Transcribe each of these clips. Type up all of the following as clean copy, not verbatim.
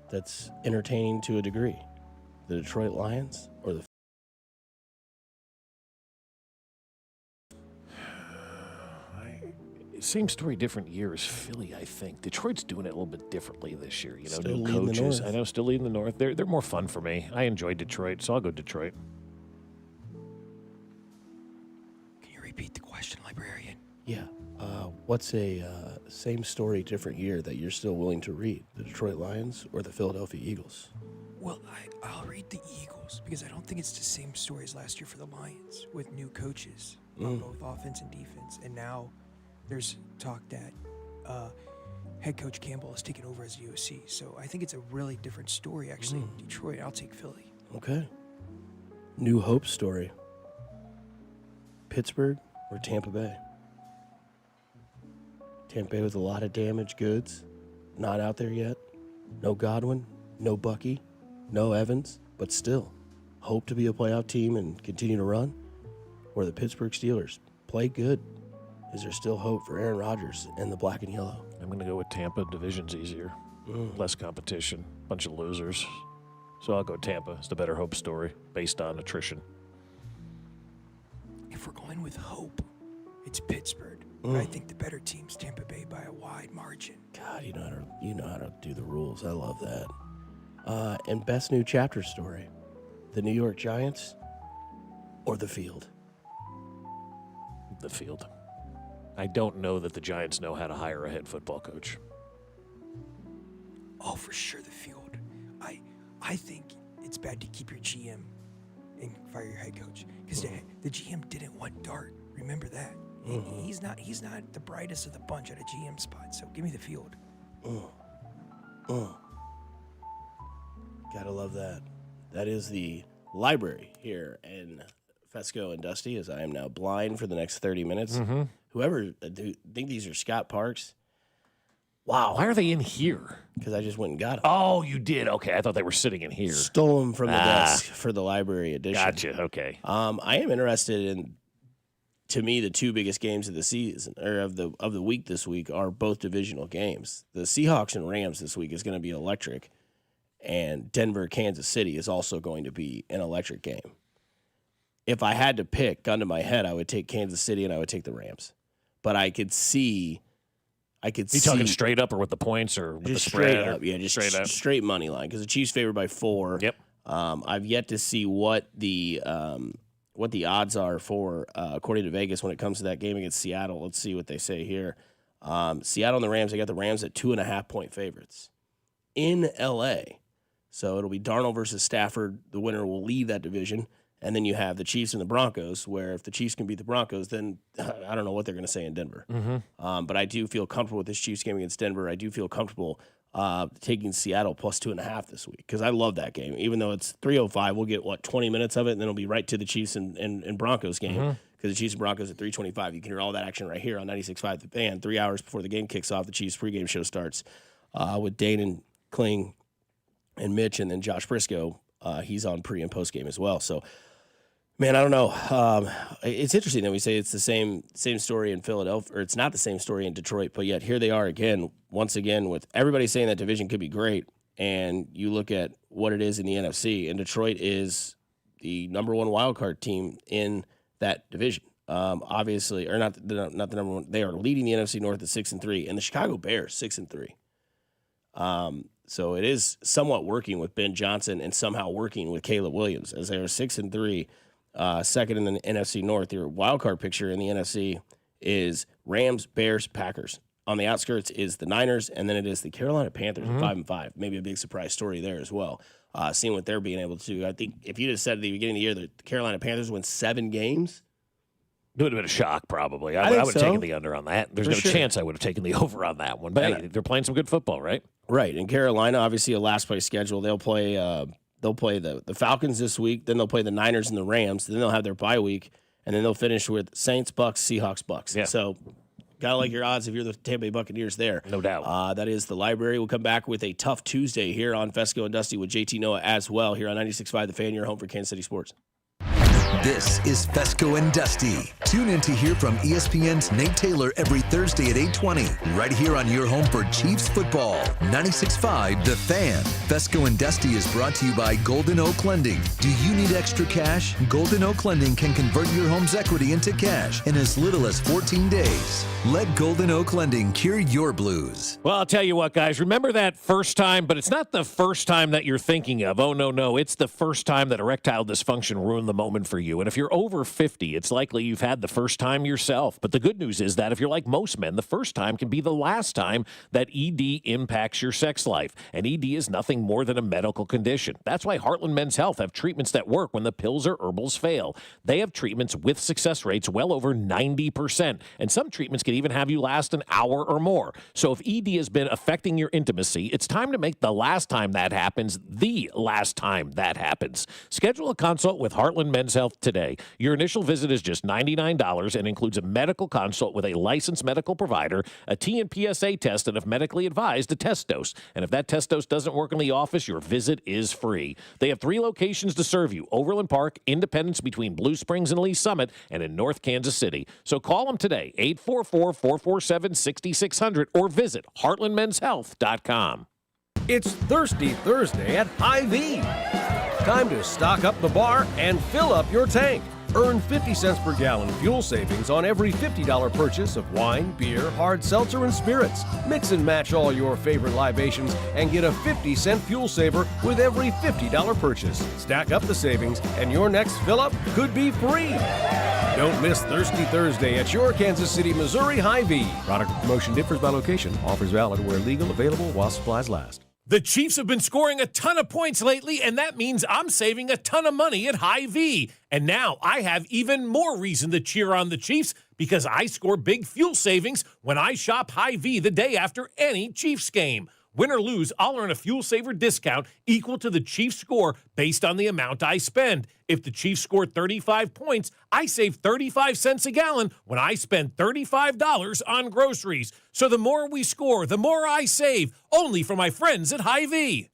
that's entertaining to a degree? The Detroit Lions or the Same story, different years. Philly, I think. Detroit's doing it a little bit differently this year. You know, Still new leading the coaches. North. I know, still leading the North. They're more fun for me. I enjoy Detroit, so I'll go Detroit. Can you repeat the question, librarian? Yeah. What's a same story, different year that you're still willing to read? The Detroit Lions or the Philadelphia Eagles? Well, I'll read the Eagles because I don't think it's the same story as last year for the Lions with new coaches on both offense and defense. And now there's talk that head coach Campbell has taken over as USC. So I think it's a really different story, actually. Detroit, I'll take Philly. Okay. New hope story. Pittsburgh or Tampa Bay? Tampa Bay with a lot of damaged goods. Not out there yet. No Godwin, no Bucky, no Evans, but still hope to be a playoff team and continue to run. Or the Pittsburgh Steelers play good. Is there still hope for Aaron Rodgers and the black and yellow? I'm going to go with Tampa. Division's easier. Less competition. Bunch of losers. So I'll go Tampa. It's the better hope story based on attrition. If we're going with hope, it's Pittsburgh. But I think the better team's Tampa Bay by a wide margin. God, you know how to do the rules. I love that. And best new chapter story, the New York Giants or the field? The field. I don't know that the Giants know how to hire a head football coach. Oh, for sure, the field. I think it's bad to keep your GM and fire your head coach because the GM didn't want Dart. Remember that. He's not the brightest of the bunch at a GM spot. So give me the field. Gotta love that. That is the library here in Fescoe and Dusty, as I am now blind for the next 30 minutes. Whoever think these are Scott Parks, wow. Why are they in here? Because I just went and got them. Oh, you did? Okay, I thought they were sitting in here. Stole them from the desk for the library edition. Gotcha, okay. I am interested in, to me, the two biggest games of the season, or of the week this week, are both divisional games. The Seahawks and Rams this week is going to be electric, and Denver, Kansas City is also going to be an electric game. If I had to pick, gun to my head, I would take Kansas City and I would take the Rams. But I could see. You talking straight up or with the points or with the spread? Straight up, yeah, just straight money line because the Chiefs favored by 4. Yep. I've yet to see what the odds are for according to Vegas when it comes to that game against Seattle. Let's see what they say here. Seattle and the Rams. I got the Rams at 2.5-point favorites in L.A. So it'll be Darnold versus Stafford. The winner will lead that division. And then you have the Chiefs and the Broncos, where if the Chiefs can beat the Broncos, then I don't know what they're going to say in Denver. But I do feel comfortable with this Chiefs game against Denver. I do feel comfortable taking Seattle plus 2.5 this week because I love that game. Even though it's 3:05, we'll get, 20 minutes of it, and then it'll be right to the Chiefs and Broncos game because the Chiefs and Broncos at 3:25. You can hear all that action right here on 96.5 The Fan. 3 hours before the game kicks off, the Chiefs pregame show starts with Dane and Kling and Mitch, and then Josh Briscoe. He's on pre and post game as well. So, man, I don't know. It's interesting that we say it's the same story in Philadelphia, or it's not the same story in Detroit, but yet here they are again, once again, with everybody saying that division could be great, and you look at what it is in the NFC, and Detroit is the number one wild card team in that division. Obviously, or not the number one. They are leading the NFC North at 6-3, and the Chicago Bears 6-3. So it is somewhat working with Ben Johnson and somehow working with Caleb Williams as they are 6-3, second in the NFC North. Your wild card picture in the NFC is Rams, Bears, Packers. On the outskirts is the Niners, and then it is the Carolina Panthers at 5-5. Maybe a big surprise story there as well. Seeing what they're being able to do. I think if you just said at the beginning of the year that the Carolina Panthers win 7 games, it would have been a shock, probably. I would have taken the under on that. There's no chance I would have taken the over on that one. But hey, they're playing some good football, right? Right. And Carolina, obviously, a last place schedule. They'll play the Falcons this week. Then they'll play the Niners and the Rams. Then they'll have their bye week, and then they'll finish with Saints, Bucks, Seahawks, Bucks. Yeah. So, gotta like your odds if you're the Tampa Bay Buccaneers there. No doubt. That is the library. We'll come back with a tough Tuesday here on Fescoe and Dusty with JT Noah as well here on 96.5 The Fan, your home for Kansas City sports. This is Fescoe and Dusty. Tune in to hear from ESPN's Nate Taylor every Thursday at 8:20, right here on your home for Chiefs football. 96.5 The Fan. Fescoe and Dusty is brought to you by Golden Oak Lending. Do you need extra cash? Golden Oak Lending can convert your home's equity into cash in as little as 14 days. Let Golden Oak Lending cure your blues. Well, I'll tell you what, guys. Remember that first time, but it's not the first time that you're thinking of. Oh, no. It's the first time that erectile dysfunction ruined the moment for you. And if you're over 50, it's likely you've had the first time yourself. But the good news is that if you're like most men, the first time can be the last time that ED impacts your sex life. And ED is nothing more than a medical condition. That's why Heartland Men's Health have treatments that work when the pills or herbals fail. They have treatments with success rates well over 90%. And some treatments can even have you last an hour or more. So if ED has been affecting your intimacy, it's time to make the last time that happens the last time that happens. Schedule a consult with Heartland Men's Health today. Your initial visit is just $99 and includes a medical consult with a licensed medical provider, a TNPSA test, and if medically advised, a test dose. And if that test dose doesn't work in the office, your visit is free. They have 3 locations to serve you: Overland Park, Independence between Blue Springs and Lee Summit, and in North Kansas City. So call them today, 844-447-6600, or visit heartlandmenshealth.com. It's Thirsty Thursday at Hy-Vee. Time to stock up the bar and fill up your tank. Earn 50 cents per gallon fuel savings on every $50 purchase of wine, beer, hard seltzer, and spirits. Mix and match all your favorite libations and get a 50-cent fuel saver with every $50 purchase. Stack up the savings and your next fill-up could be free. Don't miss Thirsty Thursday at your Kansas City, Missouri Hy-Vee. Product promotion differs by location. Offers valid where legal, available while supplies last. The Chiefs have been scoring a ton of points lately, and that means I'm saving a ton of money at Hy-Vee. And now I have even more reason to cheer on the Chiefs because I score big fuel savings when I shop Hy-Vee the day after any Chiefs game. Win or lose, I'll earn a fuel saver discount equal to the Chiefs score based on the amount I spend. If the Chiefs score 35 points, I save 35 cents a gallon when I spend $35 on groceries. So the more we score, the more I save, only for my friends at Hy-Vee.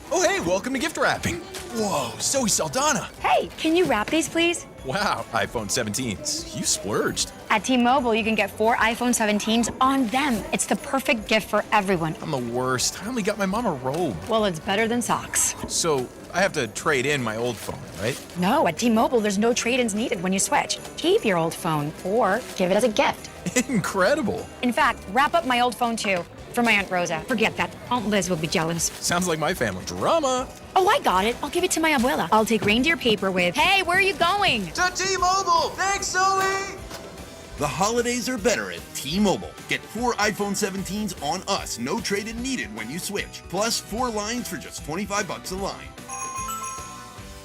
Oh, hey, welcome to gift wrapping. Whoa, Zoe Saldana. Hey, can you wrap these, please? Wow, iPhone 17s. You splurged. At T-Mobile, you can get 4 iPhone 17s on them. It's the perfect gift for everyone. I'm the worst. I only got my mom a robe. Well, it's better than socks. So I have to trade in my old phone, right? No, at T-Mobile, there's no trade-ins needed when you switch. Keep your old phone or give it as a gift. Incredible. In fact, wrap up my old phone, too. For my Aunt Rosa. Forget that. Aunt Liz will be jealous. Sounds like my family. Drama. Oh, I got it. I'll give it to my abuela. I'll take reindeer paper with, hey, where are you going? To T-Mobile. Thanks, Zoe. The holidays are better at T-Mobile. Get 4 iPhone 17s on us, no trade-in needed when you switch. Plus 4 lines for just $25 a line.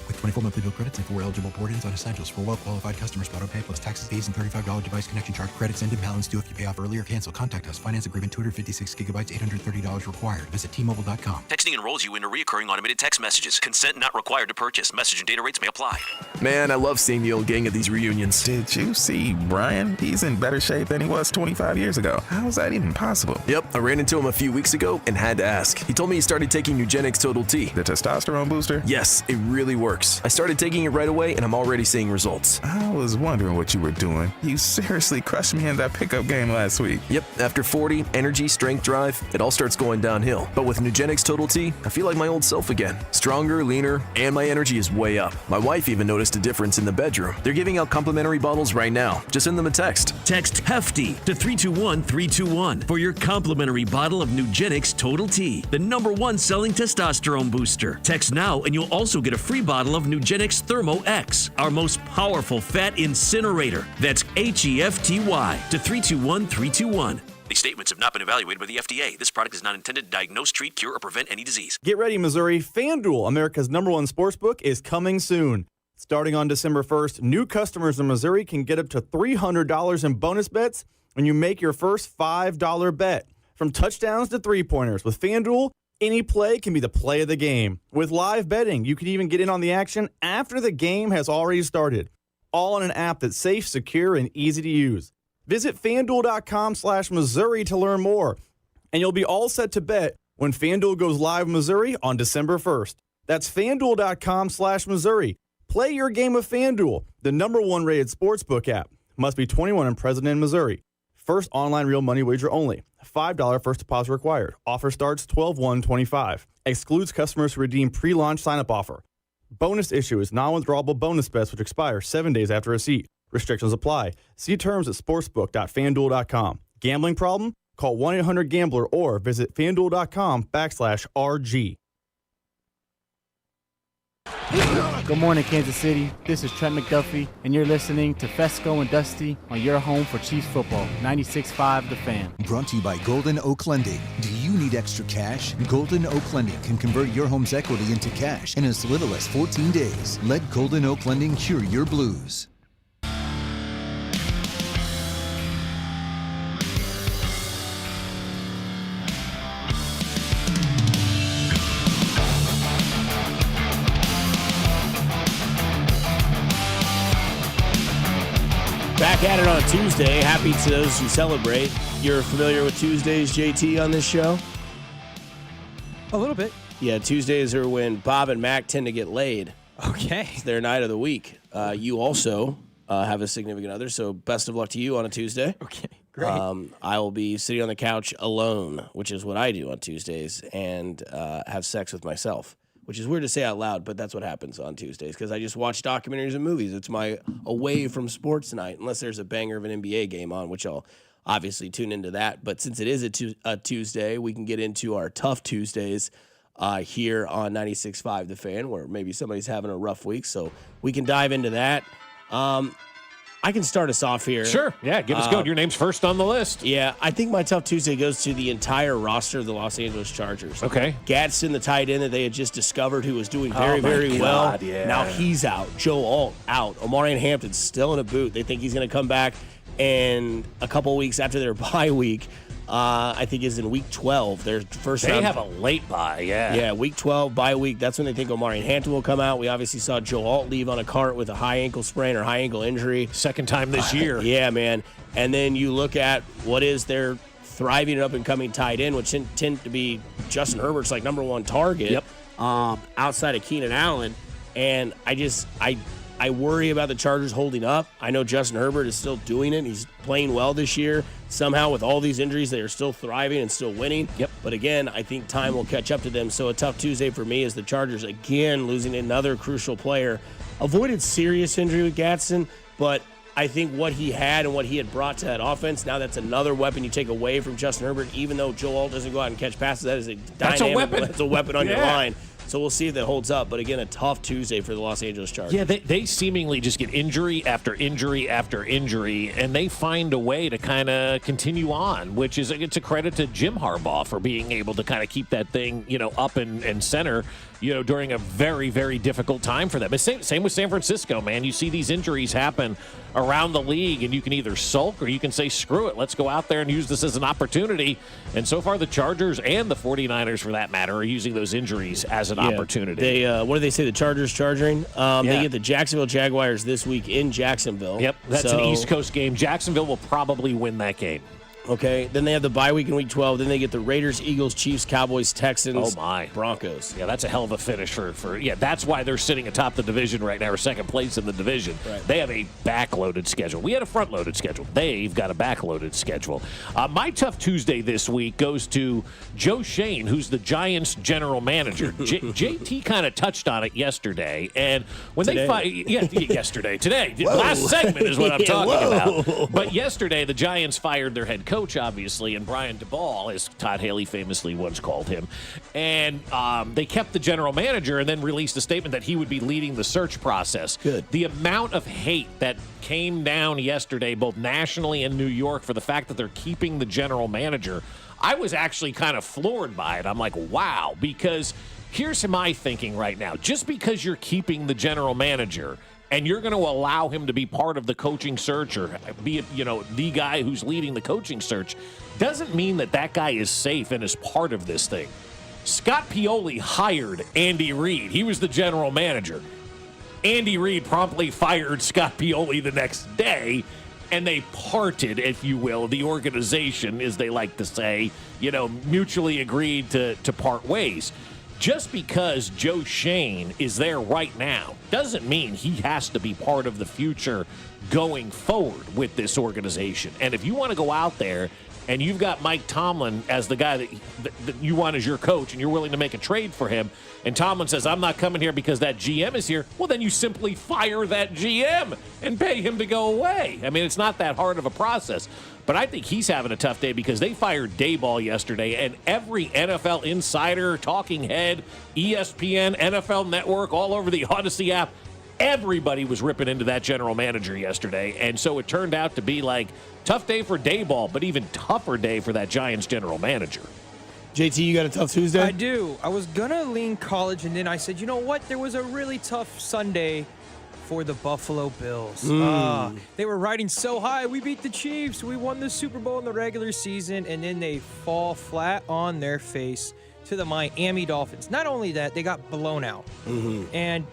With 24 monthly bill credits and 4 eligible port-ins on essentials for well-qualified customers. Auto-pay plus taxes, fees, and $35 device connection charge. Credits end in balance due if you pay off early or cancel. Contact us. Finance agreement 256 gigabytes, $830 required. Visit T-Mobile.com. Texting enrolls you into recurring automated text messages. Consent not required to purchase. Message and data rates may apply. Man, I love seeing the old gang at these reunions. Did you see Brian? He's in better shape than he was 25 years ago. How is that even possible? Yep, I ran into him a few weeks ago and had to ask. He told me he started taking Nugenix Total T. The testosterone booster? Yes, it really works. I started taking it right away and I'm already seeing results. I was wondering what you were doing. You seriously crushed me in that pickup game last week. Yep, after 40, energy, strength, drive, it all starts going downhill. But with Nugenix Total T, I feel like my old self again. Stronger, leaner, and my energy is way up. My wife even noticed a difference in the bedroom. They're giving out complimentary bottles right now. Just send them a text. Text HEFTY to 321-321 for your complimentary bottle of Nugenix Total T, the #1 selling testosterone booster. Text now and you'll also get a free bottle of Nugenix Thermo X, our most powerful fat incinerator. That's HEFTY to 321-321. These statements have not been evaluated by the FDA. This product is not intended to diagnose, treat, cure, or prevent any disease. Get ready, Missouri. FanDuel, America's #1 sportsbook, is coming soon. Starting on December 1st, new customers in Missouri can get up to $300 in bonus bets when you make your first $5 bet. From touchdowns to three-pointers, with FanDuel, any play can be the play of the game. With live betting, you can even get in on the action after the game has already started. All on an app that's safe, secure, and easy to use. Visit FanDuel.com/Missouri to learn more. And you'll be all set to bet when FanDuel goes live in Missouri on December 1st. That's FanDuel.com/Missouri. Play your game of FanDuel, the #1 rated sportsbook app. Must be 21 and present in Missouri. First online real money wager only. $5 first deposit required. Offer starts 12/1/25. Excludes customers who redeem pre-launch sign-up offer. Bonus issue is non-withdrawable bonus bets which expire 7 days after receipt. Restrictions apply. See terms at sportsbook.fanduel.com. Gambling problem? Call 1-800-GAMBLER or visit fanduel.com/RG. Good morning, Kansas City. This is Trent McDuffie, and you're listening to Fescoe and Dusty on your home for Chiefs football, 96.5 The Fan. Brought to you by Golden Oak Lending. Do you need extra cash? Golden Oak Lending can convert your home's equity into cash in as little as 14 days. Let Golden Oak Lending cure your blues. Back at it on Tuesday. Happy to those who celebrate. You're familiar with Tuesdays, JT, on this show? A little bit. Yeah, Tuesdays are when Bob and Mac tend to get laid. Okay. It's their night of the week. You also have a significant other, so best of luck to you on a Tuesday. Okay, great. I will be sitting on the couch alone, which is what I do on Tuesdays, and have sex with myself. Which is weird to say out loud, but that's what happens on Tuesdays because I just watch documentaries and movies. It's my away from sports tonight, unless there's a banger of an NBA game on, which I'll obviously tune into that. But since it is a Tuesday, we can get into our tough Tuesdays here on 96.5 The Fan, where maybe somebody's having a rough week. So we can dive into that. I can start us off here. Sure. Yeah, give us a go. Your name's first on the list. Yeah, I think my Tough Tuesday goes to the entire roster of the Los Angeles Chargers. Okay. Gadsden, the tight end that they had just discovered who was doing very well. Yeah. Now he's out. Joe Alt out. Omarion Hampton's still in a boot. They think he's going to come back. And a couple weeks after their bye week, I think is in week 12. Their first round. They have a late bye, yeah. Yeah, week 12, bye week. That's when they think Omarion Hampton will come out. We obviously saw Joe Alt leave on a cart with a high ankle sprain or high ankle injury. Second time this year. Yeah, man. And then you look at what is their thriving and up-and-coming tight end, which tend to be Justin Herbert's like #1 target. Yep. Outside of Keenan Allen. And I worry about the Chargers holding up. I know Justin Herbert is still doing it. He's playing well this year. Somehow, with all these injuries, they are still thriving and still winning. Yep. But again, I think time will catch up to them. So a tough Tuesday for me is the Chargers again losing another crucial player. Avoided serious injury with Gadsden, but I think what he had and what he had brought to that offense, now that's another weapon you take away from Justin Herbert. Even though Joe Alt doesn't go out and catch passes, that is a dynamic. That's a weapon on your line. So we'll see if that holds up. But again, a tough Tuesday for the Los Angeles Chargers. Yeah, they seemingly just get injury after injury after injury, and they find a way to kind of continue on, which is it's a credit to Jim Harbaugh for being able to kind of keep that thing, up and center, during a very, very difficult time for them. It's same with San Francisco, man. You see these injuries happen around the league, and you can either sulk or you can say, screw it, let's go out there and use this as an opportunity. And so far, the Chargers and the 49ers, for that matter, are using those injuries as an opportunity. They what do they say? The Chargers charging. They get the Jacksonville Jaguars this week in Jacksonville. Yep, that's an East Coast game. Jacksonville will probably win that game. Okay, then they have the bye week in week 12. Then they get the Raiders, Eagles, Chiefs, Cowboys, Texans, Broncos. Yeah, that's a hell of a finish for that's why they're sitting atop the division right now, or second place in the division. Right. They have a backloaded schedule. We had a front-loaded schedule. They've got a backloaded schedule. My Tough Tuesday this week goes to Joe Shane, who's the Giants general manager. JT kind of touched on it yesterday, and when today. Last segment is what I'm talking about. But yesterday, the Giants fired their head coach, obviously, and Brian DeBall, as Todd Haley famously once called him. And they kept the general manager and then released a statement that he would be leading the search process. Good. The amount of hate that came down yesterday, both nationally and New York, for the fact that they're keeping the general manager, I was actually kind of floored by it. I'm like, wow, because here's my thinking right now. Just because you're keeping the general manager and you're going to allow him to be part of the coaching search or be, the guy who's leading the coaching search, doesn't mean that guy is safe and is part of this thing. Scott Pioli hired Andy Reid. He was the general manager. Andy Reid promptly fired Scott Pioli the next day, and they parted, if you will. The organization, as they like to say, mutually agreed to part ways. just because Joe Shane is there right now doesn't mean he has to be part of the future going forward with this organization. And if you want to go out there and you've got Mike Tomlin as the guy that you want as your coach and you're willing to make a trade for him, and Tomlin says, I'm not coming here because that GM is here, well, then you simply fire that GM and pay him to go away. I mean, it's not that hard of a process. But I think he's having a tough day because they fired Dayball yesterday, and every NFL insider, talking head, ESPN, NFL Network, all over the Odyssey app, everybody was ripping into that general manager yesterday. And so it turned out to be like tough day for Dayball, but even tougher day for that Giants general manager. JT, you got a tough Tuesday? I do. I was going to lean college, and then I said, you know what? There was a really tough Sunday for the Buffalo Bills. They were riding so high. We beat the Chiefs. We won the Super Bowl in the regular season, and then they fall flat on their face to the Miami Dolphins. Not only that, they got blown out. And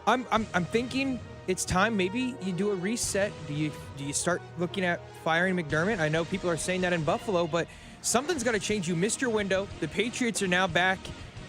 I'm thinking it's time. Maybe you do a reset. Do you start looking at firing McDermott? I know people are saying that in Buffalo, but something's got to change. You missed your window. The Patriots are now back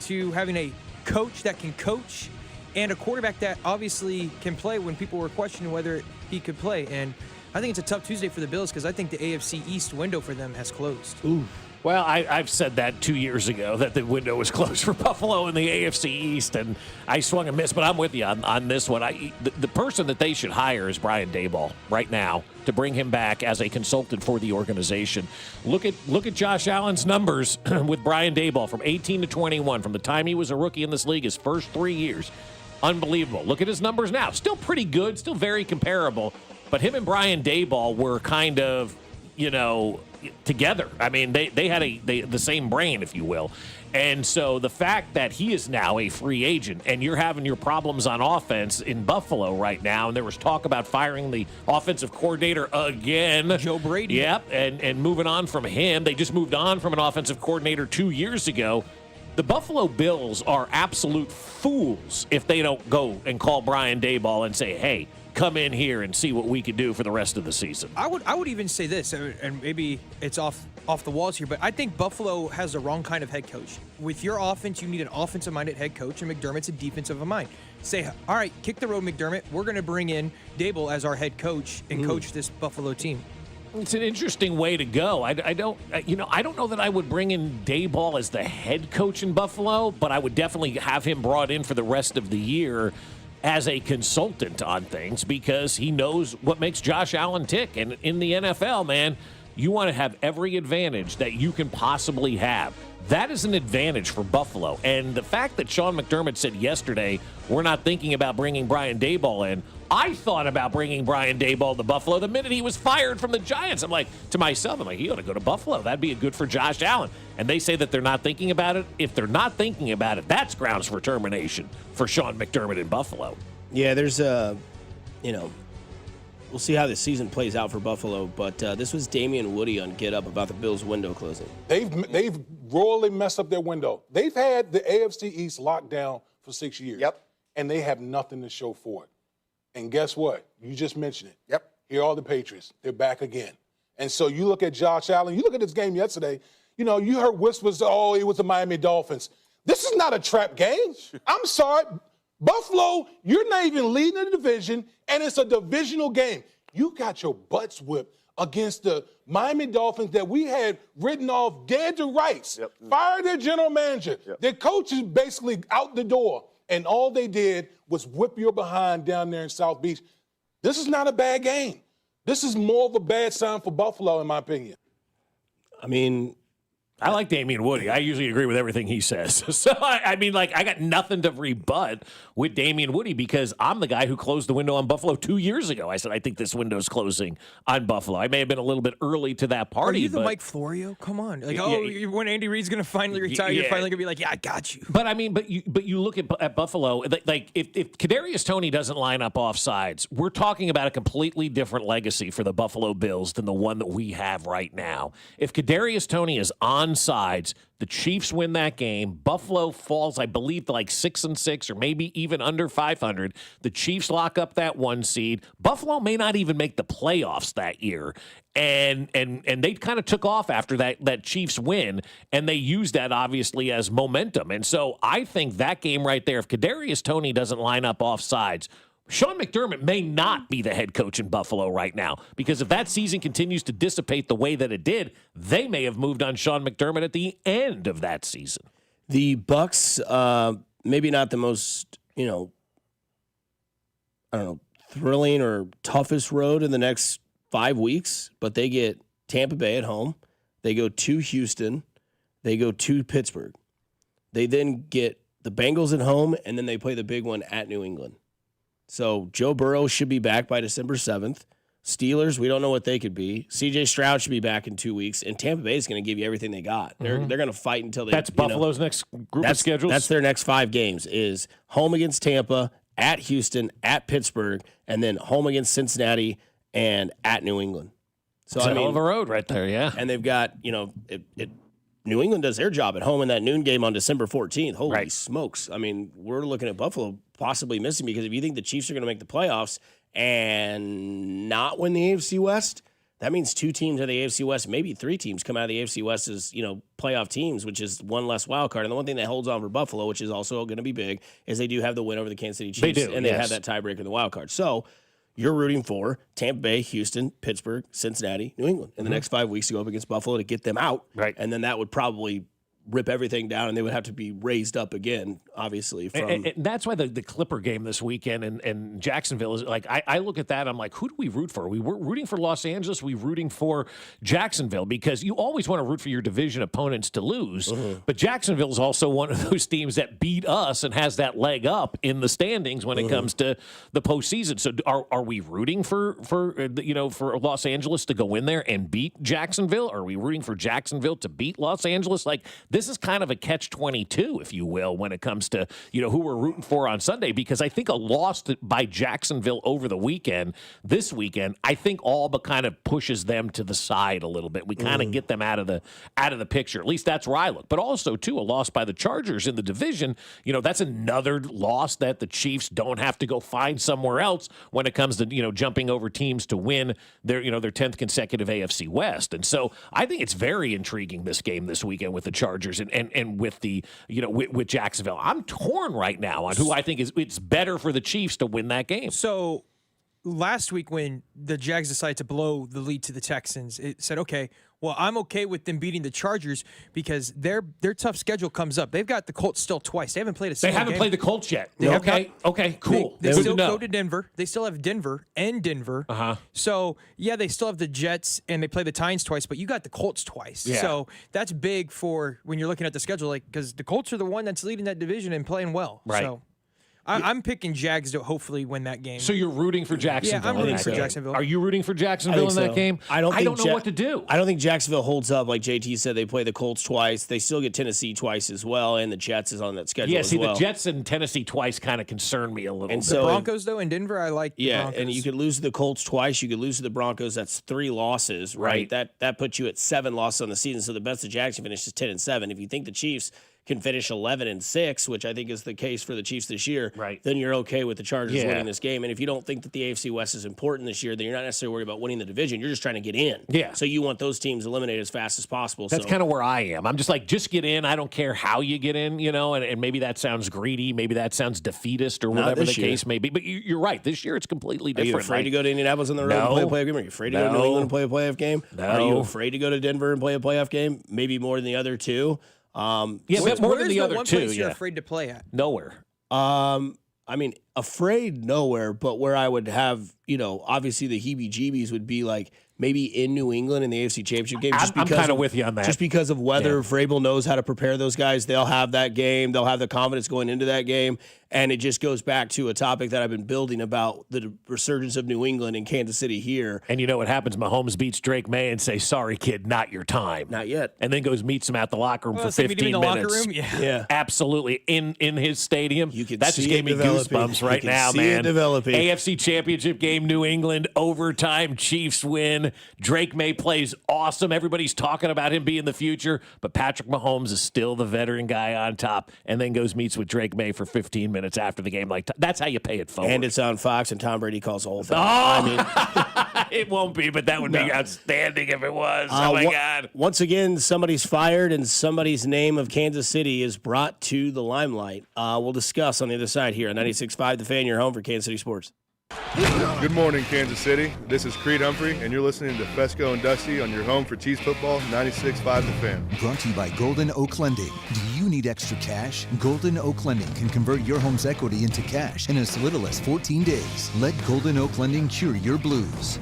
to having a coach that can coach and a quarterback that obviously can play when people were questioning whether he could play. And I think it's a tough Tuesday for the Bills because I think the AFC East window for them has closed. Ooh. Well, I've said that 2 years ago, that the window was closed for Buffalo in the AFC East, and I swung a miss, but I'm with you on this one. The person that they should hire is Brian Daboll right now to bring him back as a consultant for the organization. Look at Josh Allen's numbers with Brian Daboll from 18 to 21, from the time he was a rookie in this league, his first 3 years. Unbelievable. Look at his numbers now. Still pretty good, still very comparable, but him and Brian Daboll were kind of, together. I mean, they had the same brain, if you will. And so the fact that he is now a free agent and you're having your problems on offense in Buffalo right now, and there was talk about firing the offensive coordinator again. Joe Brady. Yep, and moving on from him. They just moved on from an offensive coordinator 2 years ago. The Buffalo Bills are absolute fools if they don't go and call Brian Daboll and say, hey, come in here and see what we can do for the rest of the season. I would even say this, and maybe it's off the walls here, but I think Buffalo has the wrong kind of head coach. With your offense, you need an offensive-minded head coach, and McDermott's a defensive mind. Say, all right, kick the road, McDermott. We're going to bring in Daboll as our head coach and coach this Buffalo team. It's an interesting way to go. I don't know that I would bring in Daboll as the head coach in Buffalo, but I would definitely have him brought in for the rest of the year as a consultant on things because he knows what makes Josh Allen tick. And in the NFL, man, you want to have every advantage that you can possibly have. That is an advantage for Buffalo. And the fact that Sean McDermott said yesterday, we're not thinking about bringing Brian Daboll in, I thought about bringing Brian Daboll to Buffalo the minute he was fired from the Giants. I'm like, to myself, he ought to go to Buffalo. That'd be good for Josh Allen. And they say that they're not thinking about it. If they're not thinking about it, that's grounds for termination for Sean McDermott in Buffalo. Yeah, there's we'll see how the season plays out for Buffalo, but this was Damian Woody on Get Up about the Bills' window closing. They've royally messed up their window. They've had the AFC East locked down for 6 years. Yep. And they have nothing to show for it. And guess what? You just mentioned it. Yep. Here are the Patriots. They're back again. And so you look at Josh Allen. You look at this game yesterday. You heard whispers, it was the Miami Dolphins. This is not a trap game. I'm sorry. Buffalo, you're not even leading the division, and it's a divisional game. You got your butts whipped against the Miami Dolphins that we had written off dead to rights. Yep. Fired their general manager. Yep. Their coach is basically out the door, and all they did was whip your behind down there in South Beach. This is not a bad game. This is more of a bad sign for Buffalo, in my opinion. I like Damian Woody. I usually agree with everything he says. So, I got nothing to rebut with Damian Woody because I'm the guy who closed the window on Buffalo 2 years ago. I said, I think this window's closing on Buffalo. I may have been a little bit early to that party. Are you the Mike Florio? Come on. When Andy Reid's going to finally retire, you're finally going to be like, yeah, I got you. But you look at Buffalo, like if Kadarius Toney doesn't line up offsides, we're talking about a completely different legacy for the Buffalo Bills than the one that we have right now. If Kadarius Toney is on on sides. The Chiefs win that game. Buffalo falls, I believe, to like 6-6 or maybe even under 500. The Chiefs lock up that 1 seed. Buffalo may not even make the playoffs that year. And they kind of took off after that Chiefs win, and they used that obviously as momentum. And so I think that game right there, if Kadarius Toney doesn't line up off sides, Sean McDermott may not be the head coach in Buffalo right now, because if that season continues to dissipate the way that it did, they may have moved on Sean McDermott at the end of that season. The Bucks, maybe not the most, thrilling or toughest road in the next 5 weeks, but they get Tampa Bay at home. They go to Houston. They go to Pittsburgh. They then get the Bengals at home, and then they play the big one at New England. So Joe Burrow should be back by December 7th. Steelers, we don't know what they could be. C.J. Stroud should be back in 2 weeks, and Tampa Bay is going to give you everything they got. They're going to fight until they. That's Buffalo's next group of schedules. That's their next 5 games: is home against Tampa, at Houston, at Pittsburgh, and then home against Cincinnati and at New England. So it's a hell of a road right there, yeah. And they've got New England does their job at home in that noon game on December 14th. Holy smokes. I mean, we're looking at Buffalo possibly missing, because if you think the Chiefs are going to make the playoffs and not win the AFC West, that means 2 teams of the AFC West, maybe 3 teams come out of the AFC West as, playoff teams, which is one less wild card. And the one thing that holds on for Buffalo, which is also going to be big, is they do have the win over the Kansas City Chiefs. They do, and they have that tiebreaker in the wild card. So you're rooting for Tampa Bay, Houston, Pittsburgh, Cincinnati, New England in the next 5 weeks to go up against Buffalo to get them out. Right. And then that would probably rip everything down, and they would have to be raised up again, obviously. And that's why the Clipper game this weekend and Jacksonville is like, I look at that, I'm like, who do we root for? Are we rooting for Los Angeles? Are we rooting for Jacksonville? Because you always want to root for your division opponents to lose, but Jacksonville is also one of those teams that beat us and has that leg up in the standings when it comes to the postseason. So are we rooting for Los Angeles to go in there and beat Jacksonville? Are we rooting for Jacksonville to beat Los Angeles? Like, this is kind of a catch-22, if you will, when it comes to, who we're rooting for on Sunday, because I think a loss by Jacksonville over the weekend, this weekend, I think all but kind of pushes them to the side a little bit. We kind of get them out of the picture. At least that's where I look. But also, too, a loss by the Chargers in the division, that's another loss that the Chiefs don't have to go find somewhere else when it comes to, jumping over teams to win their 10th consecutive AFC West. And so I think it's very intriguing, this game this weekend with the Chargers and with the with Jacksonville. I'm torn right now on who I think it's better for the Chiefs to win that game. So last week when the Jags decided to blow the lead to the Texans, it said, okay, well, I'm okay with them beating the Chargers because their tough schedule comes up. They've got the Colts still twice. They haven't played a single game. They haven't played the Colts yet. Okay, cool. They still go to Denver. They still have Denver. So, yeah, they still have the Jets, and they play the Titans twice, but you got the Colts twice. Yeah. So that's big for when you're looking at the schedule, because the Colts are the one that's leading that division and playing well. Right. So I'm picking Jags to hopefully win that game. So you're rooting for Jacksonville? Yeah, I'm rooting for Jacksonville. Are you rooting for Jacksonville in that game? I don't know what to do. I don't think Jacksonville holds up. Like JT said, they play the Colts twice. They still get Tennessee twice as well, and the Jets is on that schedule as well. The Jets and Tennessee twice kind of concern me a little bit. The Broncos, though, in Denver, I like the Broncos. And you could lose to the Colts twice. You could lose to the Broncos. That's 3 losses, right? That puts you at 7 losses on the season. So the best of Jacksonville finishes 10-7. If you think the Chiefs can finish 11-6, which I think is the case for the Chiefs this year, then you're okay with the Chargers winning this game. And if you don't think that the AFC West is important this year, then you're not necessarily worried about winning the division. You're just trying to get in. Yeah. So you want those teams eliminated as fast as possible. That's kind of where I am. I'm just like, just get in. I don't care how you get in, and maybe that sounds greedy. Maybe that sounds defeatist or whatever the case may be. But you're right. This year it's completely different. Are you afraid to go to Indianapolis on the road and play a playoff game? Are you afraid to go to New England and play a playoff game? No. Are you afraid to go to Denver and play a playoff game? Maybe more than the other two. More than the other two. You're afraid to play at? Nowhere. I mean, afraid nowhere, but where I would have, obviously the heebie-jeebies would be like maybe in New England in the AFC Championship game. I'm kind of with you on that. Just because of weather, Vrabel knows how to prepare those guys. They'll have that game. They'll have the confidence going into that game. And it just goes back to a topic that I've been building about the resurgence of New England and Kansas City here. And you know what happens? Mahomes beats Drake May and say, sorry, kid, not your time. Not yet. And then goes meets him at the locker room for 15 minutes. Locker room? Yeah. Absolutely. In his stadium. You can that just gave me goosebumps right now, man. Developing. AFC Championship game, New England, overtime, Chiefs win. fun. Drake May plays awesome. Everybody's talking about him being the future, but Patrick Mahomes is still the veteran guy on top, and then meets with Drake May for 15 minutes after the game. Like, that's how you pay it forward. And it's on Fox, and Tom Brady calls the whole thing. Oh! I mean, it won't be, but that would be outstanding if it was. Oh, my God. Once again, somebody's fired, and somebody's name of Kansas City is brought to the limelight. We'll discuss on the other side here on 96.5 The Fan, your home for Kansas City sports. Good morning, Kansas City. This is Creed Humphrey, and you're listening to Fescoe and Dusty on your home for Chiefs football, 96.5 The Fan. Brought to you by Golden Oak Lending. Do you need extra cash? Golden Oak Lending can convert your home's equity into cash in as little as 14 days. Let Golden Oak Lending cure your blues.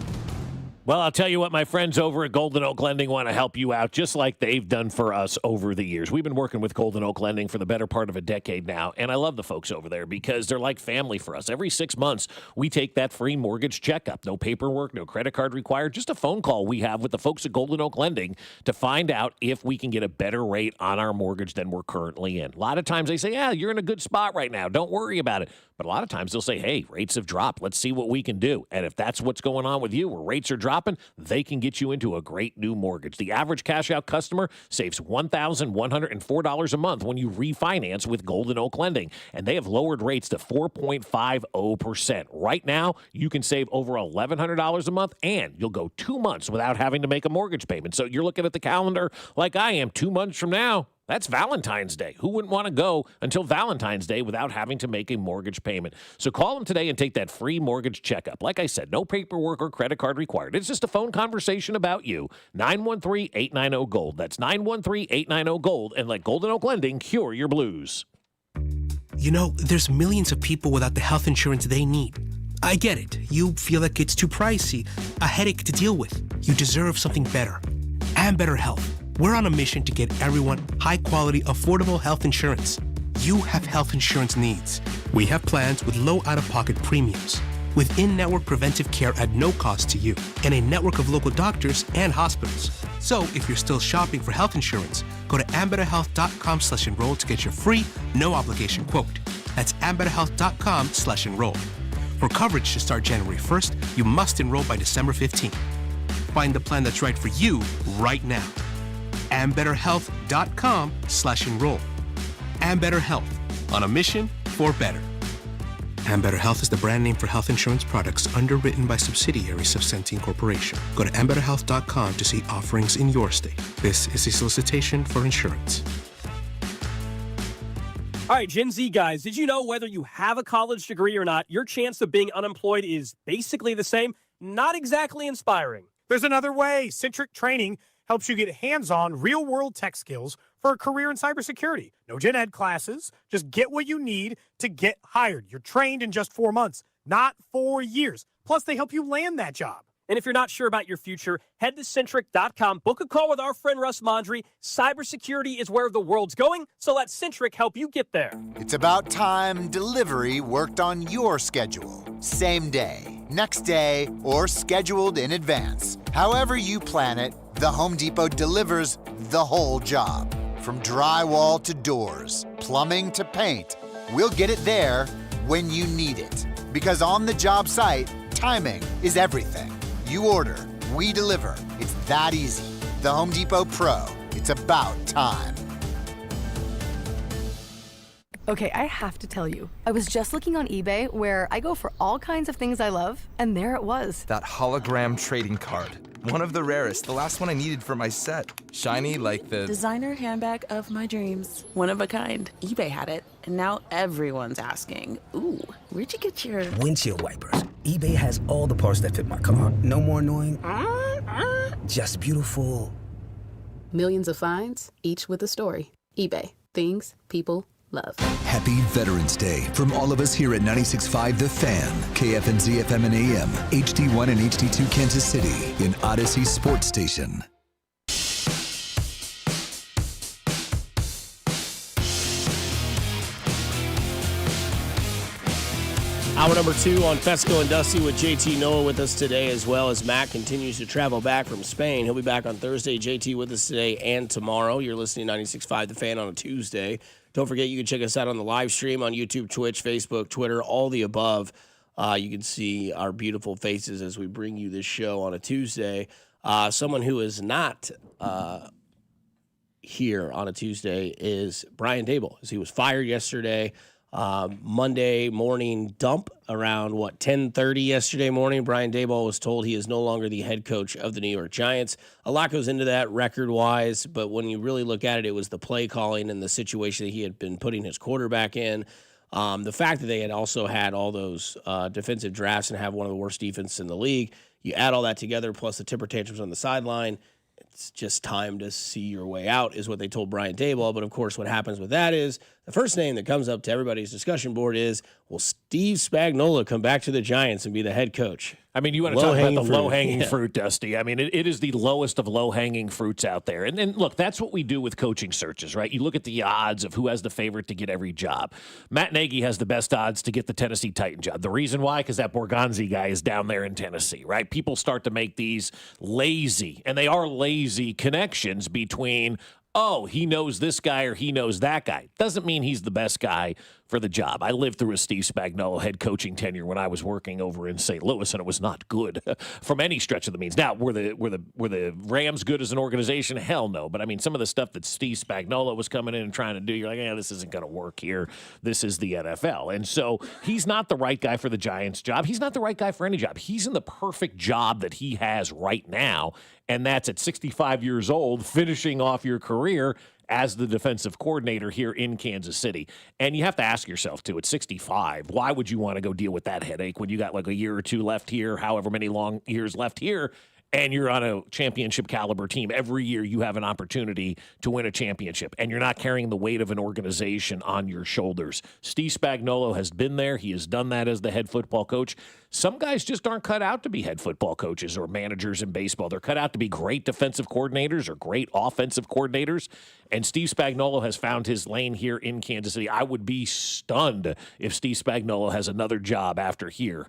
Well, I'll tell you what, my friends over at Golden Oak Lending want to help you out just like they've done for us over the years. We've been working with Golden Oak Lending for the better part of a decade now, and I love the folks over there because they're like family for us. Every 6 months, we take that free mortgage checkup. No paperwork, no credit card required, just a phone call we have with the folks at Golden Oak Lending to find out if we can get a better rate on our mortgage than we're currently in. A lot of times they say, yeah, you're in a good spot right now. Don't worry about it. But a lot of times they'll say, hey, rates have dropped. Let's see what we can do. And if that's what's going on with you, where rates are dropping, they can get you into a great new mortgage. The average cash-out customer saves $1,104 a month when you refinance with Golden Oak Lending. And they have lowered rates to 4.50%. Right now, you can save over $1,100 a month, and you'll go 2 months without having to make a mortgage payment. So you're looking at the calendar like I am 2 months from now. That's Valentine's Day. Who wouldn't want to go until Valentine's Day without having to make a mortgage payment? So call them today and take that free mortgage checkup. Like I said, no paperwork or credit card required. It's just a phone conversation about you. 913-890-GOLD. That's 913-890-GOLD. And let Golden Oak Lending cure your blues. You know, there's millions of people without the health insurance they need. I get it. You feel like it's too pricey, a headache to deal with. You deserve something better. And better health. We're on a mission to get everyone high-quality, affordable health insurance. You have health insurance needs. We have plans with low out-of-pocket premiums, with in-network preventive care at no cost to you, and a network of local doctors and hospitals. So if you're still shopping for health insurance, go to ambetterhealth.com/enroll to get your free, no-obligation quote. That's ambetterhealth.com/enroll. For coverage to start January 1st, you must enroll by December 15th. Find the plan that's right for you right now. ambetterhealth.com/enroll. Ambetter Health, on a mission for better. Ambetter Health is the brand name for health insurance products underwritten by subsidiaries of Centene Corporation. Go to ambetterhealth.com to see offerings in your state. This is a solicitation for insurance. All right, Gen Z guys, did you know whether you have a college degree or not, your chance of being unemployed is basically the same? Not exactly inspiring. There's another way. Centric Training helps you get hands-on, real-world tech skills for a career in cybersecurity. No gen ed classes. Just get what you need to get hired. You're trained in just 4 months, not 4 years. Plus, they help you land that job. And if you're not sure about your future, head to Centric.com. Book a call with our friend Russ Mondry. Cybersecurity is where the world's going, so let Centric help you get there. It's about time delivery worked on your schedule. Same day, next day, or scheduled in advance. However you plan it, the Home Depot delivers the whole job. From drywall to doors, plumbing to paint, we'll get it there when you need it. Because on the job site, timing is everything. You order, we deliver. It's that easy. The Home Depot Pro. It's about time. Okay, I have to tell you, I was just looking on eBay where I go for all kinds of things I love, and there it was. That hologram trading card. One of the rarest, the last one I needed for my set. Shiny like the designer handbag of my dreams. One of a kind. eBay had it, and now everyone's asking, ooh, where'd you get your windshield wipers? eBay has all the parts that fit my car. No more annoying, just beautiful. Millions of finds, each with a story. eBay. Things people love. Happy Veterans Day from all of us here at 96.5 The Fan, KFNZ FM and AM, HD1 and HD2 Kansas City, in Odyssey Sports Station. Hour number 2 on Fescoe and Dusty with JT Noah with us today, as well as Matt continues to travel back from Spain. He'll be back on Thursday. JT with us today and tomorrow. You're listening to 96.5 The Fan on a Tuesday. Don't forget, you can check us out on the live stream on YouTube, Twitch, Facebook, Twitter, all the above. You can see our beautiful faces as we bring you this show on a Tuesday. Someone who is not here on a Tuesday is Brian Daboll, as he was fired yesterday. Monday morning dump around 10:30 yesterday morning. Brian Daboll was told he is no longer the head coach of the New York Giants. A lot goes into that record-wise, but when you really look at it, it was the play calling and the situation that he had been putting his quarterback in. The fact that they had also had all those defensive drafts and have one of the worst defenses in the league, you add all that together, plus the temper tantrums on the sideline, it's just time to see your way out, is what they told Brian Daboll. But, of course, what happens with that is the first name that comes up to everybody's discussion board is, will Steve Spagnuolo come back to the Giants and be the head coach? I mean, you want to talk about the low-hanging fruit, Dusty. I mean, it is the lowest of low-hanging fruits out there. And look, that's what we do with coaching searches, right? You look at the odds of who has the favorite to get every job. Matt Nagy has the best odds to get the Tennessee Titan job. The reason why? Because that Borgonzi guy is down there in Tennessee, right? People start to make these lazy, and they are lazy connections between, oh, he knows this guy or he knows that guy. Doesn't mean he's the best guy for the job. I lived through a Steve Spagnuolo head coaching tenure when I was working over in St. Louis, and it was not good from any stretch of the means. Now, were the Rams good as an organization? Hell no. But I mean, some of the stuff that Steve Spagnuolo was coming in and trying to do, you're like, yeah, this isn't going to work here. This is the NFL. And so he's not the right guy for the Giants job. He's not the right guy for any job. He's in the perfect job that he has right now, and that's at 65 years old, finishing off your career as the defensive coordinator here in Kansas City. And you have to ask yourself, too, at 65, why would you want to go deal with that headache when you got like a year or two left here, however many long years left here, and you're on a championship caliber team? Every year you have an opportunity to win a championship, and you're not carrying the weight of an organization on your shoulders. Steve Spagnuolo has been there. He has done that as the head football coach. Some guys just aren't cut out to be head football coaches or managers in baseball. They're cut out to be great defensive coordinators or great offensive coordinators. And Steve Spagnuolo has found his lane here in Kansas City. I would be stunned if Steve Spagnuolo has another job after here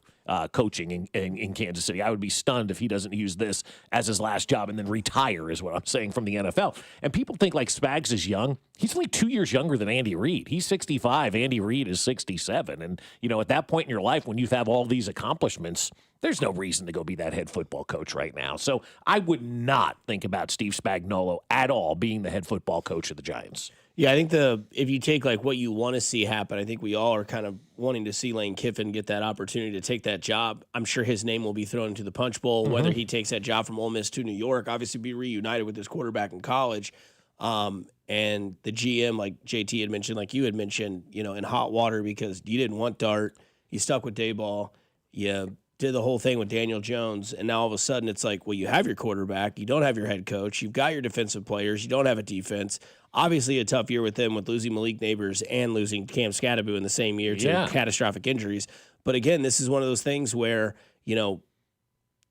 coaching in Kansas City. I would be stunned if he doesn't use this as his last job and then retire, is what I'm saying, from the NFL. And people think like Spags is young. He's only 2 years younger than Andy Reid. He's 65. Andy Reid is 67. And, you know, at that point in your life, when you have all these accomplishments, there's no reason to go be that head football coach right now. So I would not think about Steve Spagnuolo at all being the head football coach of the Giants. Yeah, I think if you take like what you want to see happen, I think we all are kind of wanting to see Lane Kiffin get that opportunity to take that job. I'm sure his name will be thrown into the punch bowl, whether he takes that job from Ole Miss to New York, obviously be reunited with his quarterback in college. And the GM, like JT had mentioned, like you had mentioned, you know, in hot water because you didn't want Dart. You stuck with Daboll. You did the whole thing with Daniel Jones, and now all of a sudden it's like, well, you have your quarterback, you don't have your head coach, you've got your defensive players, you don't have a defense. Obviously a tough year with them with losing Malik Neighbors and losing Cam Scatterbo in the same year to catastrophic injuries. But again, this is one of those things where, you know,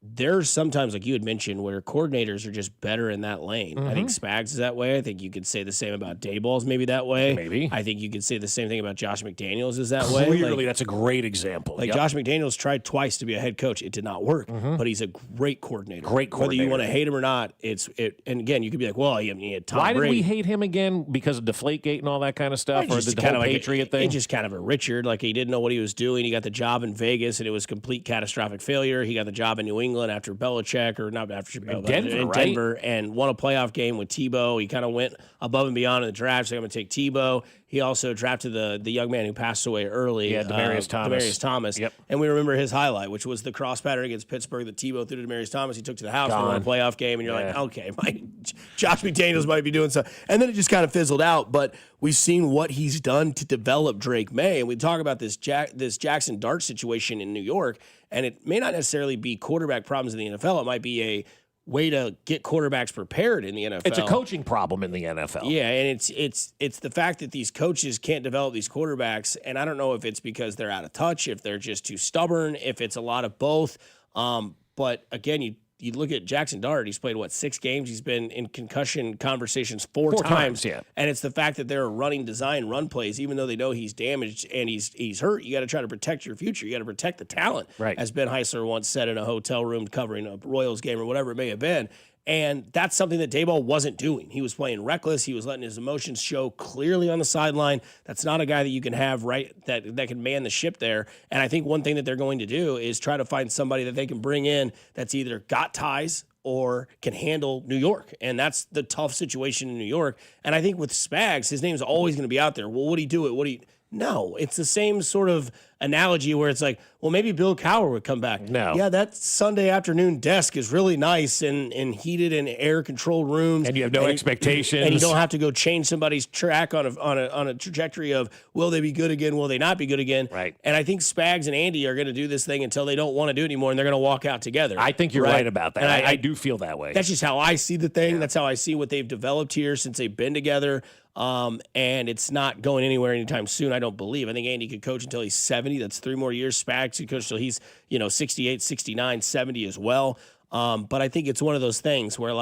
there's sometimes, like you had mentioned, where coordinators are just better in that lane. I think Spags is that way. I think you could say the same about Daboll's maybe that way. Maybe. I think you could say the same thing about Josh McDaniels is that way. Clearly, that's a great example. Like Josh McDaniels tried twice to be a head coach. It did not work, but he's a great coordinator. Great coordinator. Whether you want to hate him or not, and again, you could be like, well, he had Tom Why Brady. did we hate him again? Because of Deflategate and all that kind of stuff? Or the whole Patriot thing? It's just kind of a Richard. Like, he didn't know what he was doing. He got the job in Vegas, and it was complete catastrophic failure. He got the job in New England after Belichick. Or not after Denver, and won a playoff game with Tebow. He kind of went above and beyond in the draft, so I'm going to take Tebow. He also drafted the young man who passed away early. Yeah, Demaryius Thomas. Yep. And we remember his highlight, which was the cross pattern against Pittsburgh that Tebow threw to Demaryius Thomas. He took to the house and won a playoff game, and you're like, okay, Josh McDaniels might be doing something. And then it just kind of fizzled out, but we've seen what he's done to develop Drake May, and we talk about this Jackson Dart situation in New York, and it may not necessarily be quarterback problems in the NFL. It might be a way to get quarterbacks prepared in the NFL. It's a coaching problem in the NFL. Yeah, and it's the fact that these coaches can't develop these quarterbacks, and I don't know if it's because they're out of touch, if they're just too stubborn, if it's a lot of both. But again, you look at Jackson Dart, he's played, 6 games? He's been in concussion conversations four times. Yeah. And it's the fact that they're running run plays, even though they know he's damaged and he's hurt. You got to try to protect your future. You got to protect the talent, right? As Ben Heisler once said in a hotel room covering a Royals game or whatever it may have been. And that's something that Daboll wasn't doing. He was playing reckless. He was letting his emotions show clearly on the sideline. That's not a guy that you can have that can man the ship there. And I think one thing that they're going to do is try to find somebody that they can bring in that's either got ties or can handle New York. And that's the tough situation in New York. And I think with Spags, his name's always going to be out there. Well, would he do it? No, it's the same sort of analogy where it's like, well, maybe Bill Cowher would come back. No. Yeah, that Sunday afternoon desk is really nice and heated and air-controlled rooms. And you have no expectations. And you don't have to go change somebody's track on a trajectory of, will they be good again? Will they not be good again? Right. And I think Spags and Andy are going to do this thing until they don't want to do it anymore, and they're going to walk out together. I think you're right about that. And I do feel that way. That's just how I see the thing. Yeah. That's how I see what they've developed here since they've been together. And it's not going anywhere anytime soon, I don't believe. I think Andy could coach until he's 70. That's 3 more years. Spags could coach until he's, 68, 69, 70 as well. But I think it's one of those things where,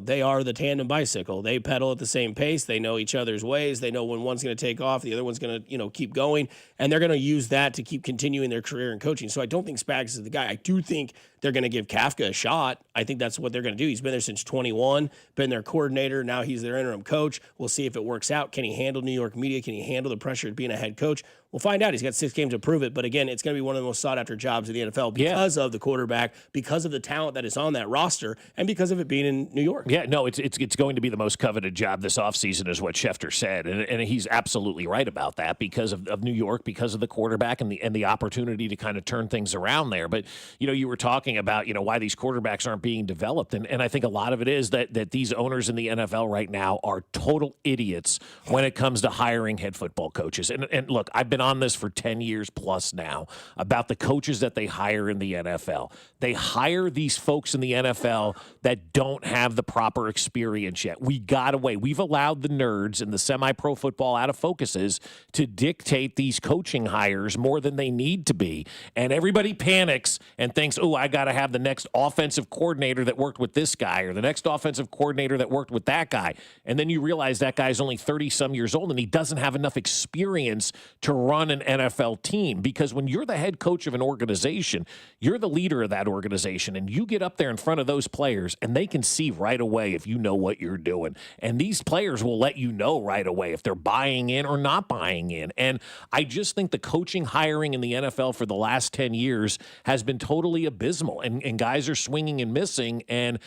they are the tandem bicycle. They pedal at the same pace. They know each other's ways. They know when one's going to take off, the other one's going to, keep going. And they're going to use that to keep continuing their career in coaching. So I don't think Spags is the guy. I do think they're going to give Kafka a shot. I think that's what they're going to do. He's been there since 21, been their coordinator. Now he's their interim coach. We'll see if it works out. Can he handle New York media? Can he handle the pressure of being a head coach? We'll find out. He's got 6 games to prove it. But again, it's going to be one of the most sought-after jobs in the NFL because of the quarterback, because of the talent that is on that roster, and because of it being in New York. Yeah, no, it's going to be the most coveted job this offseason is what Schefter said. And he's absolutely right about that because of New York, because of the quarterback and the opportunity to kind of turn things around there. But, you were talking about, why these quarterbacks aren't being developed. And I think a lot of it is that these owners in the NFL right now are total idiots when it comes to hiring head football coaches. And look, I've been on this for 10 years plus now about the coaches that they hire in the NFL. They hire these folks in the NFL that don't have the proper experience yet. We've allowed the nerds and the semi-pro football out of focuses to dictate these coaching hires more than they need to be. And everybody panics and thinks, oh, I got to have the next offensive coordinator that worked with this guy or the next offensive coordinator that worked with that guy. And then you realize that guy's only 30-some years old and he doesn't have enough experience to run an NFL team. Because when you're the head coach of an organization, you're the leader of that organization, and you get up there in front of those players and they can see right away if you know what you're doing. And these players will let you know right away if they're buying in or not buying in. And I just think the coaching hiring in the NFL for the last 10 years has been totally abysmal, and guys are swinging and missing. And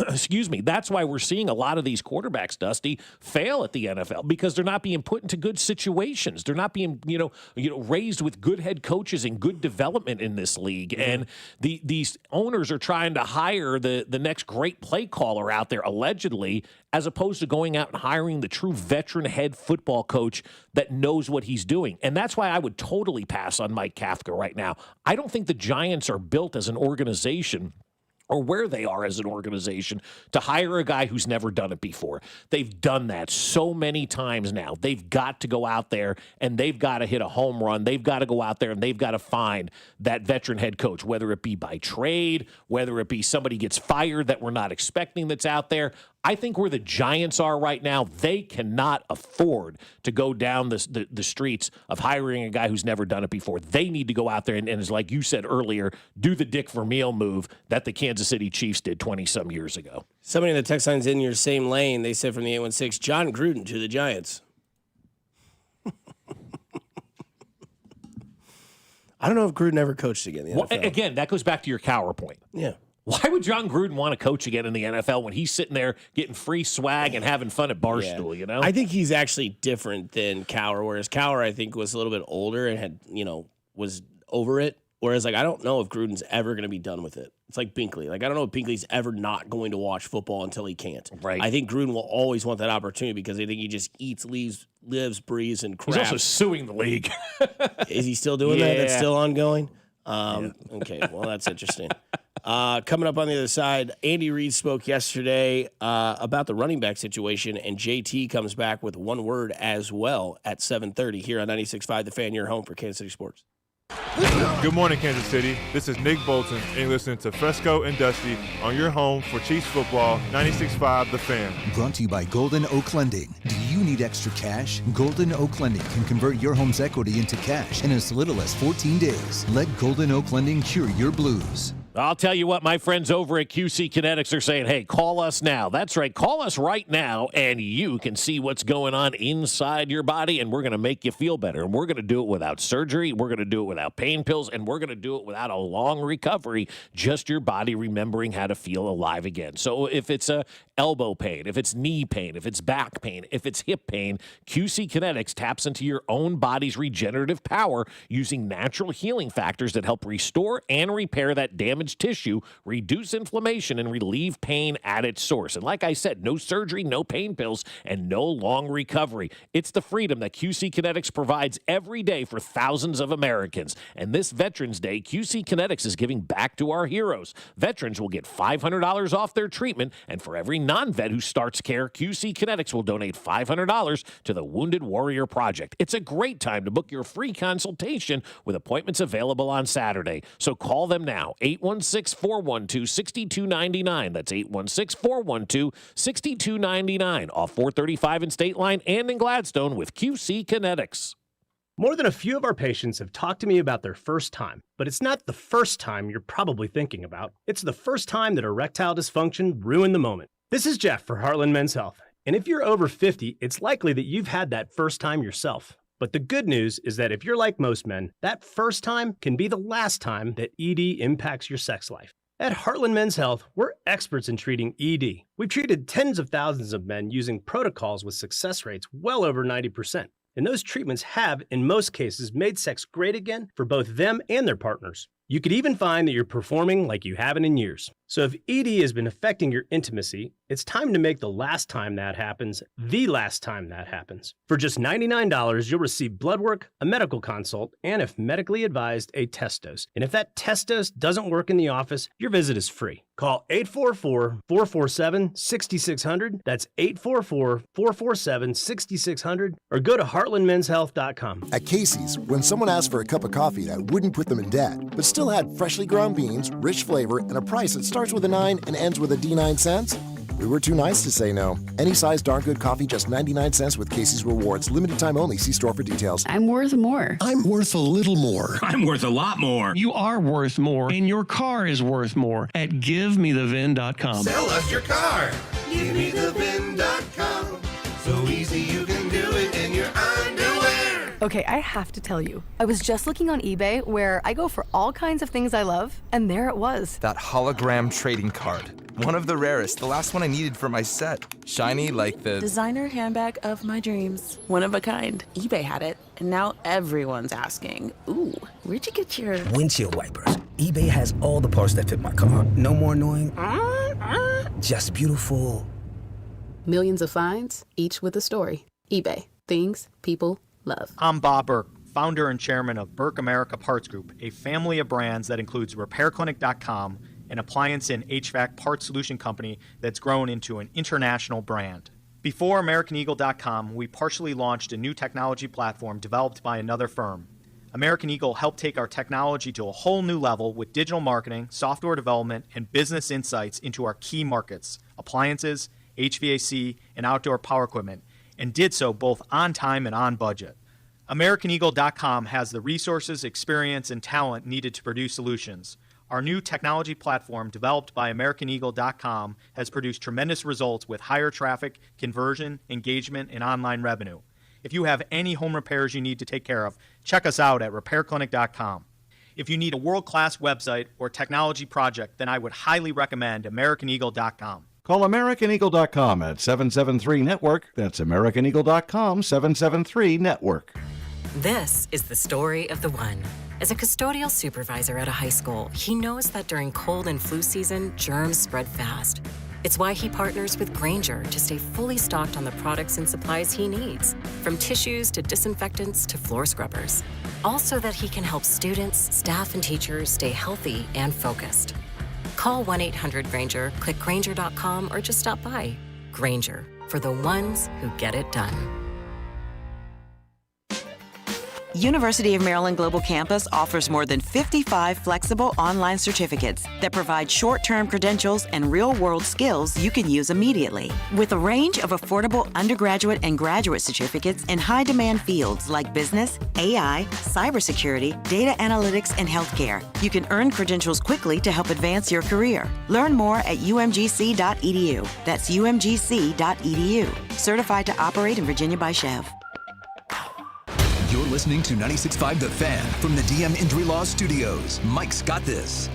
excuse me, that's why we're seeing a lot of these quarterbacks, Dusty, fail at the NFL because they're not being put into good situations. They're not being, raised with good head coaches and good development in this league. Mm-hmm. And these owners are trying to hire the next great play caller out there, allegedly, as opposed to going out and hiring the true veteran head football coach that knows what he's doing. And that's why I would totally pass on Mike Kafka right now. I don't think the Giants are built as an organization or where they are as an organization to hire a guy who's never done it before. They've done that so many times now. They've got to go out there and they've got to hit a home run. They've got to go out there and they've got to find that veteran head coach, whether it be by trade, whether it be somebody gets fired that we're not expecting that's out there. I think where the Giants are right now, they cannot afford to go down the streets of hiring a guy who's never done it before. They need to go out there and as like you said earlier, do the Dick Vermeil move that the Kansas City Chiefs did 20-some years ago. Somebody in the text line's in your same lane. They said from the 816, John Gruden to the Giants. I don't know if Gruden ever coached again in the NFL. Again, that goes back to your Cowher point. Yeah. Why would John Gruden want to coach again in the NFL when he's sitting there getting free swag and having fun at Barstool, I think he's actually different than Cowher, whereas Cowher, I think, was a little bit older and had, was over it. Whereas, I don't know if Gruden's ever going to be done with it. It's like Binkley. I don't know if Binkley's ever not going to watch football until he can't. Right. I think Gruden will always want that opportunity because I think he just eats, lives, breathes, and crap. He's also suing the league. Is he still doing that? That's still ongoing? Okay, well, that's interesting. Coming up on the other side, Andy Reid spoke yesterday about the running back situation, and JT comes back with one word as well at 7:30 here on 96.5 The Fan, your home for Kansas City Sports. Good morning, Kansas City. This is Nick Bolton, and you're listening to Fescoe and Dusty on your home for Chiefs football, 96.5 The Fan. Brought to you by Golden Oak Lending. Do you need extra cash? Golden Oak Lending can convert your home's equity into cash in as little as 14 days. Let Golden Oak Lending cure your blues. I'll tell you what, my friends over at QC Kinetics are saying, hey, call us now. That's right. Call us right now, and you can see what's going on inside your body, and we're going to make you feel better. And we're going to do it without surgery. We're going to do it without pain pills, and we're going to do it without a long recovery, just your body remembering how to feel alive again. So if it's a elbow pain, if it's knee pain, if it's back pain, if it's hip pain, QC Kinetics taps into your own body's regenerative power using natural healing factors that help restore and repair that damaged tissue, reduce inflammation, and relieve pain at its source. And like I said, no surgery, no pain pills, and no long recovery. It's the freedom that QC Kinetics provides every day for thousands of Americans. And this Veterans Day, QC Kinetics is giving back to our heroes. Veterans will get $500 off their treatment, and for every non-vet who starts care, QC Kinetics will donate $500 to the Wounded Warrior Project. It's a great time to book your free consultation with appointments available on Saturday. So call them now, 816-412-6299. That's 816-412-6299. Off 435 in State Line and in Gladstone with QC Kinetics. More than a few of our patients have talked to me about their first time, but it's not the first time you're probably thinking about. It's the first time that erectile dysfunction ruined the moment. This is Jeff for Heartland Men's Health, and if you're over 50, it's likely that you've had that first time yourself. But the good news is that if you're like most men, that first time can be the last time that ED impacts your sex life. At Heartland Men's Health, we're experts in treating ED. We've treated tens of thousands of men using protocols with success rates well over 90%. And those treatments have, in most cases, made sex great again for both them and their partners. You could even find that you're performing like you haven't in years. So if ED has been affecting your intimacy, it's time to make the last time that happens the last time that happens. For just $99, you'll receive blood work, a medical consult, and if medically advised, a test dose. And if that test dose doesn't work in the office, your visit is free. Call 844-447-6600. That's 844-447-6600. Or go to heartlandmenshealth.com. At Casey's, when someone asked for a cup of coffee that wouldn't put them in debt, but still had freshly ground beans, rich flavor, and a price that starts with a 9 and ends with a D9 cents, we were too nice to say no. Any size darn good coffee, just 99 cents with Casey's Rewards. Limited time only. See store for details. I'm worth more. I'm worth a little more. I'm worth a lot more. You are worth more, and your car is worth more at GiveMeTheVin.com. Sell us your car. GiveMeTheVin.com. So easy you can do it in your underwear. Okay, I have to tell you, I was just looking on eBay where I go for all kinds of things I love, and there it was. That hologram trading card. One of the rarest. The last one I needed for my set. Shiny like the designer handbag of my dreams. One of a kind. eBay had it, and now everyone's asking, ooh, where'd you get your windshield wipers? eBay has all the parts that fit my car. No more annoying, just beautiful. Millions of finds, each with a story. eBay. Things people love. I'm Bob Burke, founder and chairman of Burke America Parts Group, a family of brands that includes RepairClinic.com, an appliance and HVAC parts solution company that's grown into an international brand. Before AmericanEagle.com, we partially launched a new technology platform developed by another firm. American Eagle helped take our technology to a whole new level with digital marketing, software development, and business insights into our key markets, appliances, HVAC, and outdoor power equipment, and did so both on time and on budget. AmericanEagle.com has the resources, experience, and talent needed to produce solutions. Our new technology platform, developed by AmericanEagle.com, has produced tremendous results with higher traffic, conversion, engagement, and online revenue. If you have any home repairs you need to take care of, check us out at RepairClinic.com. If you need a world-class website or technology project, then I would highly recommend AmericanEagle.com. Call AmericanEagle.com at 773-NETWORK. That's AmericanEagle.com, 773-NETWORK. This is the story of the one. As a custodial supervisor at a high school, he knows that during cold and flu season, germs spread fast. It's why he partners with Grainger to stay fully stocked on the products and supplies he needs, from tissues to disinfectants to floor scrubbers. Also that he can help students, staff, and teachers stay healthy and focused. Call 1-800-GRAINGER, click Grainger.com, or just stop by. Grainger, for the ones who get it done. University of Maryland Global Campus offers more than 55 flexible online certificates that provide short-term credentials and real-world skills you can use immediately. With a range of affordable undergraduate and graduate certificates in high-demand fields like business, AI, cybersecurity, data analytics, and healthcare, you can earn credentials quickly to help advance your career. Learn more at umgc.edu. That's umgc.edu. Certified to operate in Virginia by Chev. You're listening to 96.5 The Fan from the DM Injury Law Studios. Mike's got this.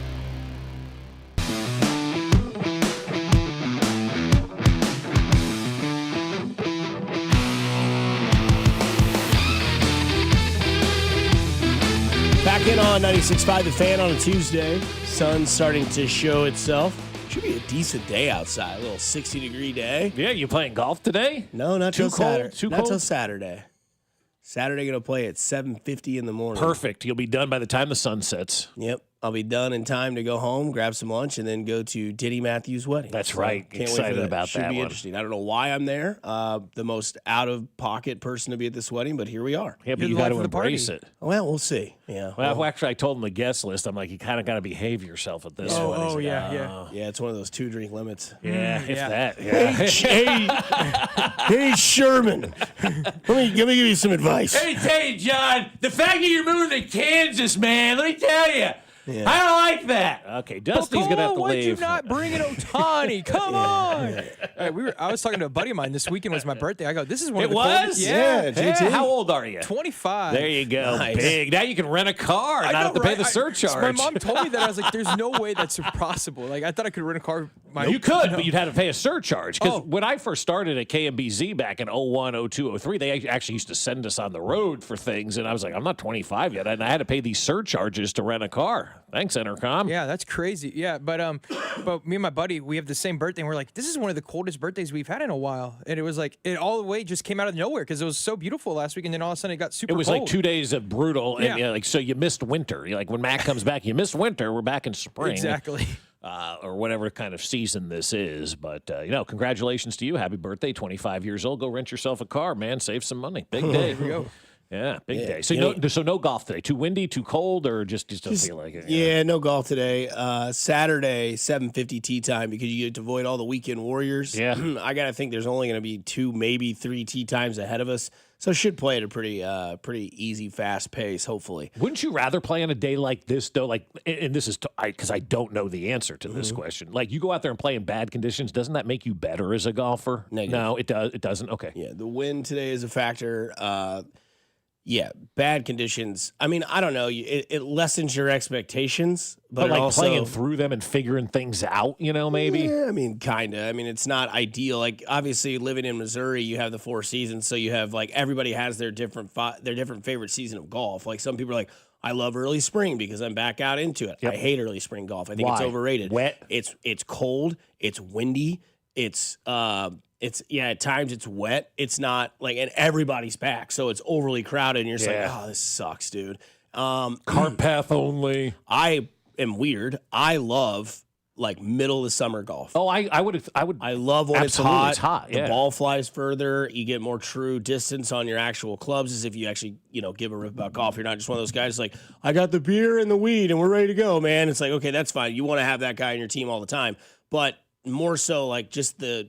Back in on 96.5 The Fan on a Tuesday. Sun's starting to show itself. Should be a decent day outside. A little 60-degree day. Yeah, you playing golf today? No, not till Saturday. Too Not cold? till Saturday. Saturday going to play at 7:50 in the morning. Perfect. You'll be done by the time the sun sets. Yep. I'll be done in time to go home, grab some lunch, and then go to Diddy Matthews' wedding. That's right. Can't Excited wait for that. about Should that be one. interesting. I don't know why I'm there. The most out-of-pocket person to be at this wedding, but here we are. Yeah, but you got to embrace it. Well, we'll see. Yeah. Well, actually, I told him the guest list. I'm like, you kind of got to behave yourself at this one. He's like, Yeah, it's one of those 2-drink limits. Yeah, if that. Yeah. Hey, Sherman. Let me give you some advice. Let me tell you, John, the fact that you're moving to Kansas, man, let me tell you, Yeah. I don't like that. Okay, Dusty's going to have to Why'd you leave. not bring in Ohtani? Come on. Hey, I was talking to a buddy of mine. This weekend was my birthday. I go, this is one of It the was? coldest. Yeah. JT. How old are you? 25. There you go. Nice. Big. Now you can rent a car and I not know, have to pay right? the surcharge. My mom told me that. I was like, there's no way that's possible. Like, I thought I could rent a car. You could, but you'd have to pay a surcharge. Because Oh. when I first started at KMBZ back in 01, 02, 03, they actually used to send us on the road for things. And I was like, I'm not 25 yet. And I had to pay these surcharges to rent a car. Thanks, Intercom. Yeah, that's crazy. Yeah, but me and my buddy, we have the same birthday, and we're like, this is one of the coldest birthdays we've had in a while. And it was like, it all the way just came out of nowhere because it was so beautiful last week, and then all of a sudden it got super It was cold. like 2 days of brutal, and Yeah. like so you missed winter. Like when Matt comes back, you missed winter. We're back in spring, Exactly. or whatever kind of season this is. But congratulations to you. Happy birthday, 25 years old. Go rent yourself a car, man. Save some money. Big day. Here we go. Yeah, big Yeah, day. So you no golf today. Too windy, too cold, or just don't feel like it. Yeah, no golf today. Saturday, 7:50 tee time because you get to avoid all the weekend warriors. Yeah. I got to think there's only going to be 2, maybe 3 tee times ahead of us. So should play at a pretty easy, fast pace, hopefully. Wouldn't you rather play on a day like this, though? Like, and this is because I don't know the answer to this question. Like, you go out there and play in bad conditions. Doesn't that make you better as a golfer? Negative. No, it does. It doesn't. Okay. Yeah, the wind today is a factor. Yeah, bad conditions. I mean, I don't know. It lessens your expectations, but like it also, playing through them and figuring things out, maybe. Yeah, I mean, kind of. I mean, it's not ideal. Like, obviously, living in Missouri, you have the 4 seasons, so you have like everybody has their different favorite season of golf. Like some people are like, I love early spring because I'm back out into it. Yep. I hate early spring golf. I think it's Why? overrated. Wet? It's cold. It's windy. It's at times it's wet. It's not like, and everybody's back, so it's overly crowded, and you're just like, oh, this sucks, dude. Cart path only. I am weird. I love like middle of the summer golf. Oh, I would. I love when it's Absolutely, hot. it's hot, yeah. The ball flies further. You get more true distance on your actual clubs as if you actually, give a rip about golf. You're not just one of those guys like, I got the beer and the weed and we're ready to go, man. It's like, okay, that's fine. You want to have that guy on your team all the time. But more so like just the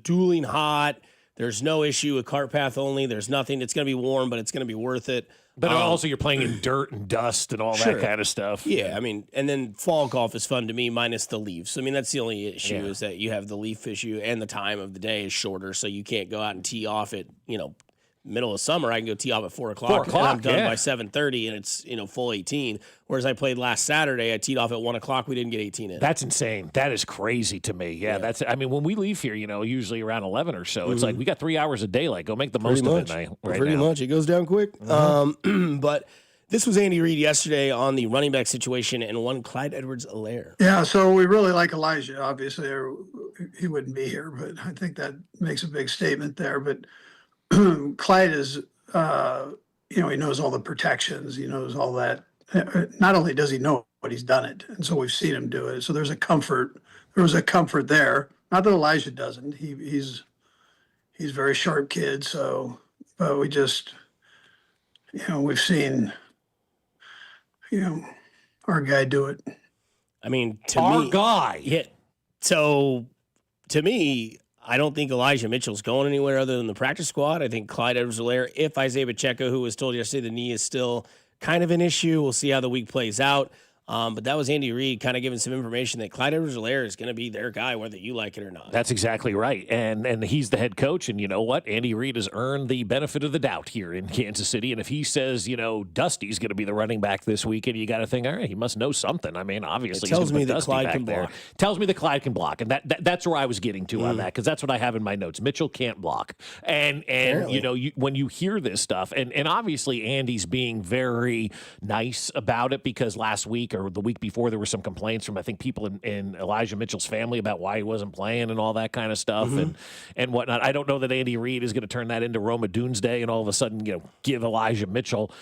dueling hot. There's no issue with cart path only. There's nothing. It's going to be warm, but it's going to be worth it. But also, you're playing in dirt and dust and all Sure. that kind of stuff. Yeah, I mean, and then fall golf is fun to me, minus the leaves. I mean, that's the only issue is that you have the leaf issue, and the time of the day is shorter, so you can't go out and tee off at middle of summer. I can go tee off at 4 o'clock, and I'm done by 7:30, and it's full 18. Whereas I played last Saturday, I teed off at 1 o'clock. We didn't get 18 in. That's insane. That is crazy to me. Yeah, that's. I mean, when we leave here, usually around 11 or so, it's like we got 3 hours of daylight. Go make the most of it right Pretty now. much, it goes down quick. But this was Andy Reid yesterday on the running back situation and one Clyde Edwards-Helaire. Yeah, so we really like Elijah. Obviously, or he wouldn't be here, but I think that makes a big statement there. But Clyde is, he knows all the protections. He knows all that. Not only does he know it, but he's done it, and so we've seen him do it. So there's a comfort. There was a comfort there. Not that Elijah doesn't. He's a very sharp kid. So, but we just. we've seen, our guy do it. I mean, to Our me, guy. Yeah. So to me, I don't think Elijah Mitchell's going anywhere other than the practice squad. I think Clyde Edwards-Helaire, if Isaiah Pacheco, who was told yesterday the knee is still kind of an issue, we'll see how the week plays out. But that was Andy Reid kind of giving some information that Clyde Edwards-Helaire is going to be their guy, whether you like it or not. That's exactly right. And he's the head coach. And you know what? Andy Reid has earned the benefit of the doubt here in Kansas City. And if he says, Dusty's going to be the running back this weekend, you got to think, all right, he must know something. I mean, obviously, it tells me that Dusty Clyde back can there. block. Tells me that Clyde can block. And that's where I was getting to on that, because that's what I have in my notes. Mitchell can't block. And when you hear this stuff, and obviously Andy's being very nice about it, because last week or the week before there were some complaints from, I think, people in Elijah Mitchell's family about why he wasn't playing and all that kind of stuff and whatnot. I don't know that Andy Reid is going to turn that into Roma Doomsday and all of a sudden, give Elijah Mitchell,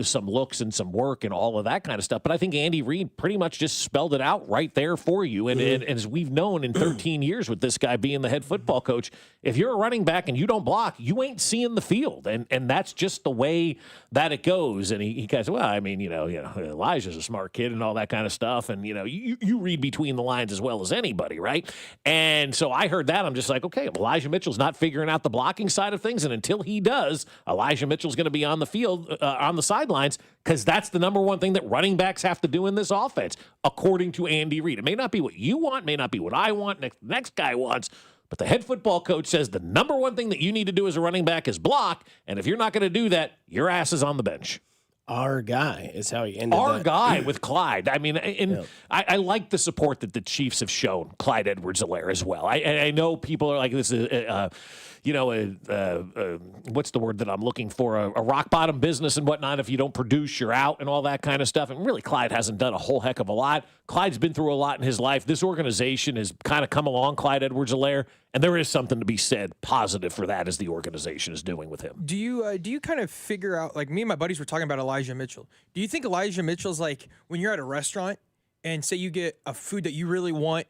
some looks and some work and all of that kind of stuff. But I think Andy Reid pretty much just spelled it out right there for you. And as we've known in 13 years with this guy being the head football coach, if you're a running back and you don't block, you ain't seeing the field. And that's just the way that it goes. And he kind of said, well, I mean, Elijah's a smart kid and all that kind of stuff. And, you read between the lines as well as anybody, right? And so I heard that. I'm just like, okay, Elijah Mitchell's not figuring out the blocking side of things. And until he does, Elijah Mitchell's going to be on the field, on the sidelines, because that's the number one thing that running backs have to do in this offense, according to Andy Reid. It may not be what you want, may not be what I want, next guy wants, but the head football coach says the number one thing that you need to do as a running back is block. And if you're not going to do that, your ass is on the bench. Our guy is how he ended Our that. guy with Clyde. I mean, I like the support that the Chiefs have shown Clyde Edwards-Helaire as well. I know people are like, this is, what's the word that I'm looking for? A rock bottom business and whatnot. If you don't produce, you're out and all that kind of stuff. And really, Clyde hasn't done a whole heck of a lot. Clyde's been through a lot in his life. This organization has kind of come along Clyde Edwards-Helaire, and there is something to be said positive for that as the organization is doing with him. Do you kind of figure out, like me and my buddies were talking about Elijah Mitchell. Do you think Elijah Mitchell's like when you're at a restaurant and say you get a food that you really want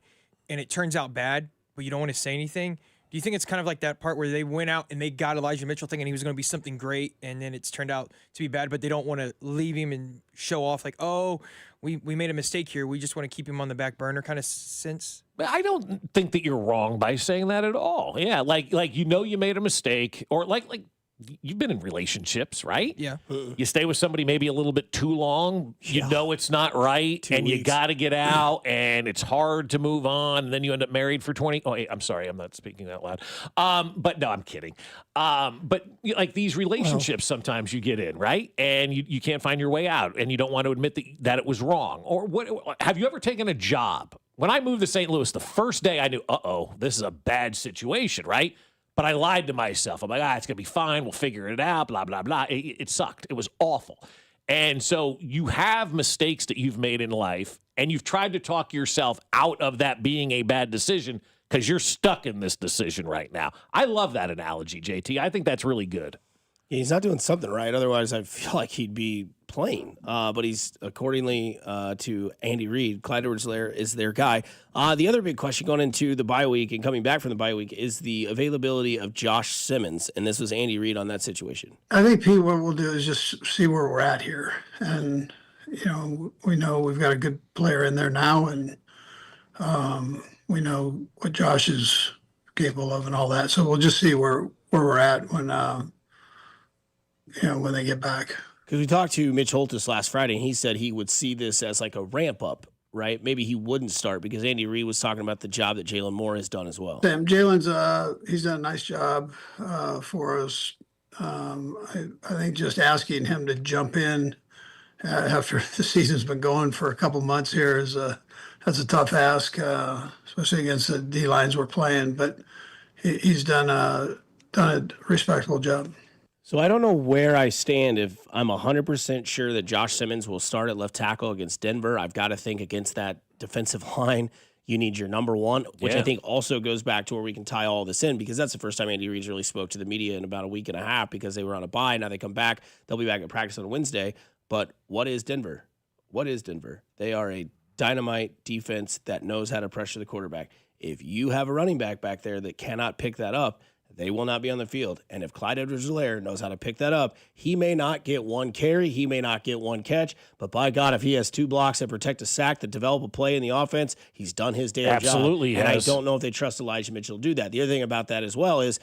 and it turns out bad, but you don't want to say anything? Do you think it's kind of like that part where they went out and they got Elijah Mitchell thinking he was going to be something great, and then it's turned out to be bad, but they don't want to leave him and show off like, oh, we made a mistake here. We just want to keep him on the back burner kind of sense? I don't think that you're wrong by saying that at all. Yeah, like you made a mistake, or like you've been in relationships, right? Yeah. You stay with somebody maybe a little bit too long. You know it's not right, 2 and you weeks. got to get out, and it's hard to move on, and then you end up married for 20. Oh, I'm sorry, I'm not speaking out loud. But no, I'm kidding. But like these relationships, sometimes you get in, right? And you can't find your way out, and you don't want to admit that it was wrong. Or what? Have you ever taken a job? When I moved to St. Louis, the first day I knew, this is a bad situation, right? But I lied to myself. I'm like, it's going to be fine. We'll figure it out, blah, blah, blah. It sucked. It was awful. And so you have mistakes that you've made in life, and you've tried to talk yourself out of that being a bad decision because you're stuck in this decision right now. I love that analogy, JT. I think that's really good. Yeah, he's not doing something right. Otherwise, I feel like he'd be playing. But he's, accordingly to Andy Reid, Clyde Edwards-Helaire is their guy. The other big question going into the bye week and coming back from the bye week is the availability of Josh Simmons. And this was Andy Reid on that situation. I think, Pete, what we'll do is just see where we're at here. And, we know we've got a good player in there now, and we know what Josh is capable of and all that. So we'll just see where we're at when they get back. Because we talked to Mitch Holtis last Friday, and he said he would see this as like a ramp up, right? Maybe he wouldn't start because Andy Reid was talking about the job that Jalen Moore has done as well. Sam, Jalen's he's done a nice job for us. I think just asking him to jump in after the season's been going for a couple months here that's a tough ask, especially against the D lines we're playing. But he's done a respectable job. So I don't know where I stand if I'm 100% sure that Josh Simmons will start at left tackle against Denver. I've got to think against that defensive line, you need your number one, which I think also goes back to where we can tie all this in, because that's the first time Andy Reid really spoke to the media in about a week and a half because they were on a bye. Now they come back. They'll be back at practice on Wednesday. But what is Denver? What is Denver? They are a dynamite defense that knows how to pressure the quarterback. If you have a running back there that cannot pick that up, they will not be on the field. And if Clyde Edwards-Helaire knows how to pick that up, he may not get one carry, he may not get one catch, but by God, if he has 2 blocks that protect a sack, that develop a play in the offense, he's done his damn job. Absolutely, and I don't know if they trust Elijah Mitchell to do that. The other thing about that as well is,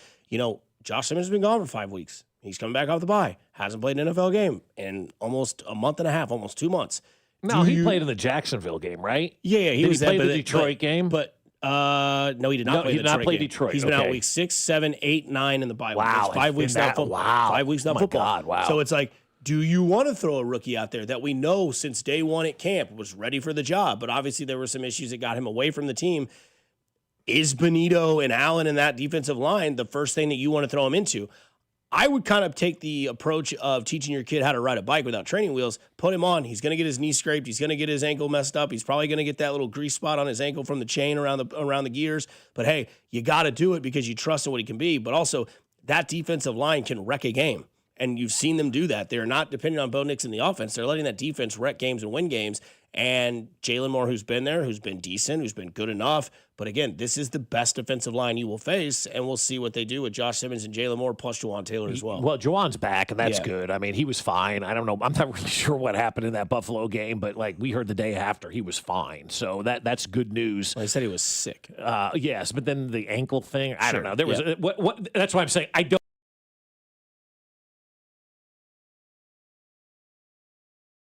Josh Simmons has been gone for 5 weeks. He's coming back off the bye. Hasn't played an NFL game in almost a month and a half, almost 2 months. No, he played in the Jacksonville game, right? Yeah, he was played the Detroit game. But no, he did not play he the did not play game. Detroit. He's been out week 6, 7, 8, 9 in the bye. Wow, 5 weeks without football. Wow, 5 weeks without football. God, wow. So it's like, do you want to throw a rookie out there that we know since day one at camp was ready for the job? But obviously there were some issues that got him away from the team. Is Benito and Allen in that defensive line the first thing that you want to throw him into? I would kind of take the approach of teaching your kid how to ride a bike without training wheels. Put him on. He's going to get his knee scraped. He's going to get his ankle messed up. He's probably going to get that little grease spot on his ankle from the chain around the gears. But hey, you got to do it because you trust in what he can be. But also, that defensive line can wreck a game. And you've seen them do that. They're not dependent on Bo Nix in the offense. They're letting that defense wreck games and win games. And Jalen Moore, who's been there, who's been decent, who's been good enough. But again, this is the best defensive line you will face, and we'll see what they do with Josh Simmons and Jalen Moore plus Juwan Taylor as well. Well, Juwan's back, and that's good. I mean, he was fine. I don't know. I'm not really sure what happened in that Buffalo game, but we heard the day after he was fine. So that's good news. Well, he said he was sick. Yes, but then the ankle thing, I don't know. There was what that's why I'm saying I don't.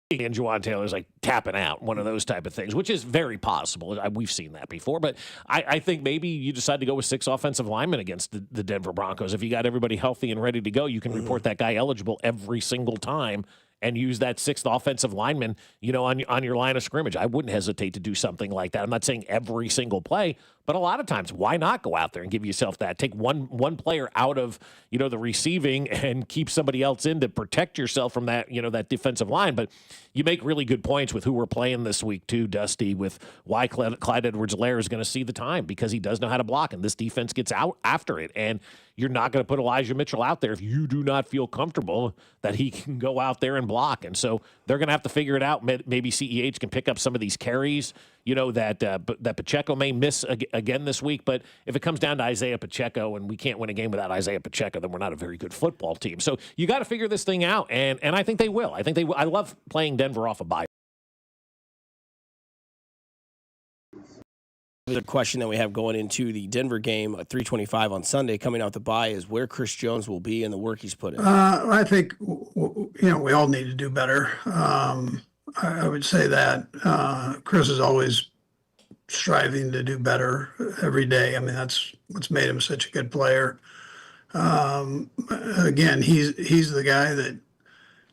And Juwan Taylor's tapping out, one of those type of things, which is very possible. We've seen that before. But I think maybe you decide to go with 6 offensive linemen against the Denver Broncos. If you got everybody healthy and ready to go, you can report that guy eligible every single time and use that 6th offensive lineman, on your line of scrimmage. I wouldn't hesitate to do something like that. I'm not saying every single play, but a lot of times, why not go out there and give yourself that? Take one player out of, the receiving and keep somebody else in to protect yourself from that, that defensive line. But you make really good points with who we're playing this week too, Dusty, with why Clyde Edwards-Helaire is going to see the time because he does know how to block, and this defense gets out after it. And you're not going to put Elijah Mitchell out there if you do not feel comfortable that he can go out there and block. And so they're going to have to figure it out. Maybe CEH can pick up some of these carries, that Pacheco may miss again this week. But if it comes down to Isaiah Pacheco and we can't win a game without Isaiah Pacheco, then we're not a very good football team. So you got to figure this thing out. And I think they will. I love playing Denver off a bye. The question that we have going into the Denver game at 3:25 on Sunday coming out the bye is where Chris Jones will be and the work he's put in. I think, we all need to do better. I would say that Chris is always striving to do better every day. I mean, that's what's made him such a good player. Again, he's the guy that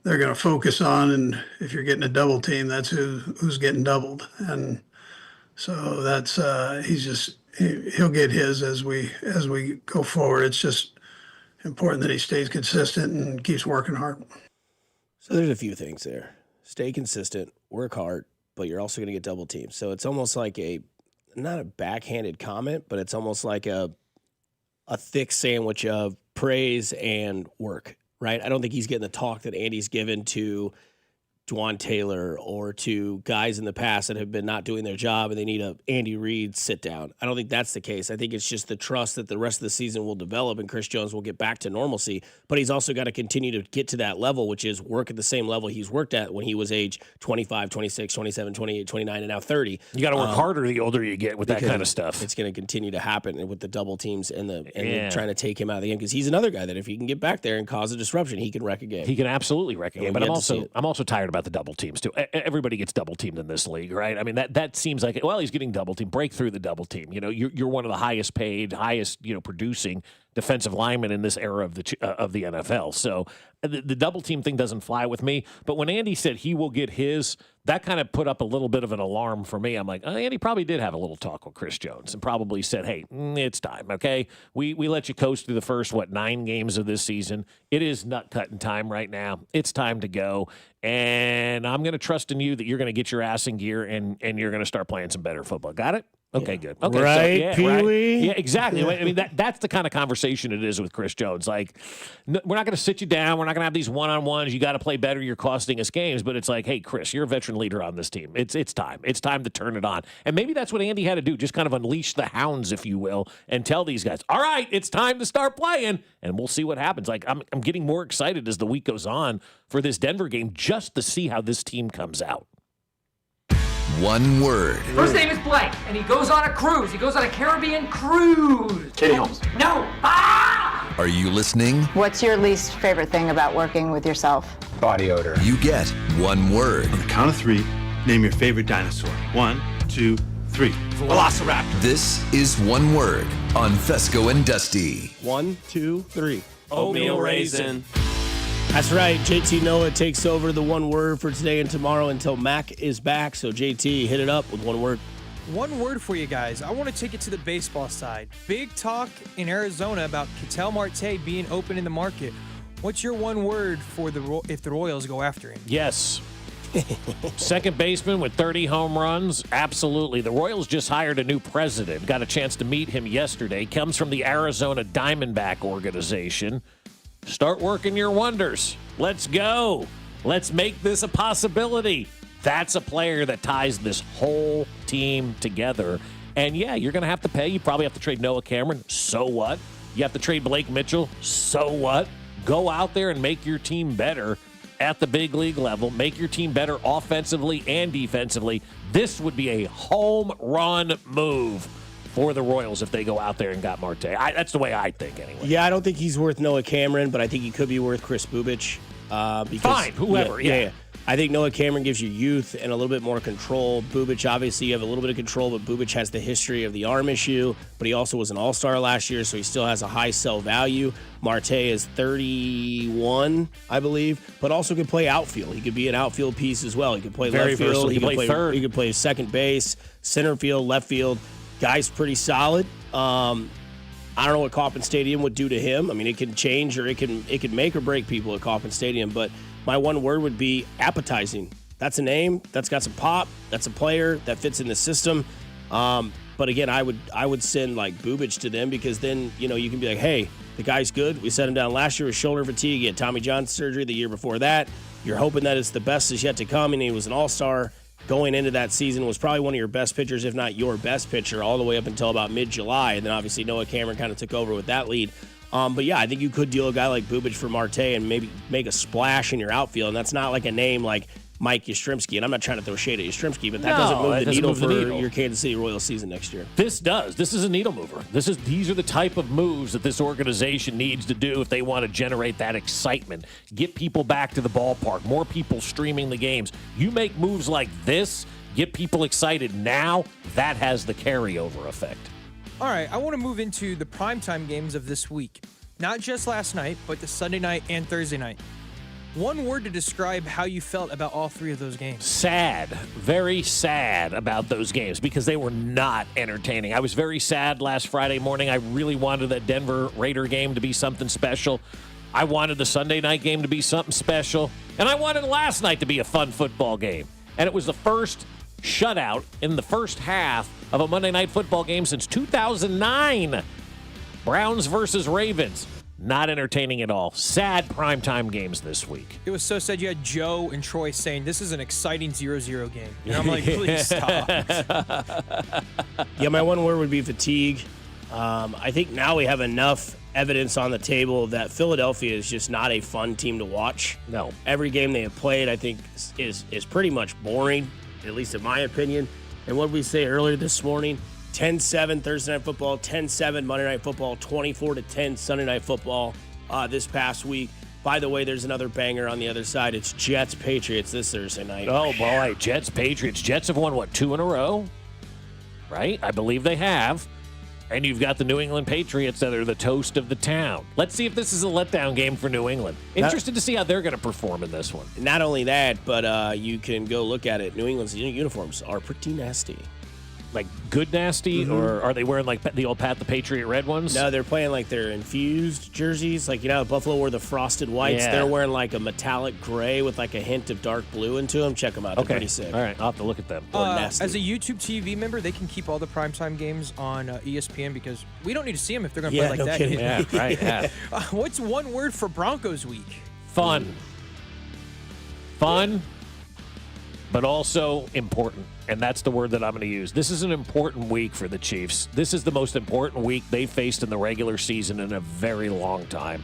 they're going to focus on, and if you're getting a double team, that's who's getting doubled. And so that's he'll get his as we go forward. It's just important that he stays consistent and keeps working hard. So there's a few things there. Stay consistent, work hard, but you're also going to get double teamed. So it's almost like not a backhanded comment, but it's almost like a thick sandwich of praise and work, right? I don't think he's getting the talk that Andy's given to Juwan Taylor or to guys in the past that have been not doing their job and they need a Andy Reid sit down. I don't think that's the case. I think it's just the trust that the rest of the season will develop and Chris Jones will get back to normalcy. But he's also got to continue to get to that level, which is work at the same level he's worked at when he was age 25, 26, 27, 28, 29, and now 30. You got to work harder the older you get with that kind of stuff. It's going to continue to happen with the double teams and trying to take him out of the game because he's another guy that if he can get back there and cause a disruption, he can wreck a game. He can absolutely wreck a game. But I'm also tired about the double teams too. Everybody gets double teamed in this league, right? I mean that seems like he's getting double teamed. Break through the double team. You're one of the highest paid, highest producing defensive linemen in this era of the NFL. So the double team thing doesn't fly with me. But when Andy said he will get his, that kind of put up a little bit of an alarm for me. I'm like, Andy probably did have a little talk with Chris Jones and probably said, hey, it's time, okay? We let you coast through the first, 9 games of this season. It is nut-cutting time right now. It's time to go. And I'm going to trust in you that you're going to get your ass in gear and you're going to start playing some better football. Got it? Okay, good. Okay, right, Pee-wee? Yeah, exactly. I mean, that's the kind of conversation it is with Chris Jones. Like, we're not going to sit you down. We're not going to have these one-on-ones. You got to play better. You're costing us games. But it's like, hey, Chris, you're a veteran leader on this team. It's time. It's time to turn it on. And maybe that's what Andy had to do, just kind of unleash the hounds, if you will, and tell these guys, all right, it's time to start playing, and we'll see what happens. Like, I'm getting more excited as the week goes on for this Denver game just to see how this team comes out. One word. First name is Blake, and he goes on a cruise. He goes on a Caribbean cruise. Katie Holmes. No. Ah! Are you listening? What's your least favorite thing about working with yourself? Body odor. You get one word. On the count of 3, name your favorite dinosaur. 1, 2, 3. Velociraptor. This is one word on Fescoe and Dusty. 1, 2, 3. Oatmeal raisin. That's right. JT Noah takes over the one word for today and tomorrow until Mac is back. So, JT, hit it up with one word. One word for you guys. I want to take it to the baseball side. Big talk in Arizona about Ketel Marte being open in the market. What's your one word for if the Royals go after him? Yes. Second baseman with 30 home runs. Absolutely. The Royals just hired a new president. Got a chance to meet him yesterday. Comes from the Arizona Diamondback organization. Start working your wonders. Let's go. Let's make this a possibility. That's a player that ties this whole team together. And, yeah, you're going to have to pay. You probably have to trade Noah Cameron. So what? You have to trade Blake Mitchell. So what? Go out there and make your team better at the big league level. Make your team better offensively and defensively. This would be a home run move for the Royals if they go out there and got Marte. That's the way I think, anyway. Yeah, I don't think he's worth Noah Cameron, but I think he could be worth Chris Bubich. Fine, whoever, yeah. I think Noah Cameron gives you youth and a little bit more control. Bubich, obviously, you have a little bit of control, but Bubich has the history of the arm issue, but he also was an all-star last year, so he still has a high sell value. Marte is 31, I believe, but also could play outfield. He could be an outfield piece as well. He could play left field. He could play third. He could play second base, center field, left field. Guy's pretty solid. I don't know what Kauffman Stadium would do to him. I mean, it can change or it can make or break people at Kauffman Stadium, but my one word would be appetizing. That's a name. That's got some pop. That's a player that fits in the system. But again, I would send like Bubich to them because then, you can be like, hey, the guy's good. We set him down last year with shoulder fatigue. He had Tommy John surgery the year before that. You're hoping that it's the best is yet to come, and he was an all-star going into that season, was probably one of your best pitchers, if not your best pitcher, all the way up until about mid-July. And then obviously Noah Cameron kind of took over with that lead. But yeah, I think you could deal a guy like Bubich for Marte and maybe make a splash in your outfield. And that's not like a name like Mike Yastrzemski. And I'm not trying to throw shade at Yastrzemski, but that doesn't move the needle for your Kansas City Royals season next year. This does. This is a needle mover. These are the type of moves that this organization needs to do if they want to generate that excitement. Get people back to the ballpark. More people streaming the games. You make moves like this, get people excited now, that has the carryover effect. All right, I want to move into the primetime games of this week. Not just last night, but the Sunday night and Thursday night. One word to describe how you felt about all three of those games. Sad. Very sad about those games because they were not entertaining. I was very sad last Friday morning. I really wanted that Denver Raider game to be something special. I wanted the Sunday night game to be something special. And I wanted last night to be a fun football game. And it was the first shutout in the first half of a Monday Night Football game since 2009. Browns versus Ravens. Not entertaining at all. Sad primetime games this week. It was so sad. You had Joe and Troy saying, this is an exciting 0-0 game. And I'm like, please stop. Yeah, my one word would be fatigue. I think now we have enough evidence on the table that Philadelphia is just not a fun team to watch. No. Every game they have played, I think, is pretty much boring, at least in my opinion. And what did we say earlier this morning? 10-7 Thursday Night Football, 10-7 Monday Night Football, 24-10 Sunday Night Football this past week. By the way, there's another banger on the other side. It's Jets-Patriots this Thursday night. Oh, boy. Jets-Patriots. Jets have won, 2 in a row? Right? I believe they have. And you've got the New England Patriots that are the toast of the town. Let's see if this is a letdown game for New England. Interested to see how they're going to perform in this one. Not only that, but you can go look at it. New England's uniforms are pretty nasty. like good nasty, or are they wearing like the old Pat the Patriot red ones? No, they're playing like their infused jerseys. Like, Buffalo wore the frosted whites. Yeah. They're wearing like a metallic gray with like a hint of dark blue into them. Check them out. They're pretty sick. All right, I'll have to look at them. As a YouTube TV member, they can keep all the primetime games on ESPN because we don't need to see them if they're going to play like no that. kidding. Yeah, right. Yeah. What's one word for Broncos week? Fun, but also important. And that's the word that I'm going to use. This is an important week for the Chiefs. This is the most important week they faced in the regular season in a very long time.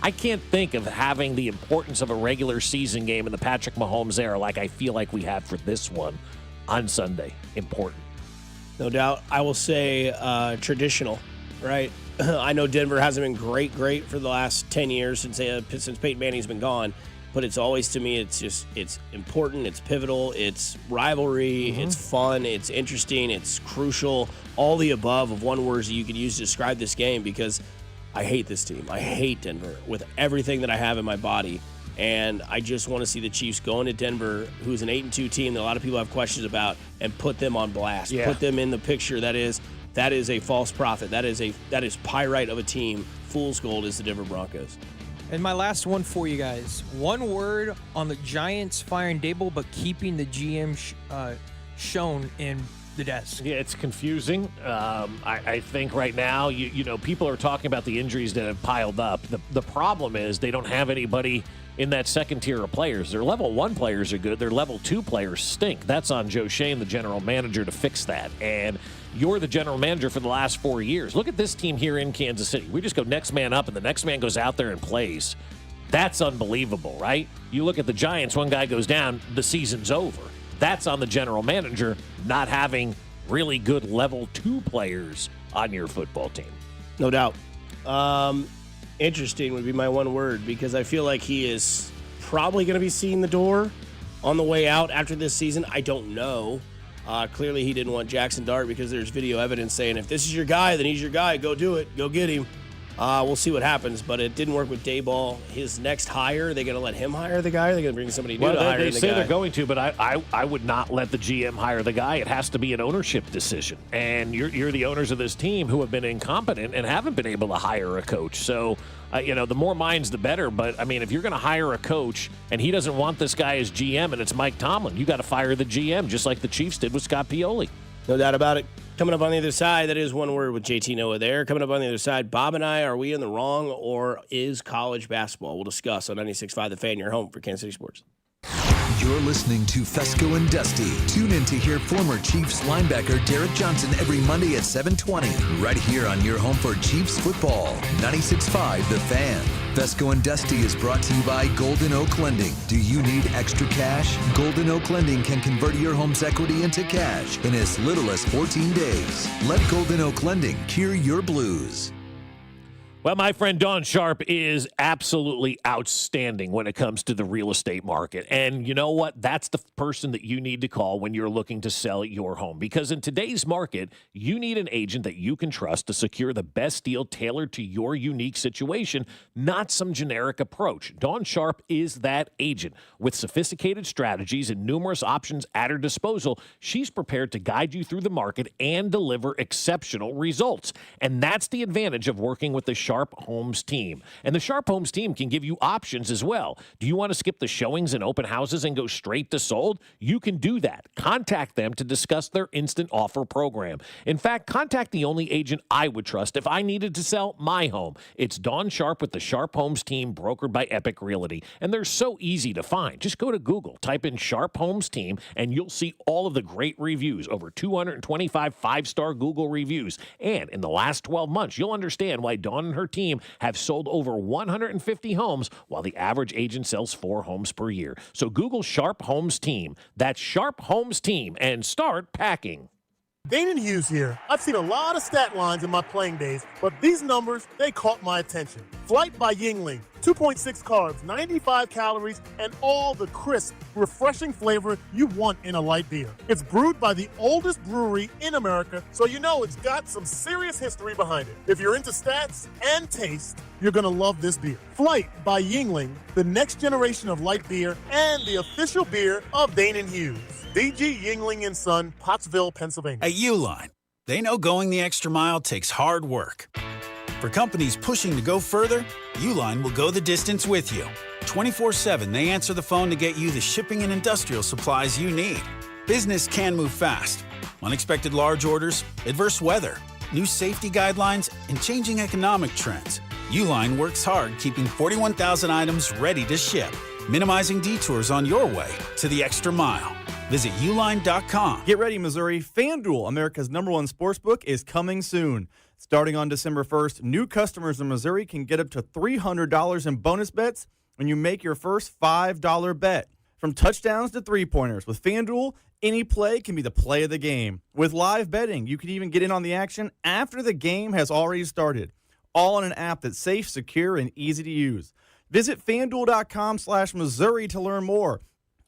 I can't think of having the importance of a regular season game in the Patrick Mahomes era like I feel like we had for this one on Sunday. Important. No doubt. I will say traditional, right? I know Denver hasn't been great for the last 10 years since Peyton Manning's been gone. But it's always, to me, it's important, it's pivotal, it's rivalry, it's fun, it's interesting, it's crucial, all the above of one word that you can use to describe this game because I hate this team. I hate Denver with everything that I have in my body. And I just want to see the Chiefs go into Denver, who's an 8-2 team that a lot of people have questions about, and put them on blast. Yeah. Put them in the picture. That is a false prophet. That is pyrite of a team. Fool's gold is the Denver Broncos. And my last one for you guys. One word on the Giants firing Dable, but keeping the GM shown in the desk. Yeah, it's confusing. I think right now, people are talking about the injuries that have piled up. The problem is they don't have anybody in that second tier of players. Their level 1 players are good. Their level 2 players stink. That's on Joe Shane, the general manager, to fix that. And you're the general manager for the last 4 years. Look at this team here in Kansas City. We just go next man up, and the next man goes out there and plays. That's unbelievable, right? You look at the Giants, one guy goes down, the season's over. That's on the general manager not having really good level 2 players on your football team. No doubt. Interesting would be my one word because I feel like he is probably going to be seeing the door on the way out after this season. I don't know. Clearly he didn't want Jackson Dart because there's video evidence saying if this is your guy, then he's your guy. Go do it. Go get him. We'll see what happens, but it didn't work with Dayball. His next hire, are they going to let him hire the guy? Or are they going to bring somebody new to hire the guy? They say they're going to, but I would not let the GM hire the guy. It has to be an ownership decision. And you're the owners of this team who have been incompetent and haven't been able to hire a coach. So, the more minds, the better. But, if you're going to hire a coach and he doesn't want this guy as GM and it's Mike Tomlin, you got to fire the GM, just like the Chiefs did with Scott Pioli. No doubt about it. Coming up on the other side, that is one word with JT Noah there. Coming up on the other side, Bob and I, are we in the wrong or is college basketball? We'll discuss on 96.5 The Fan, your home for Kansas City Sports. You're listening to Fescoe and Dusty. Tune in to hear former Chiefs linebacker Derek Johnson every Monday at 7:20, right here on your home for Chiefs football. 96.5 The Fan. Fescoe and Dusty is brought to you by Golden Oak Lending. Do you need extra cash? Golden Oak Lending can convert your home's equity into cash in as little as 14 days. Let Golden Oak Lending cure your blues. Well, my friend Don Sharp is absolutely outstanding when it comes to the real estate market. And you know what? That's the person that you need to call when you're looking to sell your home. Because in today's market, you need an agent that you can trust to secure the best deal tailored to your unique situation, not some generic approach. Don Sharp is that agent. With sophisticated strategies and numerous options at her disposal, she's prepared to guide you through the market and deliver exceptional results. And that's the advantage of working with the Sharp Homes team. And the Sharp Homes team can give you options as well. Do you want to skip the showings and open houses and go straight to sold? You can do that. Contact them to discuss their instant offer program. In fact, contact the only agent I would trust if I needed to sell my home. It's Dawn Sharp with the Sharp Homes team, brokered by Epic Realty. And they're so easy to find. Just go to Google, type in Sharp Homes team, and you'll see all of the great reviews, over 225 five-star Google reviews. And in the last 12 months, you'll understand why Dawn and her team have sold over 150 homes, while the average agent sells 4 homes per year. So Google Sharp Homes team. That's Sharp Homes team, and start packing. Danon Hughes here. I've seen a lot of stat lines in my playing days, but these numbers, they caught my attention. Flight by Yingling, 2.6 carbs, 95 calories, and all the crisp, refreshing flavor you want in a light beer. It's brewed by the oldest brewery in America, so you know it's got some serious history behind it. If you're into stats and taste, you're gonna love this beer. Flight by Yingling, the next generation of light beer and the official beer of Danon Hughes. DG Yingling and Son, Pottsville, Pennsylvania. At Uline, they know going the extra mile takes hard work. For companies pushing to go further, Uline will go the distance with you. 24/7, they answer the phone to get you the shipping and industrial supplies you need. Business can move fast. Unexpected large orders, adverse weather, new safety guidelines, and changing economic trends. Uline works hard keeping 41,000 items ready to ship, minimizing detours on your way to the extra mile. Visit uline.com. Get ready, Missouri. FanDuel, America's #1 sportsbook, is coming soon. Starting on December 1st, new customers in Missouri can get up to $300 in bonus bets when you make your first $5 bet. From touchdowns to three-pointers, with FanDuel, any play can be the play of the game. With live betting, you can even get in on the action after the game has already started. All on an app that's safe, secure, and easy to use. Visit FanDuel.com/Missouri to learn more.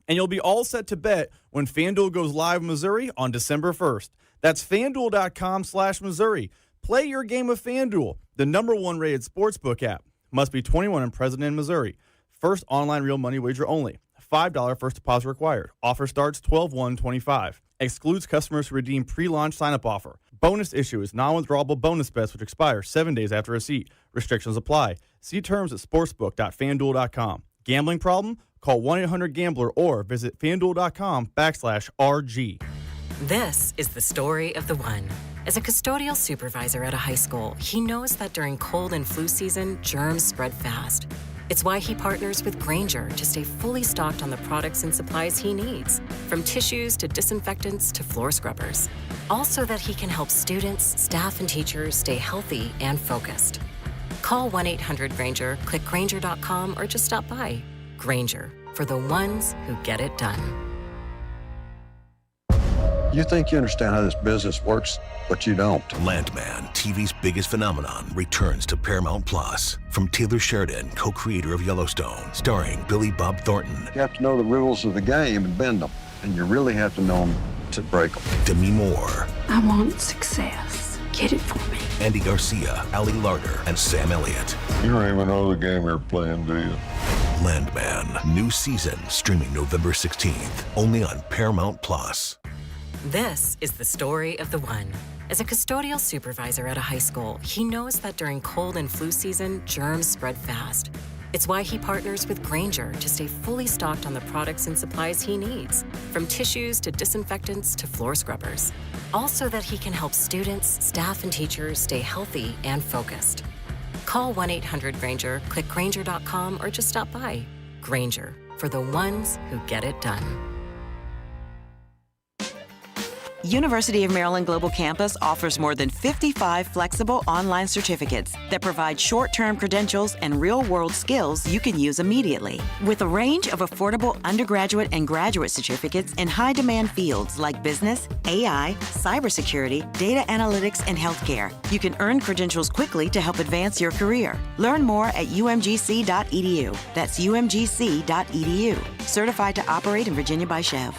And you'll be all set to bet when FanDuel goes live in Missouri on December 1st. That's FanDuel.com/Missouri. Play your game of FanDuel, the #1 rated sportsbook app. Must be 21 and present in Missouri. First online real money wager only. $5 first deposit required. Offer starts 12/1/25. Excludes customers who redeem pre-launch sign-up offer. Bonus issue is non-withdrawable bonus bets which expire 7 days after receipt. Restrictions apply. See terms at sportsbook.fanduel.com. Gambling problem? Call 1-800-GAMBLER or visit fanduel.com/RG. This is the story of the one. As a custodial supervisor at a high school, he knows that during cold and flu season, germs spread fast. It's why he partners with Grainger to stay fully stocked on the products and supplies he needs, from tissues to disinfectants to floor scrubbers. Also that he can help students, staff, and teachers stay healthy and focused. Call 1-800-GRAINGER, click Grainger.com, or just stop by. Grainger, for the ones who get it done. You think you understand how this business works, but you don't. Landman, TV's biggest phenomenon, returns to Paramount Plus. From Taylor Sheridan, co-creator of Yellowstone, starring Billy Bob Thornton. You have to know the rules of the game and bend them, and you really have to know them to break them. Demi Moore. I want success. Get it for me. Andy Garcia, Ali Larter, and Sam Elliott. You don't even know the game you're playing, do you? Landman, new season, streaming November 16th, only on Paramount Plus. This is the story of the one. As a custodial supervisor at a high school, he knows that during cold and flu season, germs spread fast. It's why he partners with Grainger to stay fully stocked on the products and supplies he needs, from tissues to disinfectants to floor scrubbers. Also that he can help students, staff, and teachers stay healthy and focused. Call 1-800-GRAINGER, click Grainger.com, or just stop by. Grainger, for the ones who get it done. University of Maryland Global Campus offers more than 55 flexible online certificates that provide short-term credentials and real-world skills you can use immediately. With a range of affordable undergraduate and graduate certificates in high-demand fields like business, AI, cybersecurity, data analytics, and healthcare, you can earn credentials quickly to help advance your career. Learn more at umgc.edu. That's umgc.edu. Certified to operate in Virginia by Chev.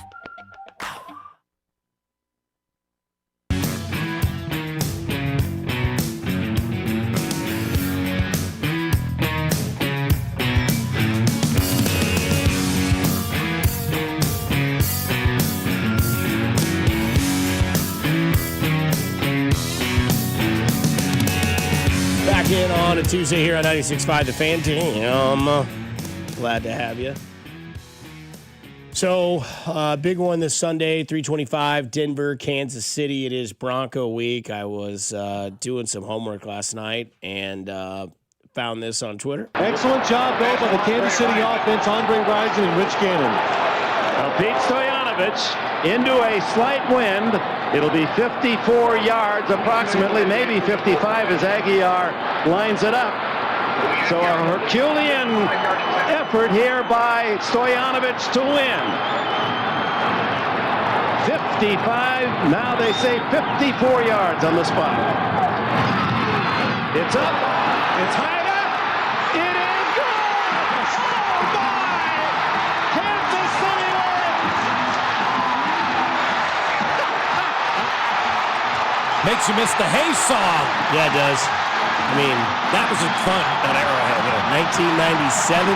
In on a Tuesday here on 96.5 The Fan. Glad to have you. So, big one this Sunday, 3:25, Denver, Kansas City. It is Bronco week. I was doing some homework last night and found this on Twitter. Excellent job, though, by the Kansas City offense. Andre Rison and Rich Gannon. Now, Pete Stoyanovich into a slight wind. It'll be 54 yards approximately, maybe 55 as Aguiar lines it up. So a Herculean effort here by Stoyanovich to win. 55, now they say 54 yards on the spot. It's up, it's high enough, it is good! Oh my! Kansas City wins! Makes you miss the Hay song. Yeah, it does. I mean, that was fun, that arrowhead. 1997,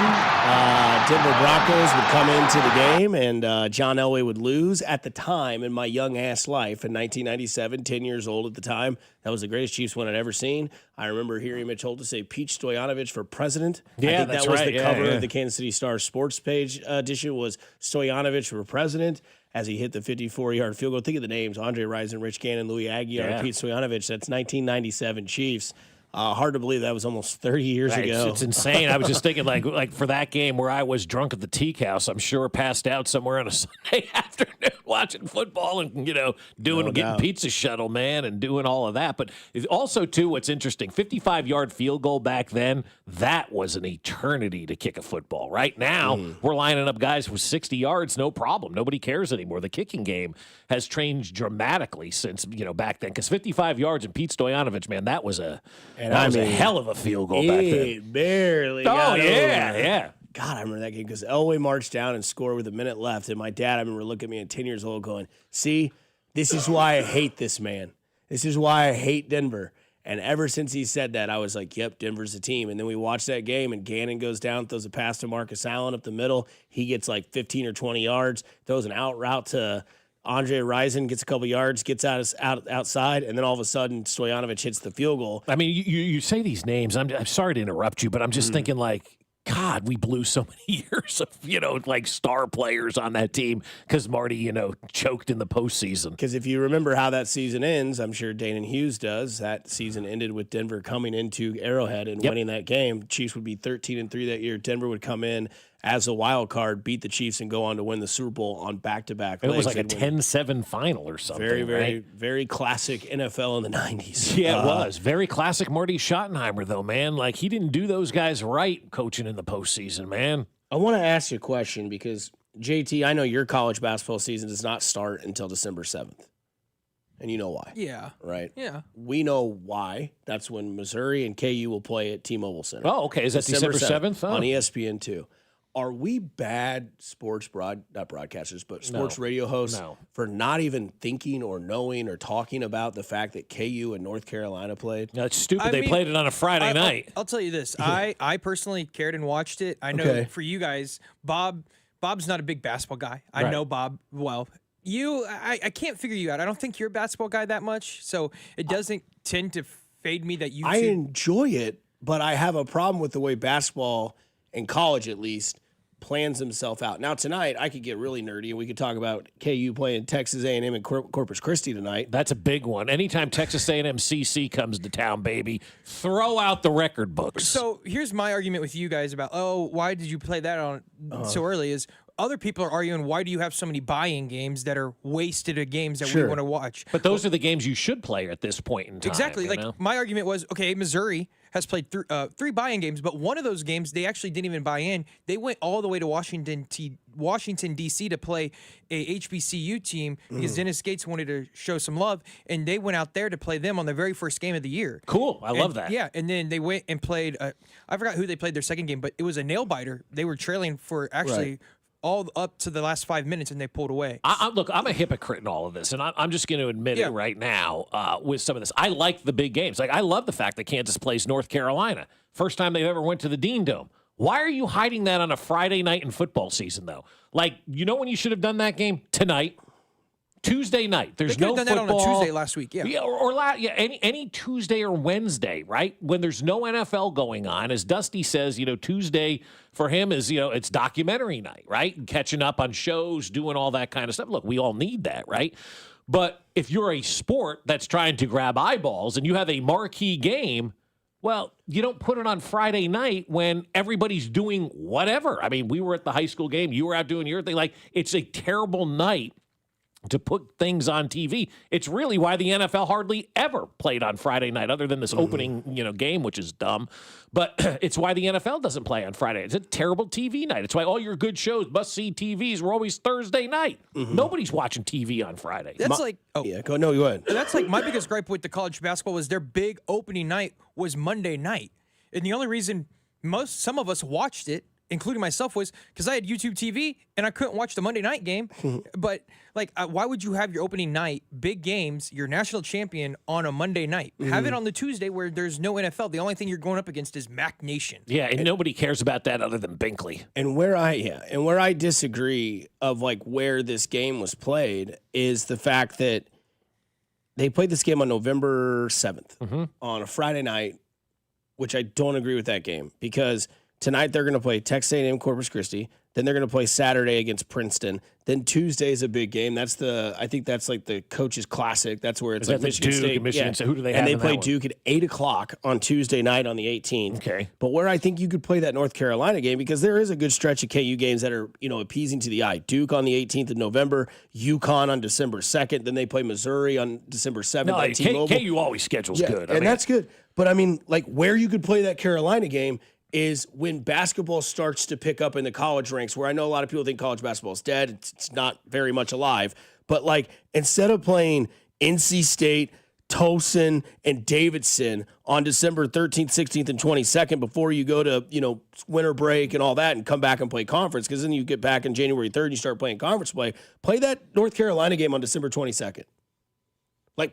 Denver Broncos would come into the game, and John Elway would lose. At the time, in my young-ass life, in 1997, 10 years old at the time, that was the greatest Chiefs win I'd ever seen. I remember hearing Mitch Holthus say Pete Stoyanovich for president. Yeah, I think that's that was right. the Yeah, cover yeah. of the Kansas City Star sports page edition was Stoyanovich for president as he hit the 54-yard field goal. Think of the names: Andre Rison, Rich Gannon, Louis Aguiar, Pete Stoyanovich. That's 1997 Chiefs. Hard to believe that was almost 30 years ago. It's insane. I was just thinking, like for that game where I was drunk at the Teak House, I'm sure passed out somewhere on a Sunday afternoon watching football and, getting pizza shuttle, man, and doing all of that. But also, too, what's interesting, 55-yard field goal back then, that was an eternity to kick a football. Right now, we're lining up guys with 60 yards, no problem. Nobody cares anymore. The kicking game has changed dramatically since, back then. Because 55 yards and Pete Stoyanovich, man, that was a hell of a field goal back then. Barely. Oh, yeah. God, I remember that game because Elway marched down and scored with a minute left. And my dad, I remember looking at me at 10 years old going, see, this is why I hate this man. This is why I hate Denver. And ever since he said that, I was like, yep, Denver's the team. And then we watched that game, and Gannon goes down, throws a pass to Marcus Allen up the middle. He gets like 15 or 20 yards, throws an out route to Andre Rison, gets a couple yards, gets outside, and then all of a sudden Stoyanovich hits the field goal. I mean, you say these names. I'm sorry to interrupt you, but I'm just thinking like, God, we blew so many years of, like star players on that team because Marty, choked in the postseason. Because if you remember how that season ends, I'm sure Danon Hughes does. That season ended with Denver coming into Arrowhead and winning that game. Chiefs would be 13-3 that year. Denver would come in as a wild card, beat the Chiefs, and go on to win the Super Bowl on back-to-back legs. It was like a 10-7 final or something. Very, very, right? very classic NFL in the 90s. Yeah, it was. Very classic Marty Schottenheimer, though, man. Like, he didn't do those guys right coaching in the postseason, man. I want to ask you a question because, JT, I know your college basketball season does not start until December 7th. And you know why. Yeah. Right? Yeah. We know why. That's when Missouri and KU will play at T-Mobile Center. Oh, okay. Is that December 7th? On ESPN2. Are we bad sports not broadcasters, but sports radio hosts for not even thinking or knowing or talking about the fact that KU and North Carolina played? No, it's stupid. They played it on a Friday night. I'll tell you this. I personally cared and watched it. I know for you guys, Bob's not a big basketball guy. I know Bob well. I can't figure you out. I don't think you're a basketball guy that much, so it doesn't tend to fade me that you I enjoy it, but I have a problem with the way basketball, in college at least, plans himself out. Now tonight, I could get really nerdy and we could talk about KU playing Texas A&M and Corpus Christi tonight. That's a big one. Anytime Texas A&M CC comes to town, baby, throw out the record books. So here's my argument with you guys about, why did you play that on so early is other people are arguing, why do you have so many buy-in games that are wasted of games that we want to watch? But those are the games you should play at this point in time. Exactly. My argument was, okay, Missouri has played three buy-in games, but one of those games they actually didn't even buy in. They went all the way to Washington, D.C. to play a HBCU team because Dennis Gates wanted to show some love, and they went out there to play them on the very first game of the year. Cool. I love that. Yeah, and then they went and played, I forgot who they played their second game, but it was a nail-biter. They were trailing for actually all up to the last 5 minutes, and they pulled away. Look, I'm a hypocrite in all of this, and I'm just going to admit it right now with some of this. I like the big games. Like, I love the fact that Kansas plays North Carolina. First time they've ever went to the Dean Dome. Why are you hiding that on a Friday night in football season, though? Like, you know when you should have done that game? Tonight. Tuesday night. There's no football. They could have done that on a Tuesday last week, any Tuesday or Wednesday, right? When there's no NFL going on. As Dusty says, Tuesday for him is, it's documentary night, right? And catching up on shows, doing all that kind of stuff. Look, we all need that, right? But if you're a sport that's trying to grab eyeballs and you have a marquee game, well, you don't put it on Friday night when everybody's doing whatever. I mean, we were at the high school game. You were out doing your thing. Like, it's a terrible night to put things on TV. It's really why the NFL hardly ever played on Friday night, other than this opening, game, which is dumb. But it's why the NFL doesn't play on Friday. It's a terrible TV night. It's why all your good shows, must-see TVs, were always Thursday night. Nobody's watching TV on Friday. That's go ahead. That's like my biggest gripe with the college basketball was their big opening night was Monday night. And the only reason some of us watched it including myself, was because I had YouTube TV and I couldn't watch the Monday night game. But why would you have your opening night, big games, your national champion on a Monday night? Have it on the Tuesday where there's no NFL. The only thing you're going up against is Mac Nation. Yeah, and nobody cares about that other than Binkley. And where I disagree of where this game was played is the fact that they played this game on November 7th on a Friday night, which I don't agree with that game because tonight they're going to play Texas A&M Corpus Christi. Then they're going to play Saturday against Princeton. Then Tuesday is a big game. I think that's like the Coach's Classic. That's where it's like Michigan State. Michigan State. Who do they have? And they play Duke at 8:00 on Tuesday night on the 18th. Okay. But where I think you could play that North Carolina game, because there is a good stretch of KU games that are, appeasing to the eye. Duke on the 18th of November, UConn on December 2nd. Then they play Missouri on December 7th. No, KU always schedules good. That's good. But I mean, where you could play that Carolina game is when basketball starts to pick up in the college ranks, where I know a lot of people think college basketball is dead. It's not very much alive. But instead of playing NC State, Towson, and Davidson on December 13th, 16th, and 22nd before you go to, winter break and all that and come back and play conference, because then you get back on January 3rd and you start playing conference play that North Carolina game on December 22nd.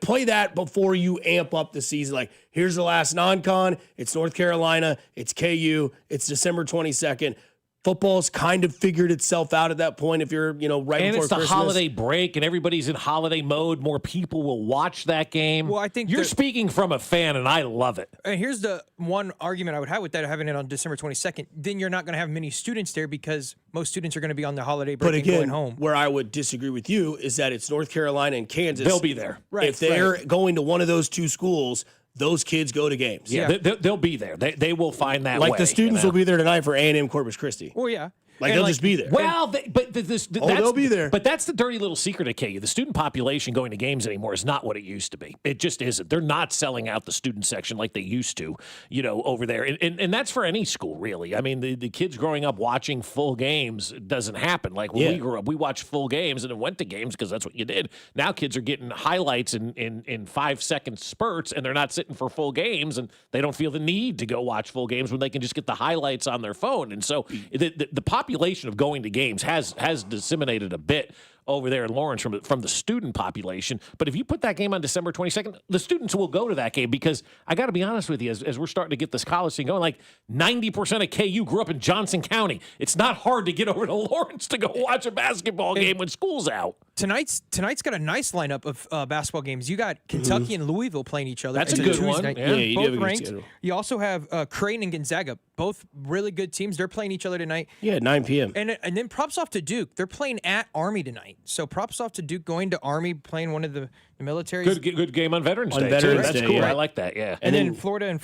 Play that before you amp up the season. Here's the last non-con. It's North Carolina. It's KU. It's December 22nd. Football's kind of figured itself out at that point if you're, right and before Christmas. And it's the holiday break, and everybody's in holiday mode. More people will watch that game. Well, I think you're speaking from a fan, and I love it. And here's the one argument I would have with that, having it on December 22nd. Then you're not going to have many students there because most students are going to be on their holiday break and going home. Where I would disagree with you is that it's North Carolina and Kansas. They'll be there. Right. If they're going to one of those two schools, those kids go to games. Yeah, they'll be there. They will find that way. The students will be there tonight for A&M Corpus Christi. Well, yeah. They'll just be there. Well, they'll be there. But that's the dirty little secret of KU. The student population going to games anymore is not what it used to be. It just isn't. They're not selling out the student section like they used to, over there. And that's for any school, really. I mean, the kids growing up watching full games doesn't happen. When we grew up, we watched full games and then went to games because that's what you did. Now kids are getting highlights in 5-second spurts, and they're not sitting for full games, and they don't feel the need to go watch full games when they can just get the highlights on their phone. And so the population of going to games has disseminated a bit over there in Lawrence from the student population. But if you put that game on December 22nd, the students will go to that game because I got to be honest with you, as we're starting to get this college thing going, 90% of KU grew up in Johnson County. It's not hard to get over to Lawrence to go watch a basketball game when school's out. Tonight's got a nice lineup of basketball games. You got Kentucky and Louisville playing each other. That's a good one. Yeah, you do have a good ranked. schedule. You also have Creighton and Gonzaga, both really good teams. They're playing each other tonight. Yeah, at 9 p.m. And then props off to Duke. They're playing at Army tonight. So props off to Duke going to Army, playing one of the military. Good game on Veterans Day. Veterans That's Day, cool. yeah. I like that. Yeah. And then Florida and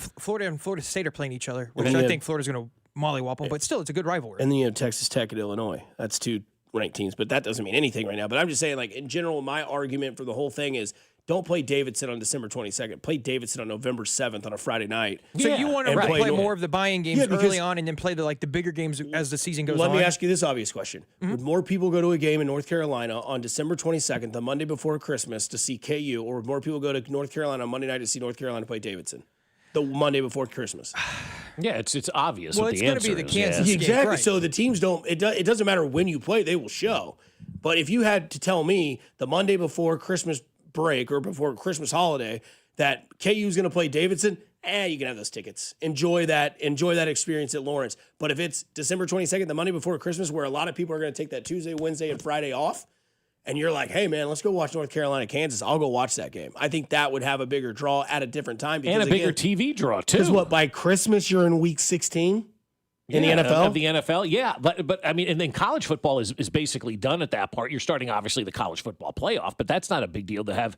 Florida State are playing each other, which I think Florida's going to mollywop them. But still, it's a good rivalry. And then you have Texas Tech and Illinois. That's two ranked teams, but that doesn't mean anything right now. But I'm just saying, in general, my argument for the whole thing is don't play Davidson on December 22nd. Play Davidson on November 7th on a Friday night. So you want to play more of the buy-in games early on and then play the bigger games as the season goes on? Let me ask you this obvious question. Would more people go to a game in North Carolina on December 22nd, the Monday before Christmas, to see KU, or would more people go to North Carolina on Monday night to see North Carolina play Davidson? The Monday before Christmas. Yeah, it's obvious. Well, what it's the going to answer be the is. Kansas game. Exactly. Right. So the teams don't. It doesn't matter when you play; they will show. But if you had to tell me the Monday before Christmas break or before Christmas holiday that KU is going to play Davidson, you can have those tickets. Enjoy that experience at Lawrence. But if it's December 22nd, the Monday before Christmas, where a lot of people are going to take that Tuesday, Wednesday, and Friday off, and you're like, hey, man, let's go watch North Carolina, Kansas, I'll go watch that game. I think that would have a bigger draw at a different time. Because, and a bigger TV draw, too. Because by Christmas, you're in week 16? In the NFL? Of the NFL, yeah. But I mean, and then college football is basically done at that part. You're starting, obviously, the college football playoff, but that's not a big deal to have,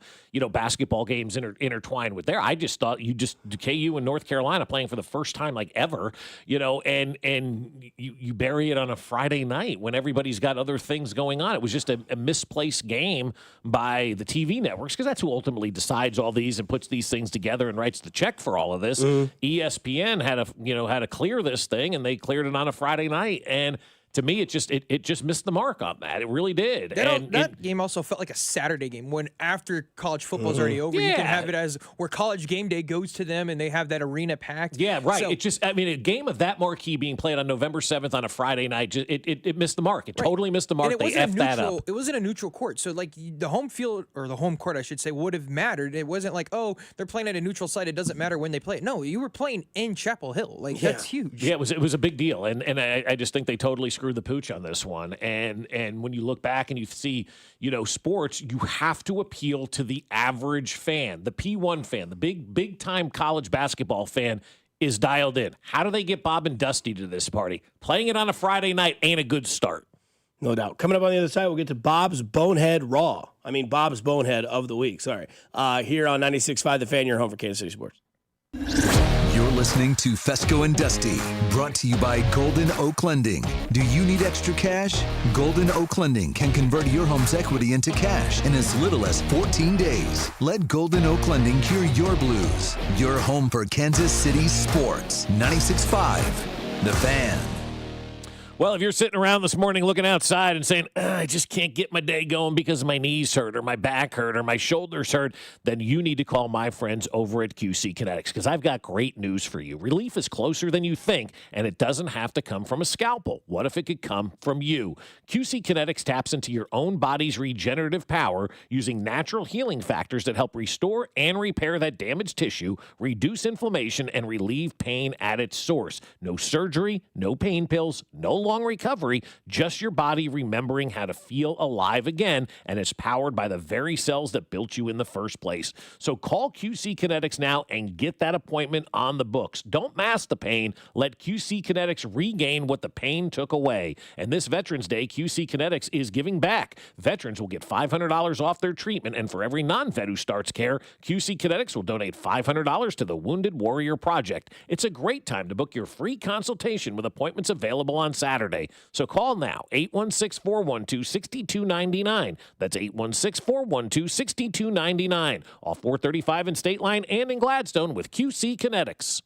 basketball games intertwined with there. I just thought KU and North Carolina playing for the first time ever, and you bury it on a Friday night when everybody's got other things going on. It was just a misplaced game by the TV networks, because that's who ultimately decides all these and puts these things together and writes the check for all of this. ESPN had to clear this thing, and they cleared it on a Friday night, and to me, it just missed the mark on that. It really did. That game also felt like a Saturday game when after college football's already over, you can have it as where college game day goes to them and they have that arena packed. Yeah, right. So, a game of that marquee being played on November 7th on a Friday night, it missed the mark. It totally missed the mark. And they effed that up. It wasn't a neutral court. So, like, the home field, or the home court, I should say, would have mattered. It wasn't like, oh, they're playing at a neutral site. It doesn't matter when they play it. No, you were playing in Chapel Hill. Like, that's huge. Yeah, it was a big deal. And I just think they totally screwed the pooch on this one. And when you look back and you see, sports, you have to appeal to the average fan, the P1 fan, the big time college basketball fan is dialed in. How do they get Bob and Dusty to this party? Playing it on a Friday night ain't a good start. No doubt. Coming up on the other side, we'll get to Bob's Bonehead of the week. Sorry. Here on 96.5 The Fan, your home for Kansas City Sports. You're listening to Fescoe and Dusty, brought to you by Golden Oak Lending. Do you need extra cash? Golden Oak Lending can convert your home's equity into cash in as little as 14 days. Let Golden Oak Lending cure your blues. Your home for Kansas City sports. 96.5 The Fan. Well, if you're sitting around this morning looking outside and saying, I just can't get my day going because my knees hurt or my back hurt or my shoulders hurt, then you need to call my friends over at QC Kinetics because I've got great news for you. Relief is closer than you think, and it doesn't have to come from a scalpel. What if it could come from you? QC Kinetics taps into your own body's regenerative power using natural healing factors that help restore and repair that damaged tissue, reduce inflammation, and relieve pain at its source. No surgery, no pain pills, no long recovery, just your body remembering how to feel alive again, and it's powered by the very cells that built you in the first place. So call QC Kinetics now and get that appointment on the books. Don't mask the pain. Let QC Kinetics regain what the pain took away. And this Veterans Day, QC Kinetics is giving back. Veterans will get $500 off their treatment, and for every non-vet who starts care, QC Kinetics will donate $500 to the Wounded Warrior Project. It's a great time to book your free consultation with appointments available on Saturday. So call now, 816-412-6299. That's 816-412-6299. Off 435 in State Line and in Gladstone with QC Kinetics.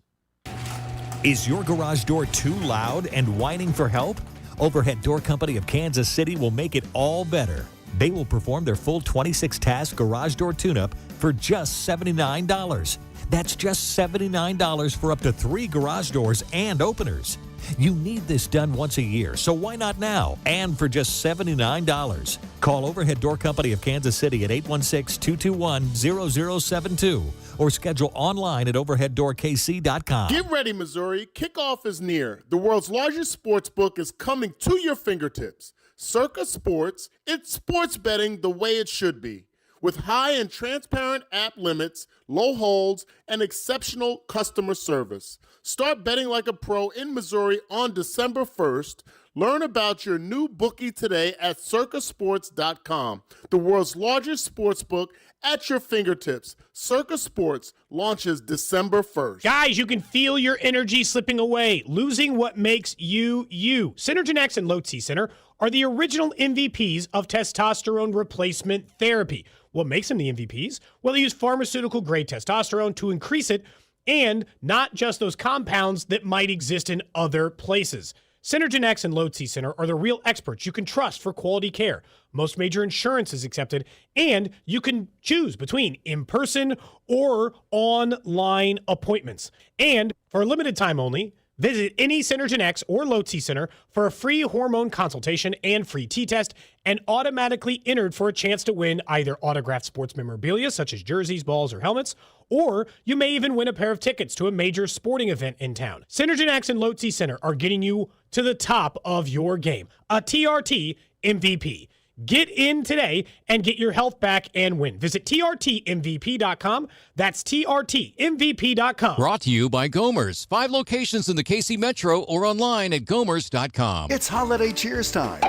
Is your garage door too loud and whining for help? Overhead Door Company of Kansas City will make it all better. They will perform their full 26-task garage door tune-up for just $79. That's just $79 for up to 3 garage doors and openers. You need this done once a year, so why not now? And for just $79. Call Overhead Door Company of Kansas City at 816-221-0072 or schedule online at overheaddoorkc.com. Get ready, Missouri. Kickoff is near. The world's largest sports book is coming to your fingertips. Circa Sports, it's sports betting the way it should be. With high and transparent app limits, low holds, and exceptional customer service. Start betting like a pro in Missouri on December 1st. Learn about your new bookie today at circasports.com. The world's largest sports book at your fingertips. Circa Sports launches December 1st. Guys, you can feel your energy slipping away, losing what makes you, you. Synergen X and Low T Center are the original MVPs of testosterone replacement therapy. What makes them the MVPs? Well, they use pharmaceutical-grade testosterone to increase it, and not just those compounds that might exist in other places. Synergen X and Low T Center are the real experts you can trust for quality care. Most major insurance is accepted, and you can choose between in-person or online appointments. And for a limited time only, visit any Synergen X or Low T Center for a free hormone consultation and free T-test, and automatically entered for a chance to win either autographed sports memorabilia such as jerseys, balls, or helmets, or you may even win a pair of tickets to a major sporting event in town. Synergen X and Low T Center are getting you to the top of your game. A TRT MVP. Get in today and get your health back and win. Visit TRTMVP.com. That's TRTMVP.com. Brought to you by Gomer's. 5 locations in the KC Metro or online at Gomers.com. It's holiday cheers time,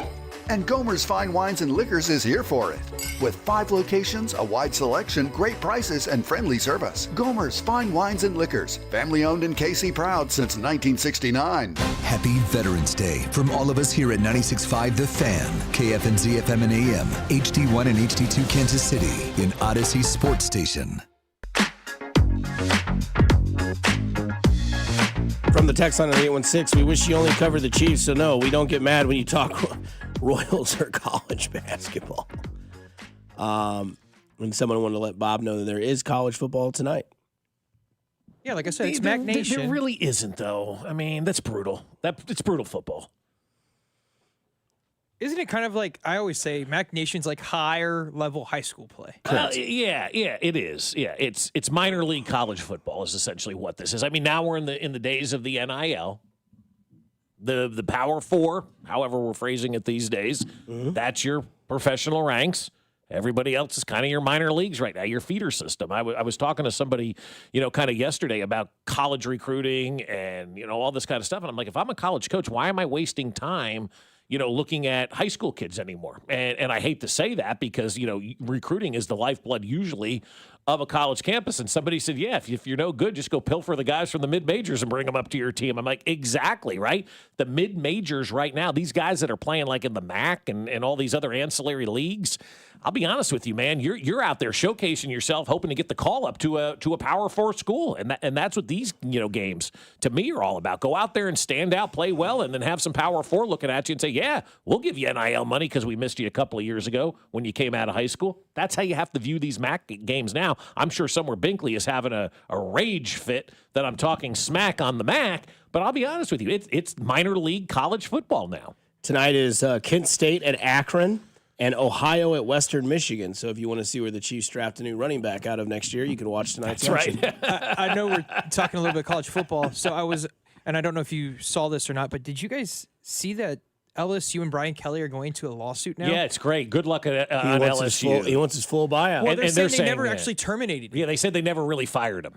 and Gomer's Fine Wines and Liquors is here for it. With 5 locations, a wide selection, great prices, and friendly service. Gomer's Fine Wines and Liquors, family owned and KC proud since 1969. Happy Veterans Day from all of us here at 96.5 The Fan, KFNZ FM and AM, HD1 and HD2 Kansas City, in Odyssey Sports Station. from the text line on 816. We wish you only covered the Chiefs, so no, we don't get mad when you talk Royals or college basketball. And someone wanted to let Bob know that there is college football tonight. Yeah, like I said, it's Mac Nation. There really isn't, though. I mean, that's brutal. It's brutal football. Isn't it kind of like, I always say, Mac Nation's like higher level high school play? Yeah, it is. Yeah, it's minor league college football is essentially what this is. I mean, now we're in the days of the NIL, the Power Four, however we're phrasing it these days. Mm-hmm. That's your professional ranks. Everybody else is kind of your minor leagues right now, your feeder system. I was talking to somebody, kind of yesterday about college recruiting and, all this kind of stuff. And I'm like, if I'm a college coach, why am I wasting time, looking at high school kids anymore? And I hate to say that because, recruiting is the lifeblood usually of a college campus. And somebody said, yeah, if you're no good, just go pilfer the guys from the mid-majors and bring them up to your team. I'm like, exactly, right? The mid-majors right now, these guys that are playing like in the MAC and all these other ancillary leagues, I'll be honest with you, man, you're out there showcasing yourself, hoping to get the call up to a Power 4 school. And that's what these, games to me are all about. Go out there and stand out, play well, and then have some Power 4 looking at you and say, yeah, we'll give you NIL money because we missed you a couple of years ago when you came out of high school. That's how you have to view these MAC games now. I'm sure somewhere Binkley is having a rage fit that I'm talking smack on the MAC, but I'll be honest with you, it's minor league college football now. Tonight is Kent State at Akron and Ohio at Western Michigan. So if you want to see where the Chiefs draft a new running back out of next year, you can watch tonight's action. Right. I know we're talking a little bit of college football, so and I don't know if you saw this or not, but did you guys see that LSU and Brian Kelly are going to a lawsuit now? Yeah, it's great. Good luck on LSU. He wants his full buyout. Well, they're saying they never actually terminated him. Yeah, they said they never really fired him.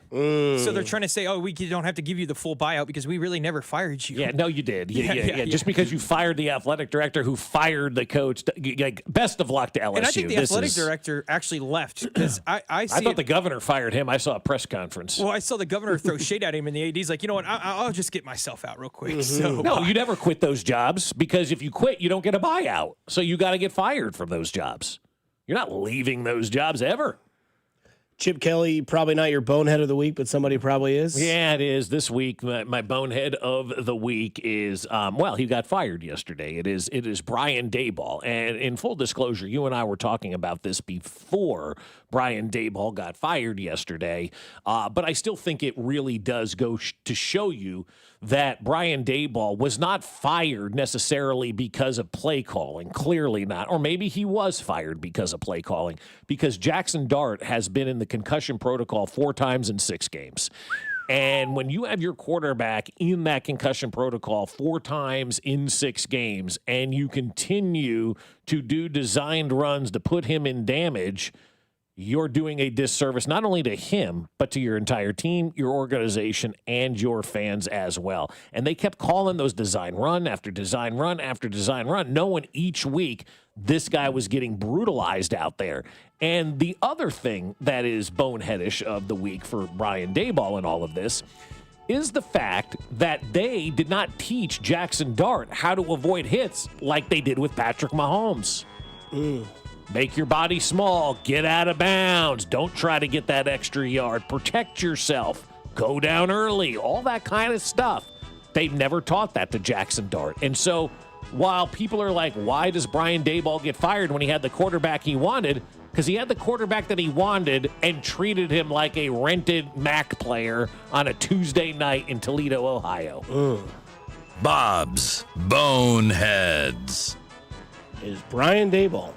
So they're trying to say, we don't have to give you the full buyout because we really never fired you. Yeah, no, you did. Yeah. Just because you fired the athletic director who fired the coach, best of luck to LSU. And I think the athletic director actually left because I thought the governor fired him. I saw a press conference. Well, I saw the governor throw shade at him, and the AD's like, you know what, I'll just get myself out real quick. Mm-hmm. So no, you never quit those jobs because if you quit, you don't get a buyout. So you got to get fired from those jobs. You're not leaving those jobs ever. Chip Kelly, probably not your bonehead of the week, but somebody probably is. Yeah, it is. This week, my bonehead of the week is, he got fired yesterday. It is Brian Daboll. And in full disclosure, you and I were talking about this before Brian Daboll got fired yesterday. But I still think it really does go to show you that Brian Daboll was not fired necessarily because of play calling. Clearly not. Or maybe he was fired because of play calling. Because Jackson Dart has been in the concussion protocol 4 times in 6 games. And when you have your quarterback in that concussion protocol 4 times in 6 games and you continue to do designed runs to put him in damage, you're doing a disservice not only to him, but to your entire team, your organization, and your fans as well. And they kept calling those design run after design run after design run, knowing each week this guy was getting brutalized out there. And the other thing that is boneheadish of the week for Brian Daboll in all of this is the fact that they did not teach Jackson Dart how to avoid hits like they did with Patrick Mahomes. Make your body small. Get out of bounds. Don't try to get that extra yard. Protect yourself. Go down early. All that kind of stuff. They've never taught that to Jackson Dart. And so while people are like, why does Brian Daboll get fired when he had the quarterback he wanted? Because he had the quarterback that he wanted and treated him like a rented MAC player on a Tuesday night in Toledo, Ohio. Bob's Boneheads. Is Brian Daboll.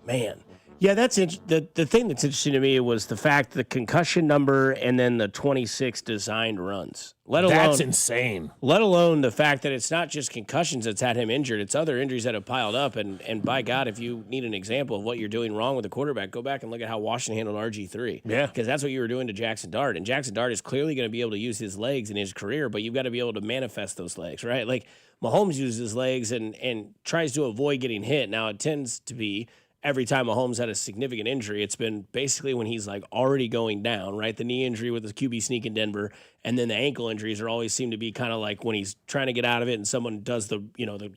Man. Yeah, that's the thing that's interesting to me was the fact the concussion number and then the 26 designed runs. That's insane. Let alone the fact that it's not just concussions that's had him injured. It's other injuries that have piled up. And by God, if you need an example of what you're doing wrong with the quarterback, go back and look at how Washington handled RG3. Yeah. Because that's what you were doing to Jackson Dart. And Jackson Dart is clearly going to be able to use his legs in his career, but you've got to be able to manifest those legs, right? Like Mahomes uses his legs and tries to avoid getting hit. Now, it tends to be every time Mahomes had a significant injury, it's been basically when he's like already going down, right? The knee injury with the QB sneak in Denver, and then the ankle injuries are always seem to be kind of like when he's trying to get out of it and someone does the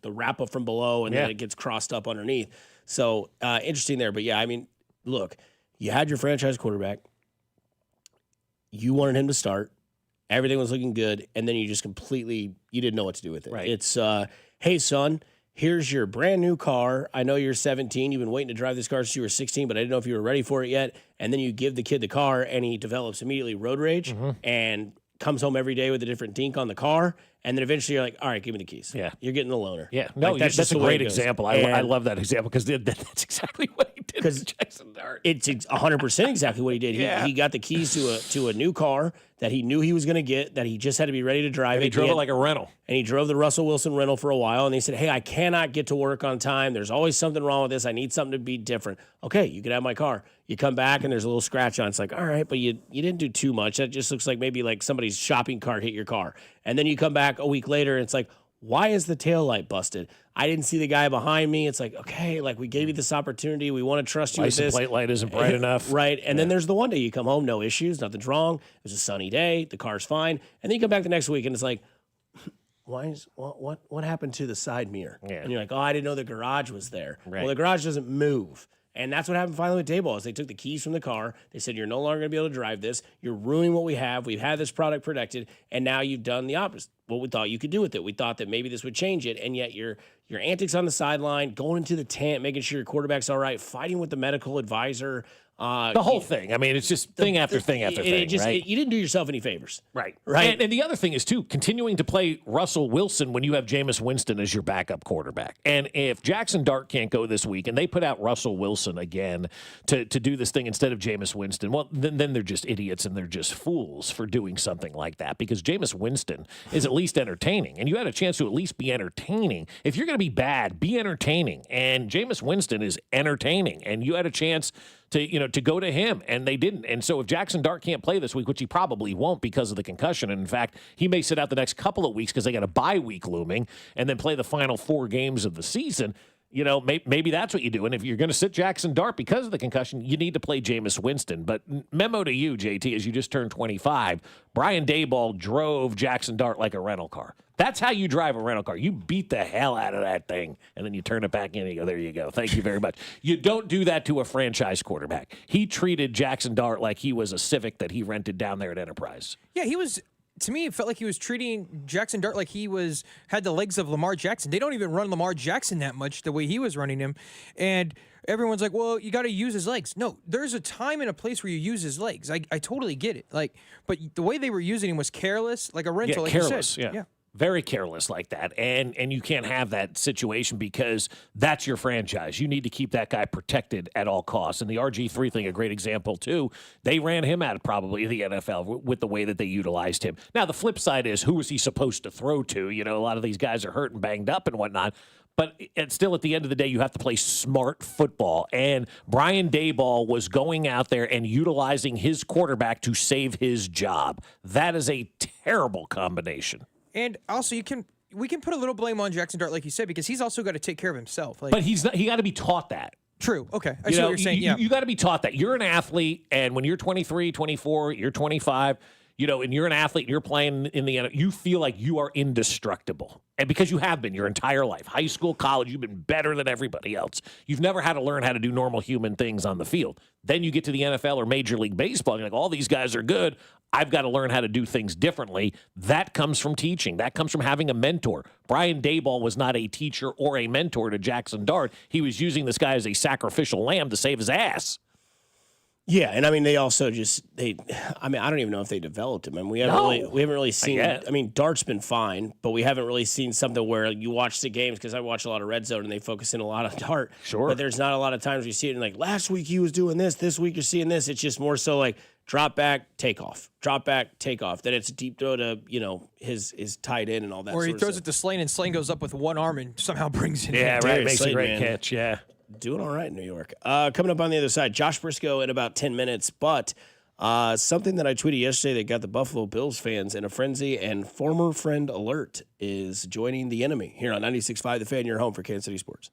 wrap up from below and then it gets crossed up underneath. So interesting there. But yeah, I mean, look, you had your franchise quarterback. You wanted him to start. Everything was looking good, and then you just completely you didn't know what to do with it. Right. It's hey son, here's your brand new car. I know you're 17. You've been waiting to drive this car since you were 16, but I didn't know if you were ready for it yet. And then you give the kid the car, and he develops immediately road rage and comes home every day with a different dink on the car. And then eventually you're like, all right, give me the keys. Yeah. You're getting the loaner. Yeah. No, Like, that's a great example. I love that example because that's exactly what he did with Jackson Dart. It's 100% exactly what he did. He got the keys to a new car that he knew he was going to get, that he just had to be ready to drive. And he drove it like a rental. And he drove the Russell Wilson rental for a while. And he said, hey, I cannot get to work on time. There's always something wrong with this. I need something to be different. Okay, you can have my car. You come back and there's a little scratch on it. It's like, all right, but you didn't do too much. That just looks like maybe like somebody's shopping cart hit your car. And then you come back a week later and it's like, why is the taillight busted? I didn't see the guy behind me. It's like, okay, like we gave you this opportunity. We want to trust you with License this. plate light isn't bright enough. Right. And then there's the one day you come home, no issues, nothing's wrong. It was a sunny day. The car's fine. And then you come back the next week and it's like, what happened to the side mirror? Yeah. And you're like, oh, I didn't know the garage was there. Right. Well, the garage doesn't move. And that's what happened finally with Dayball is they took the keys from the car. They said, you're no longer going to be able to drive this. You're ruining what we have. We've had this product protected, and now you've done the opposite. What we thought you could do with it. We thought that maybe this would change it, and yet your antics on the sideline, going into the tent, making sure your quarterback's all right, fighting with the medical advisor. The whole thing. I mean, it's just thing after thing after thing, right? You didn't do yourself any favors. Right. Right. And the other thing is, too, continuing to play Russell Wilson when you have Jameis Winston as your backup quarterback. And if Jackson Dart can't go this week and they put out Russell Wilson again to do this thing instead of Jameis Winston, well, then they're just idiots and they're just fools for doing something like that because Jameis Winston is at least entertaining. And you had a chance to at least be entertaining. If you're going to be bad, be entertaining. And Jameis Winston is entertaining. And you had a chance to go to him, and they didn't. And so if Jackson Dart can't play this week, which he probably won't because of the concussion, and in fact, he may sit out the next couple of weeks because they got a bye week looming, and then play the final 4 games of the season, maybe that's what you do. And if you're going to sit Jackson Dart because of the concussion, you need to play Jameis Winston. But memo to you, JT, as you just turned 25, Brian Daboll drove Jackson Dart like a rental car. That's how you drive a rental car. You beat the hell out of that thing, and then you turn it back in and you go, there you go. Thank you very much. You don't do that to a franchise quarterback. He treated Jackson Dart like he was a Civic that he rented down there at Enterprise. Yeah, he was. To me, it felt like he was treating Jackson Dart like he had the legs of Lamar Jackson. They don't even run Lamar Jackson that much the way he was running him. And everyone's like, well, you got to use his legs. No, there's a time and a place where you use his legs. I totally get it. But the way they were using him was careless, like a rental. Yeah, like careless, you said. yeah. Very careless like that. And you can't have that situation because that's your franchise. You need to keep that guy protected at all costs. And the RG3 thing, a great example, too. They ran him out of probably the NFL with the way that they utilized him. Now, the flip side is, who was he supposed to throw to? A lot of these guys are hurt and banged up and whatnot. But still, at the end of the day, you have to play smart football. And Brian Daboll was going out there and utilizing his quarterback to save his job. That is a terrible combination. And also, we can put a little blame on Jackson Dart, like you said, because he's also got to take care of himself. But he got to be taught that. True. Okay. I see what you're saying. You got to be taught that. You're an athlete, and when you're 23, 24, you're 25, and you're an athlete and you're playing in the NFL, you feel like you are indestructible. And because you have been your entire life, high school, college, you've been better than everybody else. You've never had to learn how to do normal human things on the field. Then you get to the NFL or Major League Baseball, and you're like, all these guys are good. I've got to learn how to do things differently. That comes from teaching. That comes from having a mentor. Brian Daboll was not a teacher or a mentor to Jackson Dart. He was using this guy as a sacrificial lamb to save his ass. Yeah, and I mean, they also I don't even know if they developed him. I mean, we haven't really seen. I mean, Dart's been fine, but we haven't really seen something where you watch the games, because I watch a lot of Red Zone and they focus in a lot on Dart. Sure. But there's not a lot of times you see it, and like last week he was doing this week you're seeing this. It's just more so like drop back, take off, drop back, take off. Then it's a deep throw to his tight end and all that. Or he sort throws of it to Slane, and Slane goes up with one arm and somehow brings it in. Yeah, right. Makes a great man. catch. Yeah. Doing all right in New York. Coming up on the other side, Josh Briscoe in about 10 minutes. But something that I tweeted yesterday that got the Buffalo Bills fans in a frenzy, and former friend alert is joining the enemy here on 96.5 The Fan, your home for Kansas City Sports.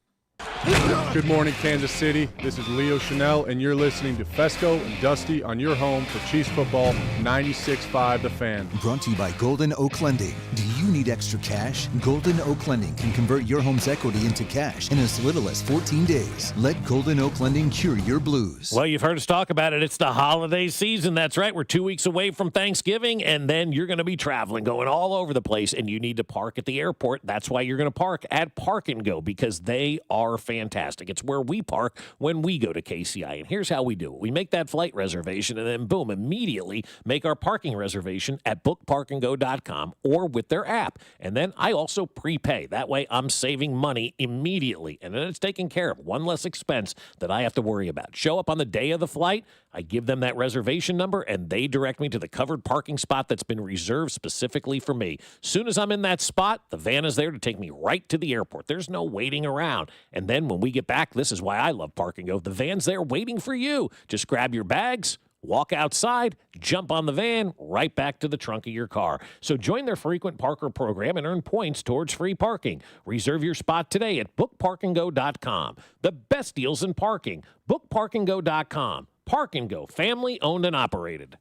Good morning, Kansas City. This is Leo Chanel, and you're listening to Fescoe and Dusty on your home for Chiefs football, 96.5 The Fan. Brought to you by Golden Oak Lending. Do you you need extra cash, Golden Oak Lending can convert your home's equity into cash in as little as 14 days. Let Golden Oak Lending cure your blues. Well, you've heard us talk about it. It's the holiday season. That's right. We're 2 weeks away from Thanksgiving, and then you're going to be traveling, going all over the place, and you need to park at the airport. That's why you're going to park at Park and Go, because they are fantastic. It's where we park when we go to KCI, and here's how we do it. We make that flight reservation, and then, boom, immediately make our parking reservation at bookparkandgo.com or with their app. And then I also prepay. That way I'm saving money immediately, and then it's taken care of. One less expense that I have to worry about. Show up on the day of the flight, I give them that reservation number, and they direct me to the covered parking spot that's been reserved specifically for me. Soon as I'm in that spot, the van is there to take me right to the airport. There's no waiting around. And then when we get back, this is why I love Park and Go. The van's there waiting for you. Just grab your bags, walk outside, jump on the van, right back to the trunk of your car. So join their frequent parker program and earn points towards free parking. Reserve your spot today at bookparkandgo.com. The best deals in parking. Bookparkandgo.com. Park and Go, family owned and operated.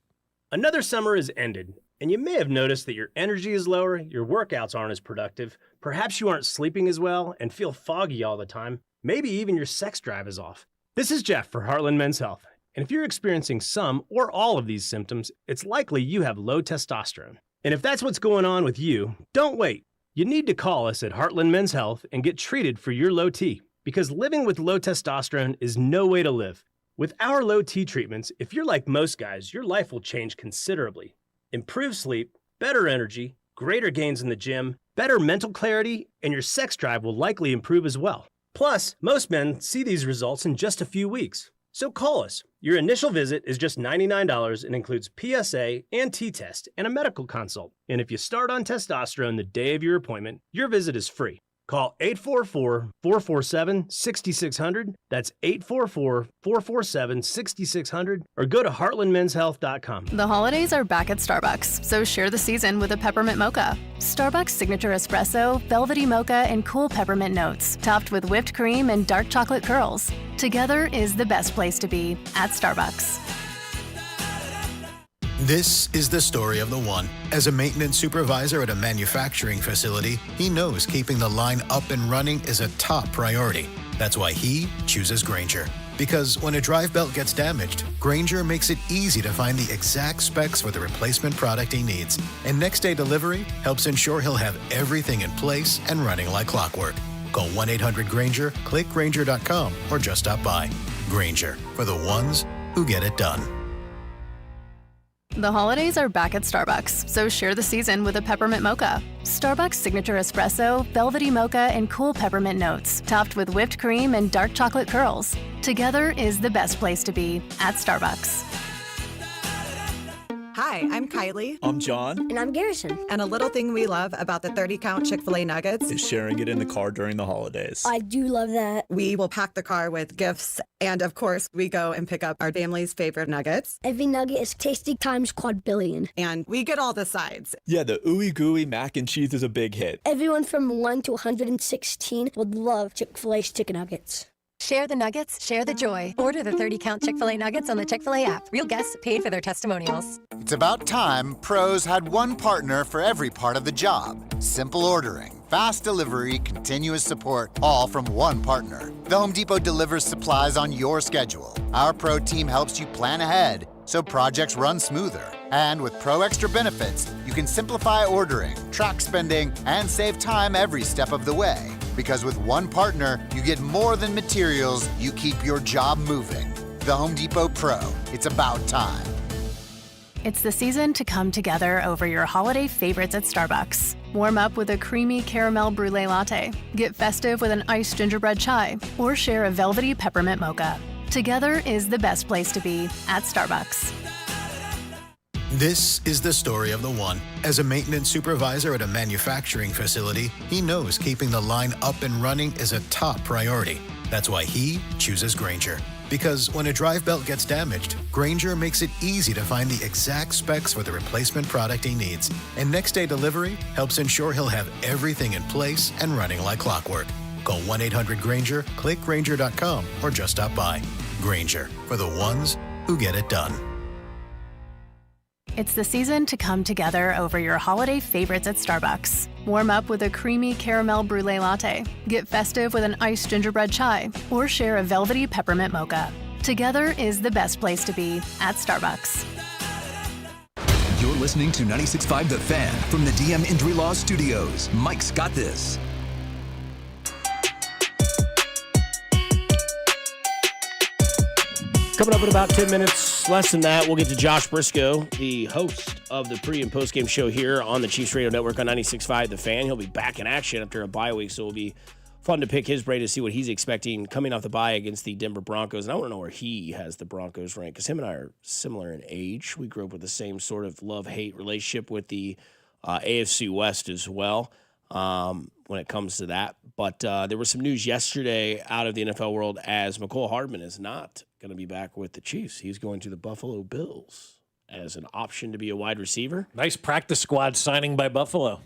Another summer is ended, and you may have noticed that your energy is lower, your workouts aren't as productive, perhaps you aren't sleeping as well and feel foggy all the time. Maybe even your sex drive is off. This is Jeff for Heartland Men's Health. And if you're experiencing some or all of these symptoms, it's likely you have low testosterone. And if that's what's going on with you, don't wait. You need to call us at Heartland Men's Health and get treated for your low T, because living with low testosterone is no way to live. With our low T treatments, if you're like most guys, your life will change considerably. Improved sleep, better energy, greater gains in the gym, better mental clarity, and your sex drive will likely improve as well. Plus, most men see these results in just a few weeks. So call us. Your initial visit is just $99 and includes PSA and T-test and a medical consult. And if you start on testosterone the day of your appointment, your visit is free. Call 844-447-6600. That's 844-447-6600. Or go to heartlandmenshealth.com. The holidays are back at Starbucks, so share the season with a peppermint mocha. Starbucks signature espresso, velvety mocha, and cool peppermint notes, topped with whipped cream and dark chocolate curls. Together is the best place to be at Starbucks. This is the story of the one. As a maintenance supervisor at a manufacturing facility, he knows keeping the line up and running is a top priority. That's why he chooses Grainger. Because when a drive belt gets damaged, Grainger makes it easy to find the exact specs for the replacement product he needs. And next day delivery helps ensure he'll have everything in place and running like clockwork. Call 1-800-GRAINGER, click Grainger.com, or just stop by. Grainger, for the ones who get it done. The holidays are back at Starbucks, so share the season with a peppermint mocha. Starbucks signature espresso, velvety mocha, and cool peppermint notes, topped with whipped cream and dark chocolate curls. Together is the best place to be at Starbucks. Hi, I'm Kylie. I'm John. And I'm Garrison. And a little thing we love about the 30-count Chick-fil-A nuggets is sharing it in the car during the holidays. I do love that. We will pack the car with gifts, and of course, we go and pick up our family's favorite nuggets. Every nugget is tasty times quadrillion. And we get all the sides. Yeah, the ooey gooey mac and cheese is a big hit. Everyone from 1 to 116 would love Chick-fil-A's chicken nuggets. Share the nuggets, share the joy. Order the 30-count Chick-fil-A nuggets on the Chick-fil-A app. Real guests paid for their testimonials. It's about time pros had one partner for every part of the job. Simple ordering, fast delivery, continuous support, all from one partner. The Home Depot delivers supplies on your schedule. Our pro team helps you plan ahead so projects run smoother. And with Pro Extra benefits, you can simplify ordering, track spending, and save time every step of the way. Because with one partner, you get more than materials, you keep your job moving. The Home Depot Pro. It's about time. It's the season to come together over your holiday favorites at Starbucks. Warm up with a creamy caramel brulee latte, get festive with an iced gingerbread chai, or share a velvety peppermint mocha. Together is the best place to be at Starbucks. This is the story of the one. As a maintenance supervisor at a manufacturing facility, he knows keeping the line up and running is a top priority. That's why he chooses Grainger. Because when a drive belt gets damaged, Grainger makes it easy to find the exact specs for the replacement product he needs. And next day delivery helps ensure he'll have everything in place and running like clockwork. Call 1-800-GRAINGER, click Grainger.com, or just stop by. Grainger, for the ones who get it done. It's the season to come together over your holiday favorites at Starbucks. Warm up with a creamy caramel brulee latte, get festive with an iced gingerbread chai, or share a velvety peppermint mocha. Together is the best place to be at Starbucks. You're listening to 96.5 The Fan from the DM Injury Law Studios. Mike's got this. Coming up in about 10 minutes, less than that, we'll get to Josh Briscoe, the host of the pre- and post-game show here on the Chiefs Radio Network on 96.5 The Fan. He'll be back in action after a bye week, so it'll be fun to pick his brain to see what he's expecting coming off the bye against the Denver Broncos. And I want to know where he has the Broncos ranked, because him and I are similar in age. We grew up with the same sort of love-hate relationship with the AFC West as well when it comes to that. But there was some news yesterday out of the NFL world as McCole Hardman is not going to be back with the Chiefs. He's going to the Buffalo Bills as an option to be a wide receiver. Nice practice squad signing by Buffalo.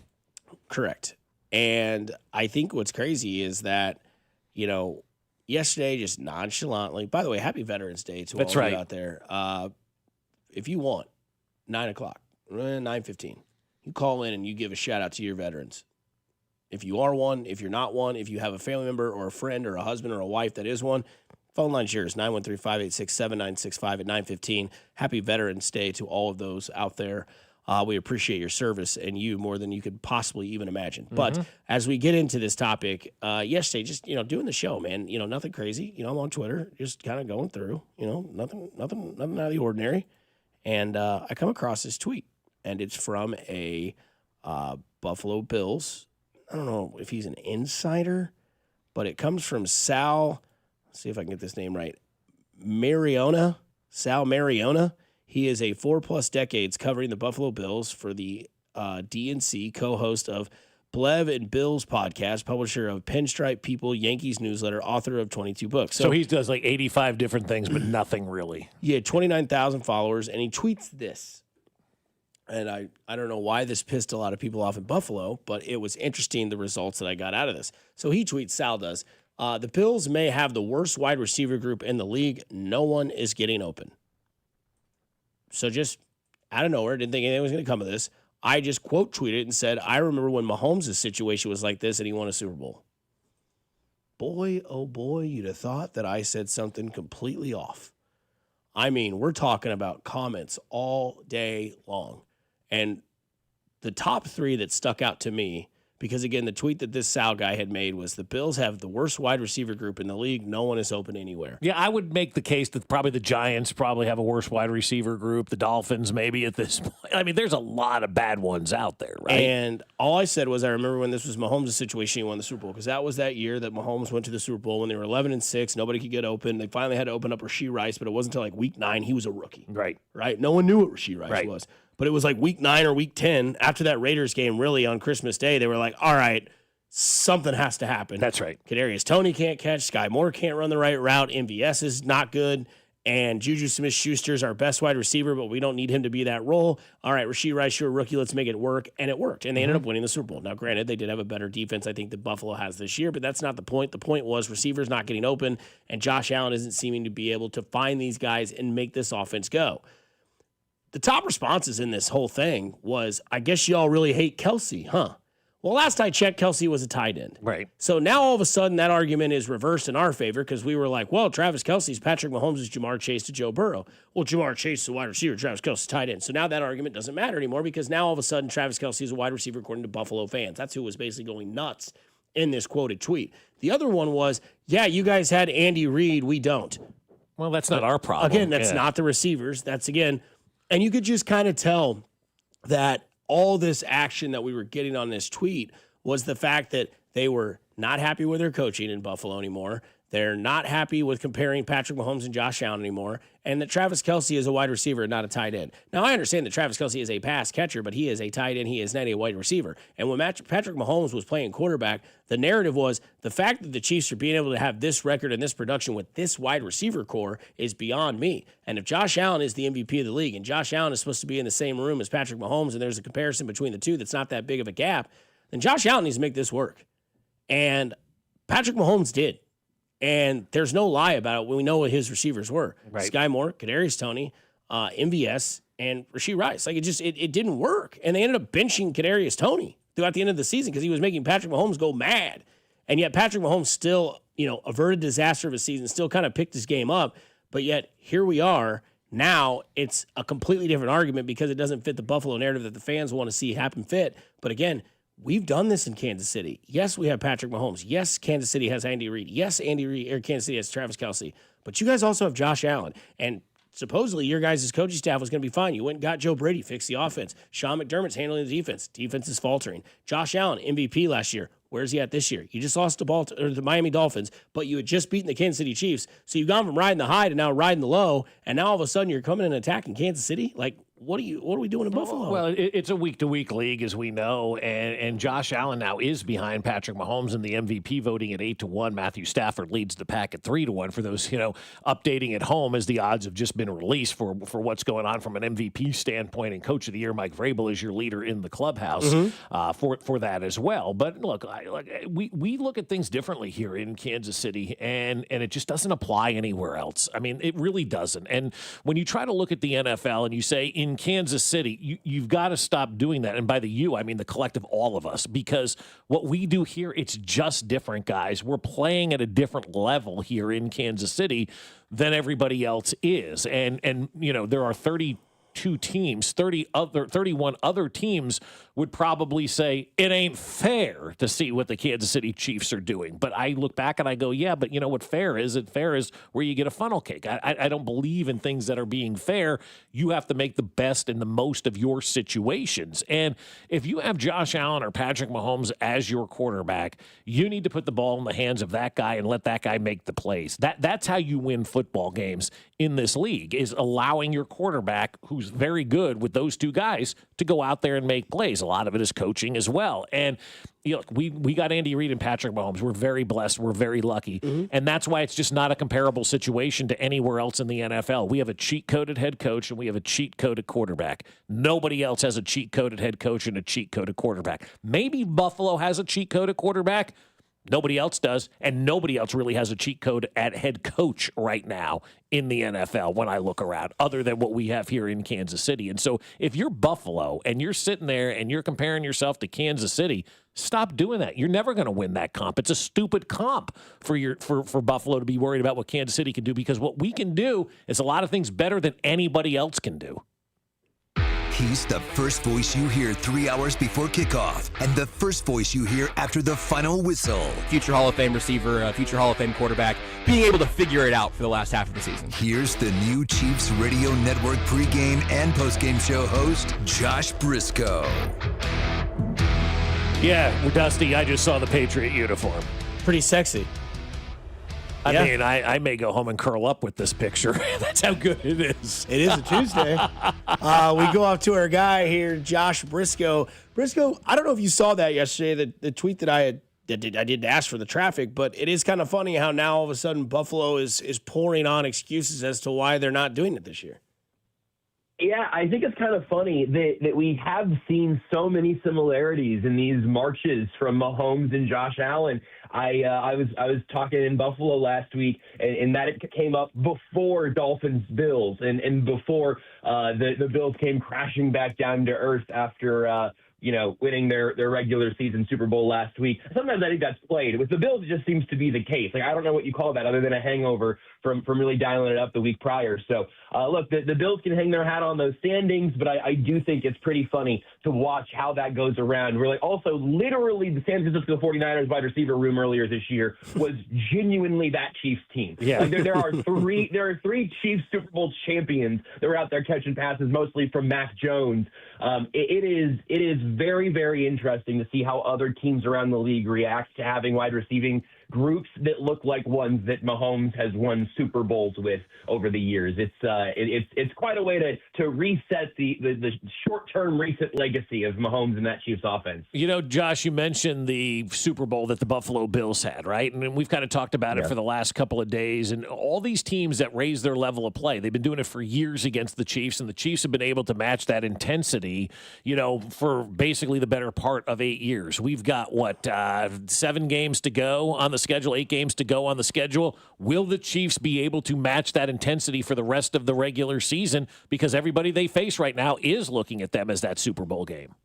Correct. And I think what's crazy is that, you know, yesterday just nonchalantly, by the way, happy Veterans Day to all of you out there. If you want, 9 o'clock, 9:15, you call in and you give a shout out to your veterans. If you are one, if you're not one, if you have a family member or a friend or a husband or a wife that is one, phone line's yours, 913-586-7965 at 9:15. Happy Veterans Day to all of those out there. We appreciate your service and you more than you could possibly even imagine. Mm-hmm. But as we get into this topic, yesterday, just, you know, doing the show, man, you know, nothing crazy. You know, I'm on Twitter, just kind of going through, you know, nothing out of the ordinary. And I come across this tweet, and it's from a Buffalo Bills. I don't know if he's an insider, but it comes from Sal. Let's see if I can get this name right. Sal Mariona. He is a 4+ decades covering the Buffalo Bills for the DNC, co-host of Blev and Bills podcast, publisher of Pinstripe People, Yankees newsletter, author of 22 books. So he does like 85 different things, but nothing really. He had 29,000 followers, and he tweets this. And I don't know why this pissed a lot of people off in Buffalo, but it was interesting, the results that I got out of this. So he tweets, Sal does, the Bills may have the worst wide receiver group in the league. No one is getting open. So just out of nowhere, didn't think anything was going to come of this. I just quote tweeted and said, I remember when Mahomes' situation was like this and he won a Super Bowl. Boy, oh boy, you'd have thought that I said something completely off. I mean, we're talking about comments all day long. And the top 3 that stuck out to me, because, again, the tweet that this Sal guy had made was the Bills have the worst wide receiver group in the league. No one is open anywhere. Yeah, I would make the case that probably the Giants probably have a worse wide receiver group. The Dolphins maybe at this point. I mean, there's a lot of bad ones out there, right? And all I said was I remember when this was Mahomes' situation, he won the Super Bowl, because that was that year that Mahomes went to the Super Bowl when they were 11-6. Nobody could get open. They finally had to open up Rashee Rice, but it wasn't until like week 9 he was a rookie. Right. No one knew what Rashee Rice was. But it was like week 9 or week 10 after that Raiders game, really on Christmas Day, they were like, all right, something has to happen. That's right. Kadarius Toney can't catch. Sky Moore can't run the right route. MVS is not good. And Juju Smith-Schuster is our best wide receiver, but we don't need him to be that role. All right, Rashee Rice, you're a rookie. Let's make it work. And it worked. And they ended up winning the Super Bowl. Now, granted, they did have a better defense, I think, that Buffalo has this year, but that's not the point. The point was receivers not getting open, and Josh Allen isn't seeming to be able to find these guys and make this offense go. The top responses in this whole thing was, I guess y'all really hate Kelsey, huh? Well, last I checked, Kelsey was a tight end. Right. So now all of a sudden that argument is reversed in our favor because we were like, well, Travis Kelsey's Patrick Mahomes is Jamar Chase to Joe Burrow. Well, Jamar Chase is a wide receiver, Travis Kelsey's tight end. So now that argument doesn't matter anymore because now all of a sudden Travis Kelsey is a wide receiver according to Buffalo fans. That's who was basically going nuts in this quoted tweet. The other one was, yeah, you guys had Andy Reid, we don't. Well, that's not our problem. Again, that's not the receivers. That's, again, and you could just kind of tell that all this action that we were getting on this tweet was the fact that they were not happy with their coaching in Buffalo anymore. They're not happy with comparing Patrick Mahomes and Josh Allen anymore, and that Travis Kelsey is a wide receiver and not a tight end. Now, I understand that Travis Kelsey is a pass catcher, but he is a tight end. He is not a wide receiver. And when Patrick Mahomes was playing quarterback, the narrative was the fact that the Chiefs are being able to have this record and this production with this wide receiver core is beyond me. And if Josh Allen is the MVP of the league, and Josh Allen is supposed to be in the same room as Patrick Mahomes, and there's a comparison between the two that's not that big of a gap, then Josh Allen needs to make this work. And Patrick Mahomes did. And there's no lie about it when we know what his receivers were. Right. Sky Moore, Kadarius Toney, MVS and Rashee Rice. Like, it didn't work. And they ended up benching Kadarius Toney throughout the end of the season because he was making Patrick Mahomes go mad. And yet Patrick Mahomes still, averted disaster of his season, still kind of picked his game up. But yet here we are. Now it's a completely different argument because it doesn't fit the Buffalo narrative that the fans want to see happen fit. But again, we've done this in Kansas City. Yes, we have Patrick Mahomes. Yes, Kansas City has Andy Reid. Yes, Kansas City has Travis Kelce. But you guys also have Josh Allen. And supposedly your guys' coaching staff was going to be fine. You went and got Joe Brady, fixed the offense. Sean McDermott's handling the defense. Defense is faltering. Josh Allen, MVP last year. Where's he at this year? You just lost to the Miami Dolphins, but you had just beaten the Kansas City Chiefs. So you've gone from riding the high to now riding the low, and now all of a sudden you're coming and attacking Kansas City? Like, what are we doing in Buffalo? Well, it's a week-to-week league, as we know, and Josh Allen now is behind Patrick Mahomes in the MVP voting at 8-1. Matthew Stafford leads the pack at 3-1. For those updating at home, as the odds have just been released for what's going on from an MVP standpoint. And Coach of the Year Mike Vrabel is your leader in the clubhouse for that as well. But look, we look at things differently here in Kansas City, and it just doesn't apply anywhere else. I mean, it really doesn't. And when you try to look at the NFL and you say in Kansas City, you've got to stop doing that. And by the you, I mean the collective, all of us, because what we do here, it's just different, guys. We're playing at a different level here in Kansas City than everybody else is. And there are 32 teams, 31 other teams would probably say it ain't fair to see what the Kansas City Chiefs are doing. But I look back and I go, yeah, but you know what fair is? Fair is where you get a funnel cake. I don't believe in things that are being fair. You have to make the best and the most of your situations. And if you have Josh Allen or Patrick Mahomes as your quarterback, you need to put the ball in the hands of that guy and let that guy make the plays. That's how you win football games in this league, is allowing your quarterback, who's very good with those two guys, to go out there and make plays. A lot of it is coaching as well. And we got Andy Reid and Patrick Mahomes. We're very blessed. We're very lucky. And that's why it's just not a comparable situation to anywhere else in the NFL. We have a cheat-coded head coach and we have a cheat-coded quarterback. Nobody else has a cheat-coded head coach and a cheat-coded quarterback. Maybe Buffalo has a cheat-coded quarterback. Nobody else does, and nobody else really has a cheat code at head coach right now in the NFL when I look around, other than what we have here in Kansas City. And so if you're Buffalo and you're sitting there and you're comparing yourself to Kansas City, stop doing that. You're never going to win that comp. It's a stupid comp for Buffalo to be worried about what Kansas City can do, because what we can do is a lot of things better than anybody else can do. He's the first voice you hear 3 hours before kickoff and the first voice you hear after the final whistle. Future Hall of Fame receiver, future Hall of Fame quarterback, being able to figure it out for the last half of the season. Here's the new Chiefs Radio Network pregame and postgame show host, Josh Briscoe. Yeah, Dusty, I just saw the Patriot uniform. Pretty sexy. I mean, I may go home and curl up with this picture. That's how good it is. It is a Tuesday. We go off to our guy here, Josh Briscoe. Briscoe, I don't know if you saw that yesterday, the tweet that I did ask for the traffic, but it is kind of funny how now all of a sudden Buffalo is pouring on excuses as to why they're not doing it this year. Yeah, I think it's kind of funny that we have seen so many similarities in these marches from Mahomes and Josh Allen. I was talking in Buffalo last week, and that it came up before Dolphins-Bills and before the Bills came crashing back down to earth after winning their regular season Super Bowl last week. Sometimes I think that's played. With the Bills, it just seems to be the case. Like, I don't know what you call that other than a hangover from really dialing it up the week prior. So, look, the Bills can hang their hat on those standings, but I do think it's pretty funny to watch how that goes around. We're like, also, literally, the San Francisco 49ers wide receiver room earlier this year was genuinely that Chiefs team. Yeah. Like, there are three Chiefs Super Bowl champions that were out there catching passes, mostly from Mac Jones. It is very, very interesting to see how other teams around the league react to having wide receiving groups that look like ones that Mahomes has won Super Bowls with over the years. It's quite a way to reset the short-term recent legacy of Mahomes and that Chiefs offense. You know, Josh, you mentioned the Super Bowl that the Buffalo Bills had, right? And we've kind of talked about it for the last couple of days. And all these teams that raise their level of play, they've been doing it for years against the Chiefs, and the Chiefs have been able to match that intensity, for basically the better part of 8 years. We've got, 7 games to go on the the schedule, 8 games to go on the schedule. Will the Chiefs be able to match that intensity for the rest of the regular season? Because everybody they face right now is looking at them as that Super Bowl game.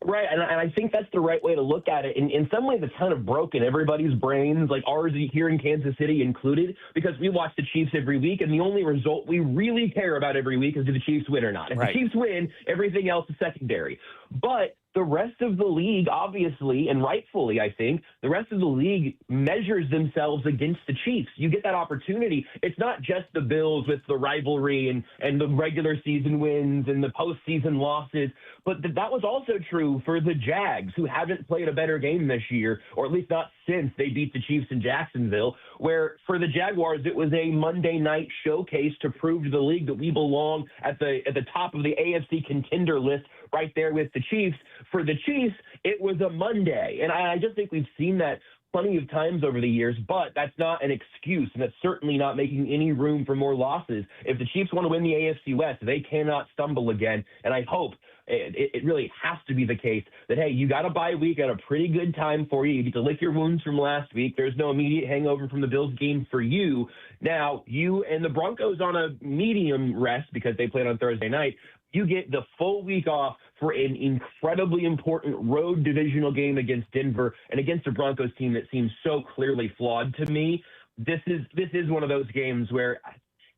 Right, and I think that's the right way to look at it. In some ways, it's kind of broken everybody's brains, like ours here in Kansas City included, because we watch the Chiefs every week, and the only result we really care about every week is do the Chiefs win or not. If the Chiefs win, everything else is secondary. But the rest of the league, obviously, and rightfully, I think, the rest of the league measures themselves against the Chiefs. You get that opportunity. It's not just the Bills with the rivalry and the regular season wins and the postseason losses, but that was also true for the Jags, who haven't played a better game this year, or at least not since they beat the Chiefs in Jacksonville, where for the Jaguars, it was a Monday night showcase to prove to the league that we belong at the top of the AFC contender list, right there with the Chiefs. For the Chiefs, it was a Monday. And I just think we've seen that plenty of times over the years, but that's not an excuse, and that's certainly not making any room for more losses. If the Chiefs want to win the AFC West, they cannot stumble again. And I hope it really has to be the case that, hey, you got a bye week at a pretty good time for you. You get to lick your wounds from last week. There's no immediate hangover from the Bills game for you. Now, you and the Broncos on a medium rest because they played on Thursday night. You get the full week off for an incredibly important road divisional game against Denver and against a Broncos team that seems so clearly flawed to me. This is one of those games where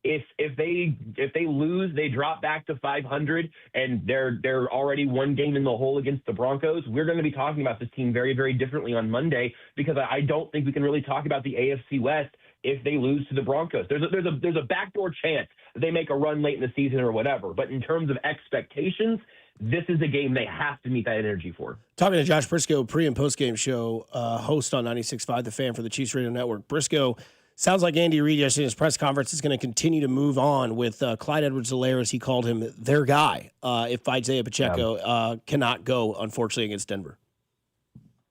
if they lose, they drop back to 500 and they're already one game in the hole against the Broncos. We're going to be talking about this team very, very differently on Monday, because I don't think we can really talk about the AFC West if they lose to the Broncos. There's a backdoor chance that they make a run late in the season or whatever. But in terms of expectations, this is a game they have to meet that energy for. Talking to Josh Briscoe, pre- and post-game show host on 96.5 The Fan for the Chiefs Radio Network. Briscoe, sounds like Andy Reid yesterday in his press conference is going to continue to move on with Clyde Edwards-Helaire, as he called him, their guy, if Isaiah Pacheco cannot go, unfortunately, against Denver.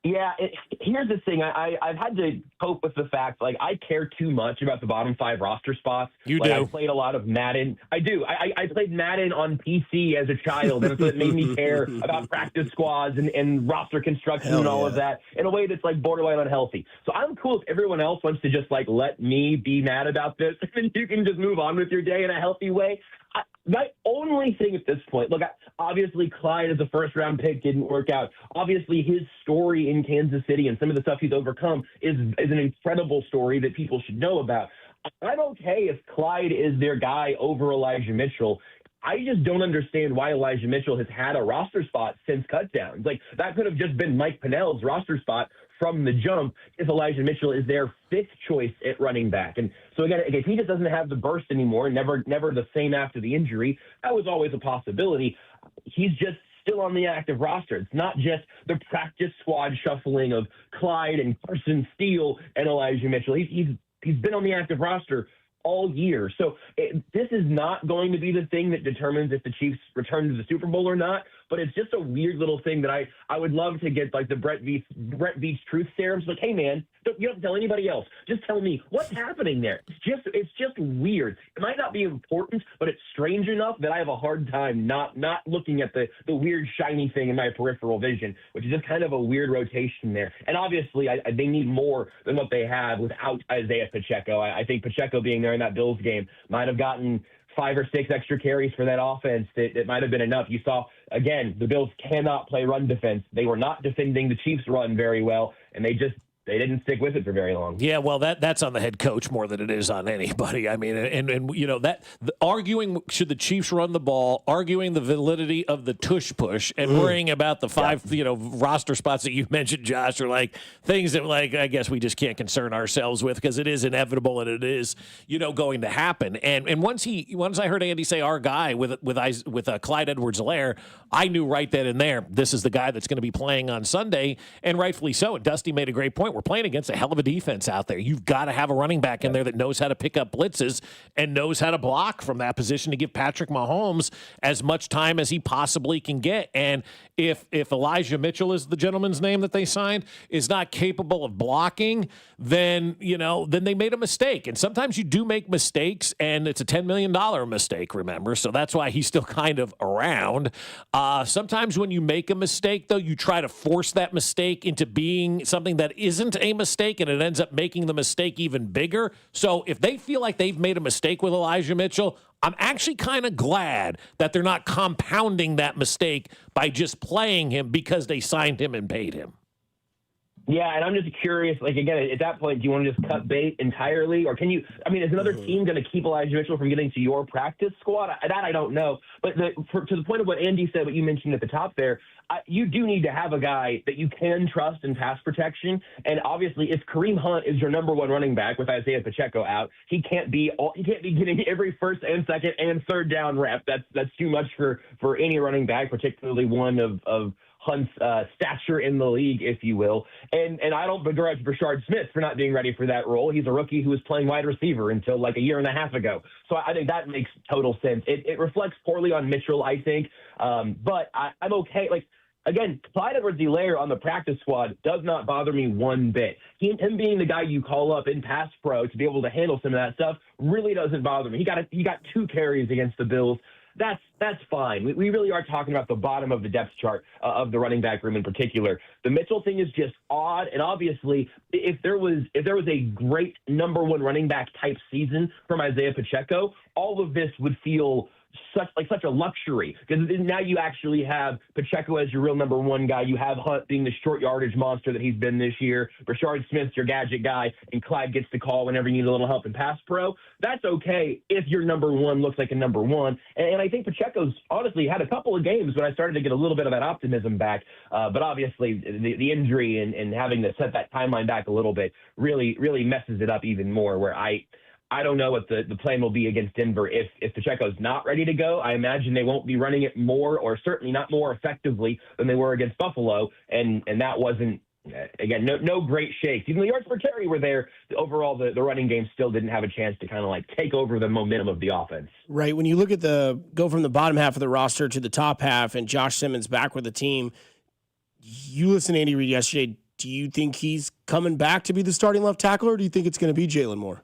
Yeah, here's the thing. I've had to cope with the fact, like, I care too much about the bottom 5 roster spots. You do. I played a lot of Madden. I do. I played Madden on PC as a child, and so it made me care about practice squads and roster construction and all of that in a way that's, like, borderline unhealthy. So I'm cool if everyone else wants to just, like, let me be mad about this, and you can just move on with your day in a healthy way. My only thing at this point, look, obviously Clyde as a first-round pick didn't work out. Obviously his story in Kansas City and some of the stuff he's overcome is an incredible story that people should know about. I'm okay if Clyde is their guy over Elijah Mitchell. I just don't understand why Elijah Mitchell has had a roster spot since cutdowns. Like, that could have just been Mike Pennell's roster spot from the jump if Elijah Mitchell is their 5th choice at running back. And so, again, if he just doesn't have the burst anymore, never the same after the injury, that was always a possibility. He's just still on the active roster. It's not just the practice squad shuffling of Clyde and Carson Steele and Elijah Mitchell. He's been on the active roster all year. So this is not going to be the thing that determines if the Chiefs return to the Super Bowl or not, but it's just a weird little thing that I would love to get, like, the Brett Veach truth serum. It's like, hey, man, you don't have to tell anybody else. Just tell me what's happening there. It's just weird. It might not be important, but it's strange enough that I have a hard time not looking at the weird shiny thing in my peripheral vision, which is just kind of a weird rotation there. And obviously they need more than what they have without Isaiah Pacheco. I think Pacheco being there in that Bills game might have gotten 5 or 6 extra carries for that offense that might have been enough. You saw, again, the Bills cannot play run defense. They were not defending the Chiefs' run very well, and they didn't stick with it for very long. Yeah, well, that's on the head coach more than it is on anybody. I mean, and you know, arguing should the Chiefs run the ball, arguing the validity of the tush push, and worrying about the 5 roster spots that you mentioned, Josh, are like things that, like, I guess we just can't concern ourselves with, because it is inevitable and it is, going to happen. And once I heard Andy say our guy with Clyde Edwards-Helaire, I knew right then and there, this is the guy that's going to be playing on Sunday, and rightfully so. And Dusty made a great point. We're playing against a hell of a defense out there. You've got to have a running back in there that knows how to pick up blitzes and knows how to block from that position to give Patrick Mahomes as much time as he possibly can get. And if Elijah Mitchell is the gentleman's name that they signed, is not capable of blocking, then they made a mistake. And sometimes you do make mistakes, and it's a $10 million mistake, remember? So that's why he's still kind of around. Sometimes when you make a mistake, though, you try to force that mistake into being something that isn't wasn't a mistake and it ends up making the mistake even bigger. So if they feel like they've made a mistake with Elijah Mitchell, I'm actually kind of glad that they're not compounding that mistake by just playing him because they signed him and paid him. Yeah, and I'm just curious, like, again, at that point, do you want to just cut bait entirely? Or can you, I mean, is another team going to keep Elijah Mitchell from getting to your practice squad? That I don't know. But to the point of what Andy said, what you mentioned at the top there, you do need to have a guy that you can trust in pass protection. And obviously, if Kareem Hunt is your number one running back with Isaiah Pacheco out, he can't be getting every first and second and third down rep. That's too much for any running back, particularly one of Hunt's stature in the league, if you will. And I don't begrudge Brashard Smith for not being ready for that role. He's a rookie who was playing wide receiver until like a year and a half ago. So I think that makes total sense. It reflects poorly on Mitchell, I think. But I'm okay. Like, again, Clyde Edwards-Helaire on the practice squad does not bother me one bit. Him being the guy you call up in pass pro to be able to handle some of that stuff really doesn't bother me. He got 2 carries against the Bills. That's fine. We really are talking about the bottom of the depth chart of the running back room in particular. The Mitchell thing is just odd, and obviously, if there was a great number one running back type season from Isaiah Pacheco, all of this would feel such a luxury, because now you actually have Pacheco as your real number one guy. You have Hunt being the short yardage monster that he's been this year. Brashard Smith's your gadget guy, and Clyde gets the call whenever you need a little help in pass pro. That's okay if your number one looks like a number one. And I think Pacheco's honestly had a couple of games when I started to get a little bit of that optimism back. But obviously the injury and having to set that timeline back a little bit really messes it up even more, where I don't know what the plan will be against Denver if Pacheco's not ready to go. I imagine they won't be running it more, or certainly not more effectively than they were against Buffalo, and that wasn't, again, no great shakes. Even the yards per carry were there. Overall, the running game still didn't have a chance to kind of like take over the momentum of the offense. Right. When you look at go from the bottom half of the roster to the top half, and Josh Simmons back with the team, you listened to Andy Reid yesterday. Do you think he's coming back to be the starting left tackle, or do you think it's going to be Jalen Moore?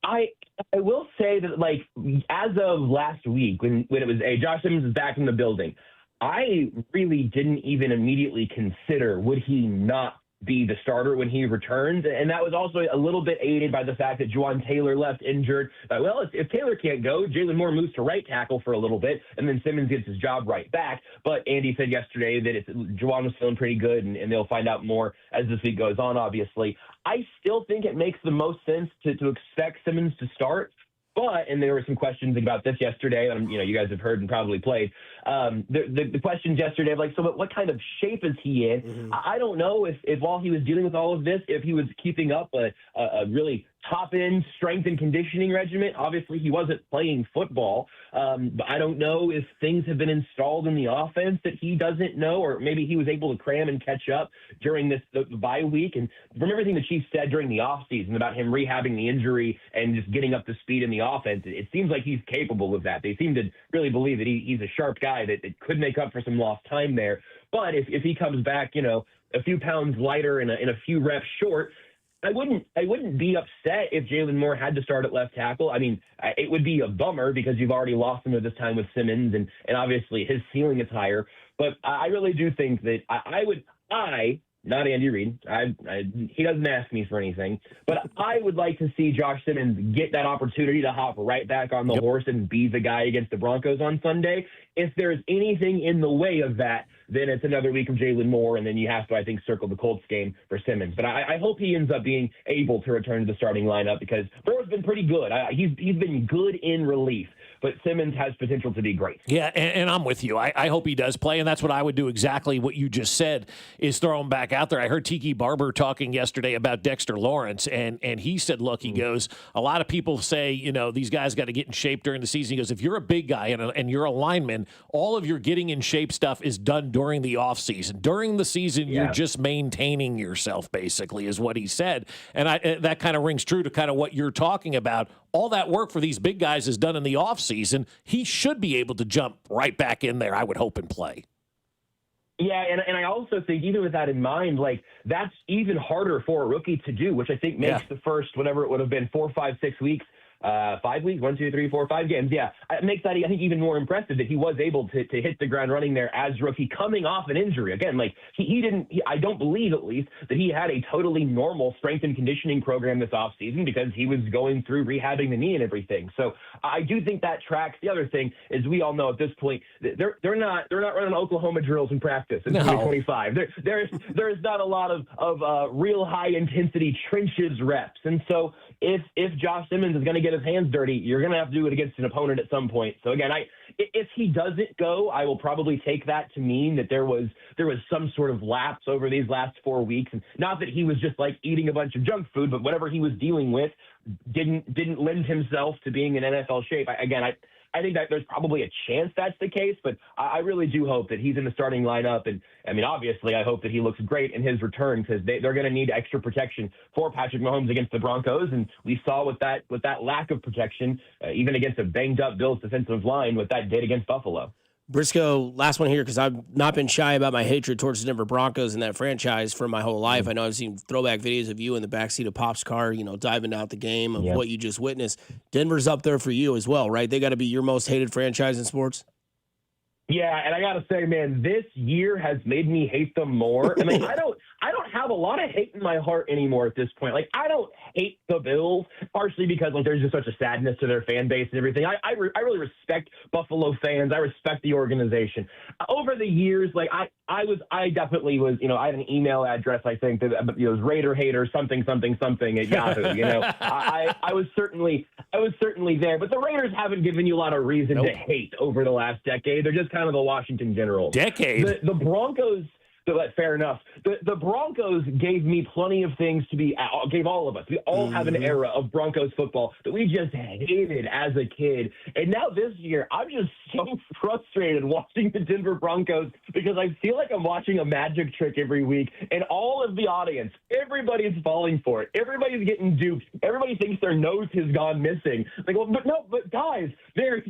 I will say that, like, as of last week, when it was Josh Simmons is back in the building, I really didn't even immediately consider would he not be the starter when he returns. And that was also a little bit aided by the fact that Juwan Taylor left injured. Well, if Taylor can't go, Jalen Moore moves to right tackle for a little bit, and then Simmons gets his job right back. But Andy said yesterday that Juwan was feeling pretty good, and they'll find out more as this week goes on, obviously. I still think it makes the most sense to expect Simmons to start. But, and there were some questions about this yesterday, and you guys have heard and probably played. The questions yesterday, like, so what kind of shape is he in? Mm-hmm. I don't know if while he was dealing with all of this, if he was keeping up a really top-end strength and conditioning regimen. Obviously, he wasn't playing football. But I don't know if things have been installed in the offense that he doesn't know, or maybe he was able to cram and catch up during the bye week. And from everything the Chiefs said during the offseason about him rehabbing the injury and just getting up to speed in the offense, it seems like he's capable of that. They seem to really believe that he's a sharp guy that could make up for some lost time there. But if he comes back, a few pounds lighter and a few reps short, I wouldn't be upset if Jalen Moore had to start at left tackle. I mean, it would be a bummer because you've already lost him at this time with Simmons, and obviously his ceiling is higher. But I really do think that not Andy Reid. He doesn't ask me for anything, but I would like to see Josh Simmons get that opportunity to hop right back on the horse and be the guy against the Broncos on Sunday. If there's anything in the way of that, then it's another week of Jalen Moore, and then you have to, I think, circle the Colts game for Simmons. But I hope he ends up being able to return to the starting lineup, because Moore's been pretty good. He's been good in relief, but Simmons has potential to be great. Yeah, and I'm with you. I hope he does play, and that's what I would do, exactly what you just said, is throw him back out there. I heard Tiki Barber talking yesterday about Dexter Lawrence, and he said, look, he goes, a lot of people say, these guys got to get in shape during the season. He goes, if you're a big guy and you're a lineman, all of your getting in shape stuff is done during the offseason. During the season, you're just maintaining yourself, basically, is what he said. And that kind of rings true to kind of what you're talking about. All that work for these big guys is done in the offseason. He should be able to jump right back in there, I would hope, and play. Yeah, and I also think, even with that in mind, like, that's even harder for a rookie to do, which I think makes the first, whatever it would have been, 4, 5, 6 weeks 5 weeks, 1, 2, 3, 4, 5 games. Yeah, it makes that, I think, even more impressive that he was able to hit the ground running there as rookie, coming off an injury. Again, like I don't believe, at least, that he had a totally normal strength and conditioning program this offseason because he was going through rehabbing the knee and everything. So I do think that tracks. The other thing is, we all know at this point they're not running Oklahoma drills in practice in 2025. There is not a lot of real high intensity trenches reps, and so if Josh Simmons is going to get his hands dirty, you're going to have to do it against an opponent at some point. So again, if he doesn't go, I will probably take that to mean that there was some sort of lapse over these last 4 weeks, and not that he was just like eating a bunch of junk food, but whatever he was dealing with didn't lend himself to being in NFL shape. I think that there's probably a chance that's the case, but I really do hope that he's in the starting lineup. And I mean, obviously, I hope that he looks great in his return, because they're going to need extra protection for Patrick Mahomes against the Broncos. And we saw with that lack of protection, even against a banged up Bills defensive line, what that did against Buffalo. Briscoe, last one here, because I've not been shy about my hatred towards the Denver Broncos and that franchise for my whole life. I know I've seen throwback videos of you in the backseat of Pop's car, diving out the game of what you just witnessed. Denver's up there for you as well, right? They got to be your most hated franchise in sports. Yeah, and I got to say, man, this year has made me hate them more. I mean, I don't have a lot of hate in my heart anymore at this point. Like, I don't hate the Bills, partially because there's just such a sadness to their fan base and everything. I really respect Buffalo fans. I respect the organization. Over the years, I definitely was, I had an email address, I think, that it was Raider Hater something at Yahoo. I was certainly there, but the Raiders haven't given you a lot of reason to hate over the last decade. They're just kind of the Washington Generals. Decade. The Broncos. Fair enough. The Broncos gave me plenty of things gave all of us. We all have an era of Broncos football that we just hated as a kid. And now this year, I'm just so frustrated watching the Denver Broncos, because I feel like I'm watching a magic trick every week. And all of the audience, everybody's falling for it. Everybody's getting duped. Everybody thinks their nose has gone missing. But guys, they're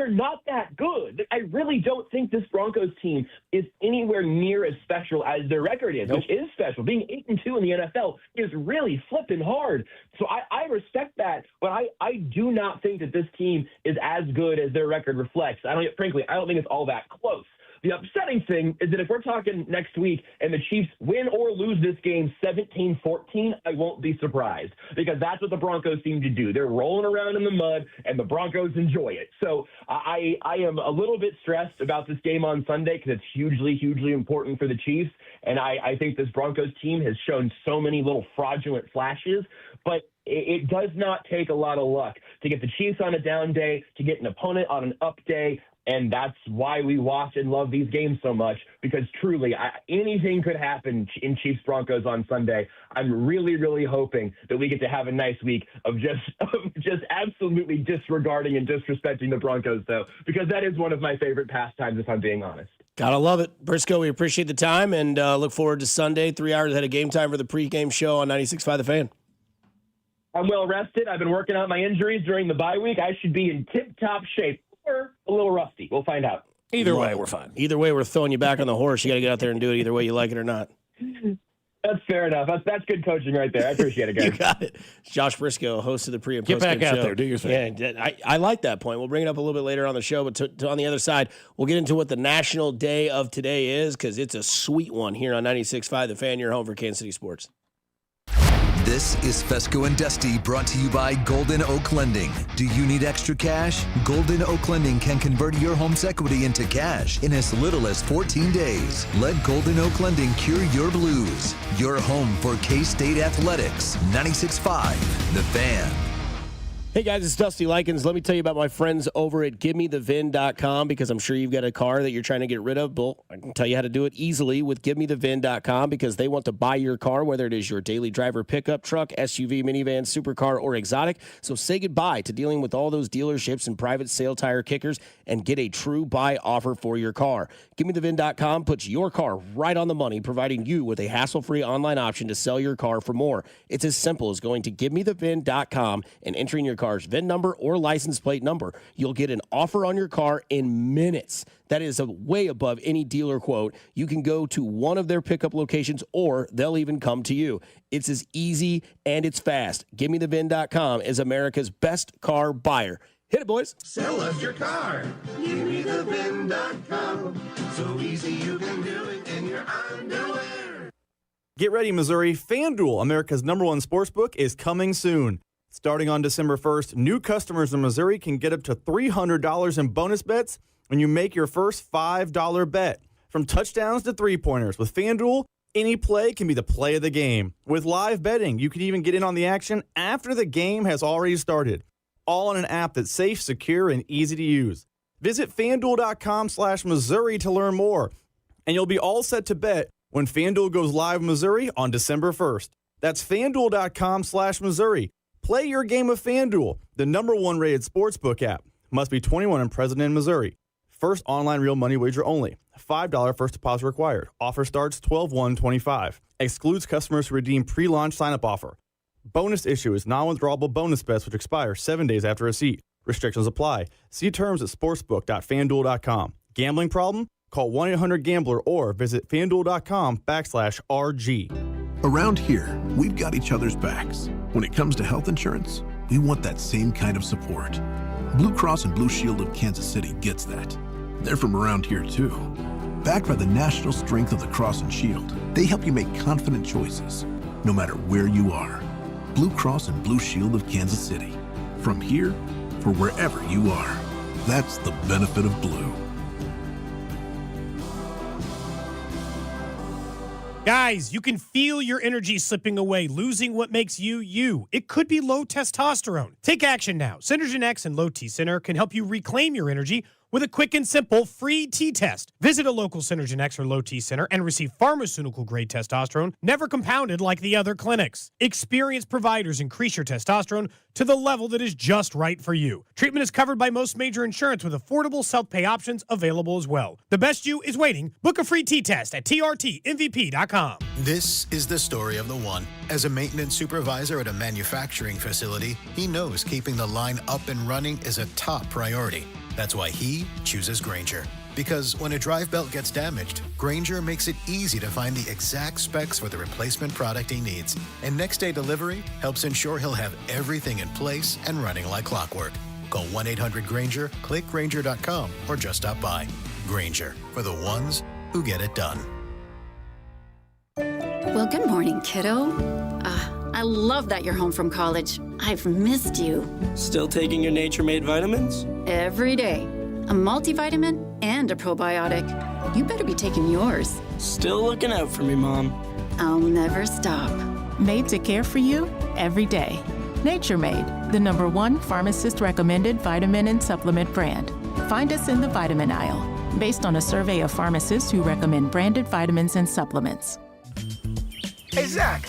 not that good. I really don't think this Broncos team is anywhere near as special as their record is, which is special. Being 8-2 in the NFL is really flipping hard. So I respect that, but I do not think that this team is as good as their record reflects. I don't think it's all that close. The upsetting thing is that if we're talking next week and the Chiefs win or lose this game 17-14, I won't be surprised, because that's what the Broncos seem to do. They're rolling around in the mud, and the Broncos enjoy it. So I am a little bit stressed about this game on Sunday, because it's hugely, hugely important for the Chiefs. And I think this Broncos team has shown so many little fraudulent flashes, but it does not take a lot of luck to get the Chiefs on a down day, to get an opponent on an up day. And that's why we watch and love these games so much, because truly anything could happen in Chiefs-Broncos on Sunday. I'm really, really hoping that we get to have a nice week of just absolutely disregarding and disrespecting the Broncos, though, because that is one of my favorite pastimes, if I'm being honest. Gotta love it. Briscoe, we appreciate the time, and look forward to Sunday, 3 hours ahead of game time for the pregame show on 96.5 The Fan. I'm well rested. I've been working out my injuries during the bye week. I should be in tip-top shape. Or a little rusty. We'll find out. Either way, we're fine. Either way, we're throwing you back on the horse. You got to get out there and do it either way, you like it or not. That's fair enough. That's good coaching right there. I appreciate it, guys. You got it. Josh Briscoe, host of the pre- and Get post-game back out show. there. Do your thing. Yeah, I like that point. We'll bring it up a little bit later on the show, but on the other side, we'll get into what the national day of today is, because it's a sweet one here on 96.5 The Fan, your home for Kansas City sports. This is Fescoe and Dusty, brought to you by Golden Oak Lending. Do you need extra cash? Golden Oak Lending can convert your home's equity into cash in as little as 14 days. Let Golden Oak Lending cure your blues. Your home for K-State athletics. 96.5 The Fan. Hey guys, it's Dusty Likens. Let me tell you about my friends over at GiveMeTheVin.com, because I'm sure you've got a car that you're trying to get rid of. Well, I can tell you how to do it easily with GiveMeTheVin.com, because they want to buy your car, whether it is your daily driver pickup truck, SUV, minivan, supercar, or exotic. So say goodbye to dealing with all those dealerships and private sale tire kickers and get a true buy offer for your car. GiveMeTheVin.com puts your car right on the money, providing you with a hassle-free online option to sell your car for more. It's as simple as going to GiveMeTheVin.com and entering your car's VIN number or license plate number. You'll get an offer on your car in minutes. That is way above any dealer quote. You can go to one of their pickup locations or they'll even come to you. It's as easy and it's fast. GiveMeTheVIN.com is America's best car buyer. Hit it, boys. Sell us your car. GiveMeTheVIN.com. So easy you can do it in your underwear. Get ready, Missouri. FanDuel, America's #1 sportsbook, is coming soon. Starting on December 1st, new customers in Missouri can get up to $300 in bonus bets when you make your first $5 bet. From touchdowns to three-pointers, with FanDuel, any play can be the play of the game. With live betting, you can even get in on the action after the game has already started. All on an app that's safe, secure, and easy to use. Visit FanDuel.com/Missouri to learn more. And you'll be all set to bet when FanDuel goes live in Missouri on December 1st. That's FanDuel.com/Missouri. Play your game of FanDuel, the #1 rated sportsbook app. Must be 21 and present in Missouri. First online real money wager only. $5 first deposit required. Offer starts 12/1/25. Excludes customers who redeem pre-launch sign-up offer. Bonus issue is non-withdrawable bonus bets which expire 7 days after receipt. Restrictions apply. See terms at sportsbook.fanduel.com. Gambling problem? Call 1-800-GAMBLER or visit fanduel.com/RG. Around here, we've got each other's backs. When it comes to health insurance, we want that same kind of support. Blue Cross and Blue Shield of Kansas City gets that. They're from around here too. Backed by the national strength of the Cross and Shield, they help you make confident choices, no matter where you are. Blue Cross and Blue Shield of Kansas City. From here for wherever you are. That's the benefit of blue. Guys, you can feel your energy slipping away, losing what makes you, you. It could be low testosterone. Take action now. Synergen X and Low T Center can help you reclaim your energy with a quick and simple free T-test. Visit a local Synergen X or Low T Center and receive pharmaceutical-grade testosterone, never compounded like the other clinics. Experienced providers increase your testosterone to the level that is just right for you. Treatment is covered by most major insurance with affordable self-pay options available as well. The best you is waiting. Book a free T-test at trtmvp.com. This is the story of the one. As a maintenance supervisor at a manufacturing facility, he knows keeping the line up and running is a top priority. That's why he chooses Grainger. Because when a drive belt gets damaged, Grainger makes it easy to find the exact specs for the replacement product he needs. And next day delivery helps ensure he'll have everything in place and running like clockwork. Call 1-800-GRAINGER, click Grainger.com, or just stop by. Grainger, for the ones who get it done. Well, good morning, kiddo. I love that you're home from college. I've missed you. Still taking your Nature-Made vitamins? Every day. A multivitamin and a probiotic. You better be taking yours. Still looking out for me, Mom. I'll never stop. Made to care for you every day. Nature-Made, the #1 pharmacist-recommended vitamin and supplement brand. Find us in the vitamin aisle, based on a survey of pharmacists who recommend branded vitamins and supplements. Hey, Zach.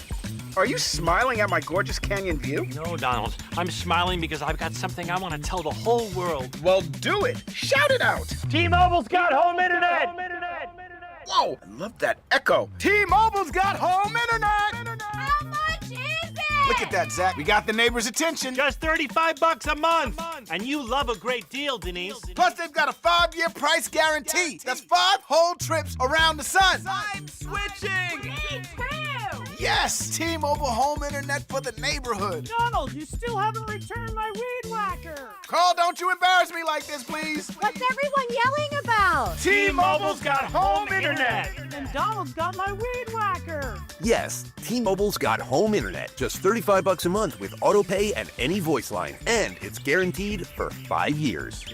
Are you smiling at my gorgeous canyon view? No, Donald. I'm smiling because I've got something I want to tell the whole world. Well, do it. Shout it out. T-Mobile's got home internet. Whoa, I love that echo. T-Mobile's got home internet. How much is it? Look at that, Zach. We got the neighbor's attention. Just $35 a month. And you love a great deal, Denise. Plus, they've got a 5-year price guarantee. That's 5 whole trips around the sun. I'm switching. Me too. Yes, T-Mobile home internet for the neighborhood. Donald, you still haven't returned my weed whacker. Carl, don't you embarrass me like this, please. What's everyone yelling about? T-Mobile's got home internet. And Donald's got my weed whacker. Yes, T-Mobile's got home internet. Just $35 a month with auto pay and any voice line. And it's guaranteed for 5 years.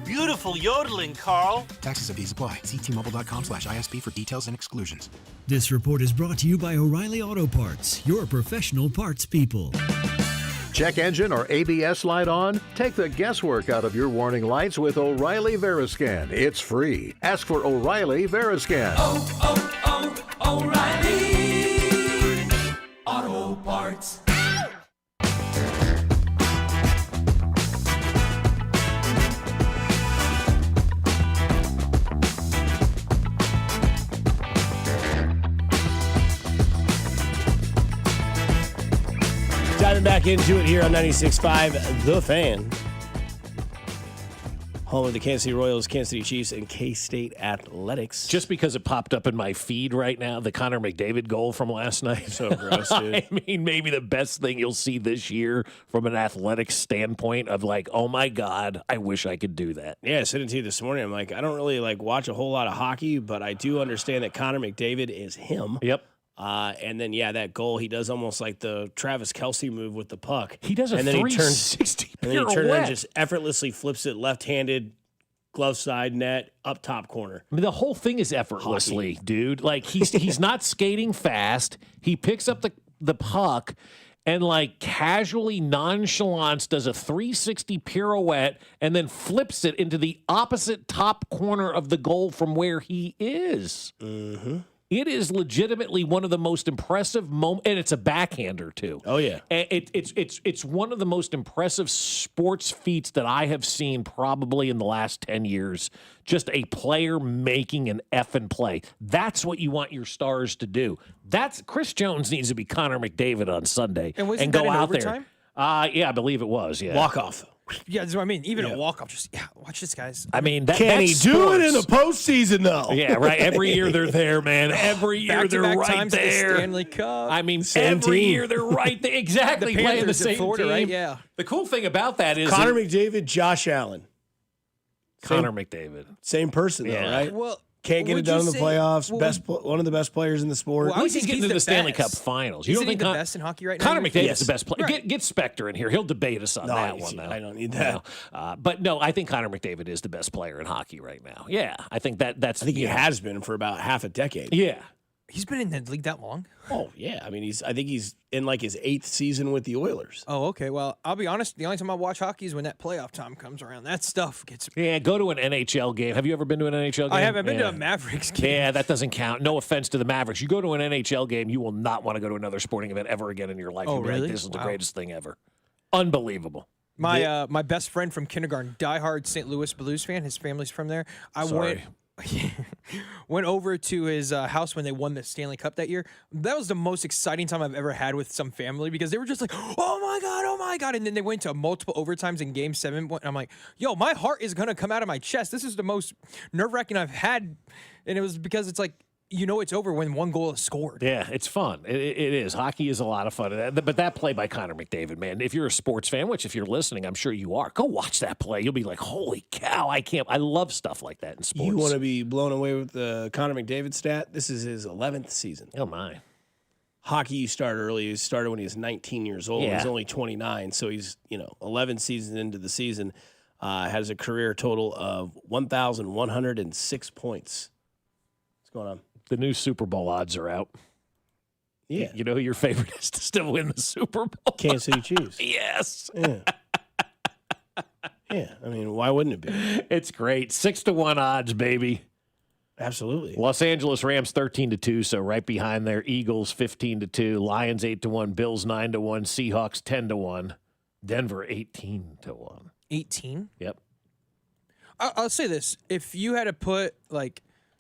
Beautiful yodeling, Carl. Taxes and fees apply. See T-Mobile.com/ISP for details and exclusions. This report is brought to you by O'Reilly Auto Parts, your professional parts people. Check engine or ABS light on? Take the guesswork out of your warning lights with O'Reilly Veriscan. It's free. Ask for O'Reilly Veriscan. O'Reilly Auto Parts. back into it here on 96.5 The Fan. Home of the Kansas City Royals, Kansas City Chiefs, and K-State Athletics. Just because it popped up in my feed right now, the Connor McDavid goal from last night. So gross, dude. I mean, maybe the best thing you'll see this year from an athletics standpoint of like, oh my God, I wish I could do that. Yeah, I said it to you this morning. I'm like, I don't really watch a whole lot of hockey, but I do understand that Connor McDavid is him. Yep. And then, that goal, he does almost like the Travis Kelce move with the puck. He does a 360 and then he turns and just effortlessly flips it left-handed, glove side net, up top corner. I mean, the whole thing is effortlessly, dude. Like, he's not skating fast. He picks up the puck and, casually, nonchalant does a 360 pirouette and then flips it into the opposite top corner of the goal from where he is. Mm-hmm. It is legitimately one of the most impressive moments, and it's a backhander too. Oh yeah, and it's one of the most impressive sports feats that I have seen probably in the last 10 years. Just a player making an effing play. That's what you want your stars to do. That's Chris Jones needs to be Connor McDavid on Sunday and go that in out overtime? there. Yeah, I believe it was. Yeah, walk off. Yeah, that's what I mean. Even a walk-off, watch this, guys. I mean, can he do it in the postseason, though? Yeah, right. Every year they're there, man. Every year they're right times there. The Stanley Cup. I mean, Same every team. year they're right there. Exactly, The playing the Panthers in same Florida, team. right? Yeah. The cool thing about that is Connor McDavid, Josh Allen. Connor McDavid. Same person, though, right? Well, can't get it would done you in the say- playoffs. well, One of the best players in the sport. Well, I At would least he's think getting he's to the the Stanley best. Cup Finals. Isn't he the best in hockey right now? Connor McDavid's Yes. the best player. Right. Get Spector in here. He'll debate us on that one. Though. I don't need that. But no, I think Connor McDavid is the best player in hockey right now. Yeah, I think that's. I think he has been for about half a decade. Yeah. He's been in the league that long? Oh yeah. I mean, I think he's in his 8th season with the Oilers. Oh, okay. Well, I'll be honest. The only time I watch hockey is when that playoff time comes around. That stuff gets. Yeah, go to an NHL game. Have you ever been to an NHL game? I have. I've been to a Mavericks game. Yeah, that doesn't count. No offense to the Mavericks. You go to an NHL game, you will not want to go to another sporting event ever again in your life. Oh, You'll be like, really? this is the Wow. greatest thing ever. Unbelievable. My best friend from kindergarten, diehard St. Louis Blues fan. His family's from there. Went over to his house when they won the Stanley Cup that year. That was the most exciting time I've ever had with some family because they were just like, oh my God. And then they went to multiple overtimes in game 7. And I'm like, yo, my heart is going to come out of my chest. This is the most nerve-wracking I've had. And it was because it's like, it's over when one goal is scored. Yeah, it's fun. It is. Hockey is a lot of fun. But that play by Connor McDavid, man, if you're a sports fan, which if you're listening, I'm sure you are, go watch that play. You'll be like, holy cow, I love stuff like that in sports. You want to be blown away with the Connor McDavid stat? This is his 11th season. Oh, my. Hockey, you started early. He started when he was 19 years old. Yeah. He's only 29, so he's 11 seasons into the season. Has a career total of 1,106 points. What's going on? The new Super Bowl odds are out. Yeah. You know who your favorite is to still win the Super Bowl? Kansas City Chiefs. Yes. Yeah. Yeah. I mean, why wouldn't it be? It's great. 6-1 odds, baby. Absolutely. Los Angeles Rams 13-2, so right behind there. Eagles 15-2, Lions 8-1, Bills 9-1, Seahawks 10-1, Denver 18-1. 18? Yep. I'll say this: if you had to put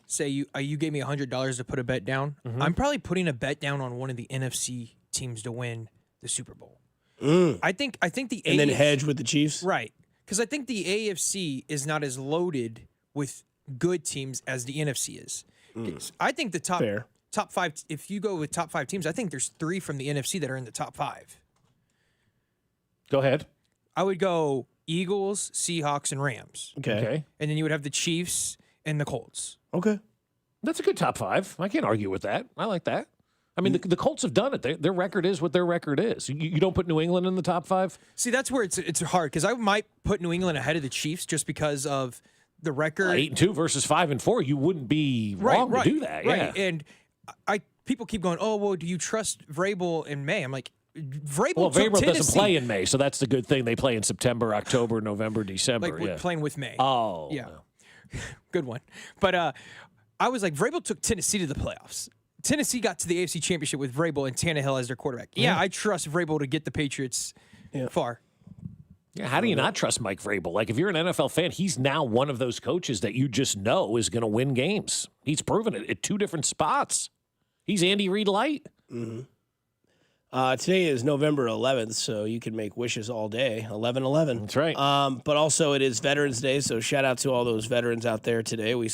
say you gave me $100 to put a bet down, I'm probably putting a bet down on one of the NFC teams to win the Super Bowl. I think the and then hedge with the Chiefs, right? Because I think the AFC is not as loaded with good teams as the NFC is. I think the top 5. If you go with top 5 teams, I think there's 3 from the NFC that are in the top 5. Go ahead. I would go Eagles, Seahawks, and Rams. Okay. And then you would have the Chiefs and the Colts. Okay. That's a good top 5. I can't argue with that. I like that. I mean, the Colts have done it. Their record is what their record is. You don't put New England in the top 5? See, that's where it's hard because I might put New England ahead of the Chiefs just because of the record. 8-2 versus 5-4. You wouldn't be wrong to do that. Right. Yeah. And people keep going, oh, well, do you trust Vrabel in May? I'm like, Vrabel doesn't play in May, so that's the good thing. They play in September, October, November, December. Playing with May. Oh. Yeah. No. Good one. But I was like, Vrabel took Tennessee to the playoffs. Tennessee got to the AFC Championship with Vrabel and Tannehill as their quarterback. Yeah, I trust Vrabel to get the Patriots far. Yeah, how do you not trust Mike Vrabel? Like, if you're an NFL fan, he's now one of those coaches that you just know is going to win games. He's proven it at 2 different spots. He's Andy Reid light. Mm-hmm. Today is November 11th, so you can make wishes all day. 11/11. That's right. But also it is Veterans Day, so shout out to all those veterans out there today. We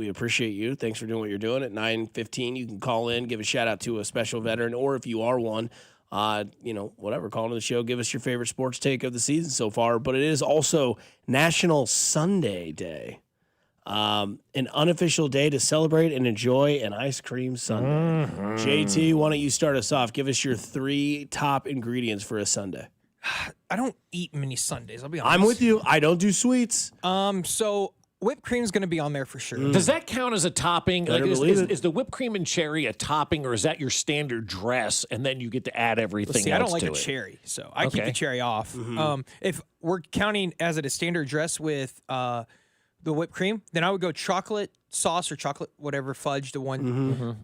appreciate you. Thanks for doing what you're doing. At 9:15, you can call in, give a shout out to a special veteran, or if you are one, whatever, call into the show. Give us your favorite sports take of the season so far. But it is also National Sundae Day. An unofficial day to celebrate and enjoy an ice cream sundae. JT, why don't you start us off? Give us your 3 top ingredients for a sundae. I don't eat many sundaes. I'll be honest. I'm with you. I don't do sweets. So whipped cream is going to be on there for sure. Does that count as a topping? Better Like, believe it. is the whipped cream and cherry a topping, or is that your standard dress, and then you get to add everything See, else I don't like to a it? cherry, so I keep Okay. the cherry off. If we're counting as it a standard dress with the whipped cream, then I would go chocolate sauce or chocolate whatever fudge, the one.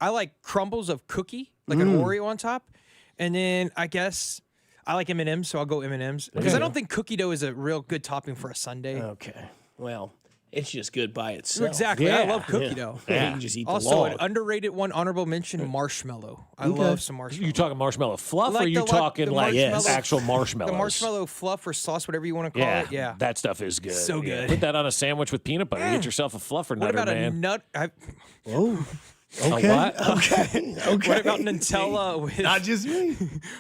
I like crumbles of cookie, like an Oreo on top, and then I guess I like M&Ms, so I'll go M&Ms because I don't think cookie dough is a real good topping for a sundae. Okay. Well, it's just good by itself. Exactly. I Yeah. love cookie dough. Yeah. You can just eat the Also, log. an underrated one, honorable mention, marshmallow. I love some marshmallow. You talking marshmallow fluff, or Like you the- talking the like marshmallow- actual marshmallows? The marshmallow fluff or sauce, whatever you want to call Yeah, it. Yeah. that stuff is good. So Yeah. good. Put that on a sandwich with peanut butter. Get yourself a fluffer What nutter, about a man. nut? Oh. A what? Okay. What about Nutella with? Not just me.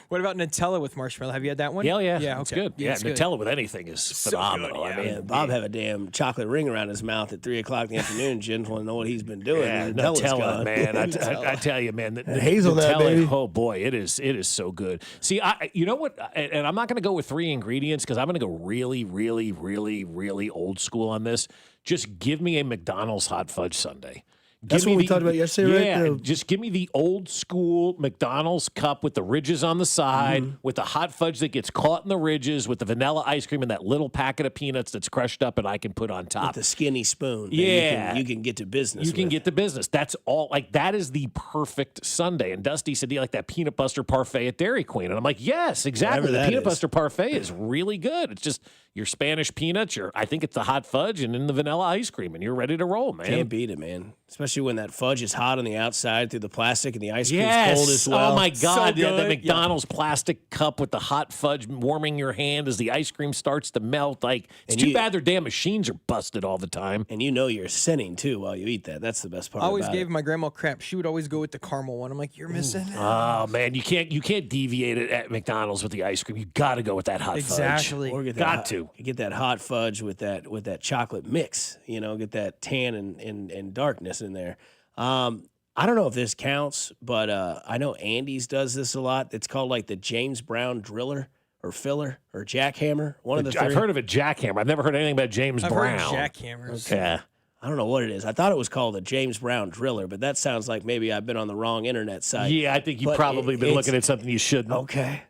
What about Nutella with marshmallow? Have you had that one? Yeah, Yeah, it's okay. good. Yeah, Yeah, it's good. Nutella with anything is phenomenal. good, I mean, Man, Bob have a damn chocolate ring around his mouth at 3 o'clock in the afternoon. Jen want to know what he's been doing. yeah, Nutella's Nutella, gone. man. I tell you, man. The hazelnut, Nutella, baby. oh boy, it is so good. See, you know what? And I'm not going to go with 3 ingredients because I'm going to go really, really, really, really old school on this. Just give me a McDonald's hot fudge sundae. That's what we talked about yesterday, yeah, right? just give me the old school McDonald's cup with the ridges on the side, with the hot fudge that gets caught in the ridges, with the vanilla ice cream and that little packet of peanuts that's crushed up and I can put on top. With the skinny spoon. that Yeah. You can get to business. You can with. get the business. That's all. Like, that is the perfect sundae. And Dusty said, do you like that peanut butter parfait at Dairy Queen? And I'm like, yes, exactly. Whatever The that peanut is. butter parfait is really good. It's just your Spanish peanuts, I think it's the hot fudge, and then the vanilla ice cream, and you're ready to roll, man. Can't beat it, man. Especially when that fudge is hot on the outside through the plastic and the ice cream's Yes. cold as well. Oh my God! So Yeah, the good. McDonald's plastic cup with the hot fudge warming your hand as the ice cream starts to melt. Like, it's And too you- bad their damn machines are busted all the time. And you know you're sinning too while you eat that. That's the best part. I always about gave it. my grandma crap. She would always go with the caramel one. I'm like, you're missing that. Oh man, you can't deviate it at McDonald's with the ice cream. You got to go with that hot fudge. Exactly. Or get that Got hot, to. get that hot fudge with that chocolate mix. You know, get that tan and darkness in there. I don't know if this counts, but I know Andy's does this a lot. It's called like the James Brown Driller or Filler or Jackhammer. One of the 3. I've heard of a jackhammer. I've never heard anything about James I've Brown. heard jackhammers. Yeah. I don't know what it is. I thought it was called the James Brown Driller, but that sounds like maybe I've been on the wrong internet site. Yeah, I think you've But probably been it's- looking at something you shouldn't. Okay.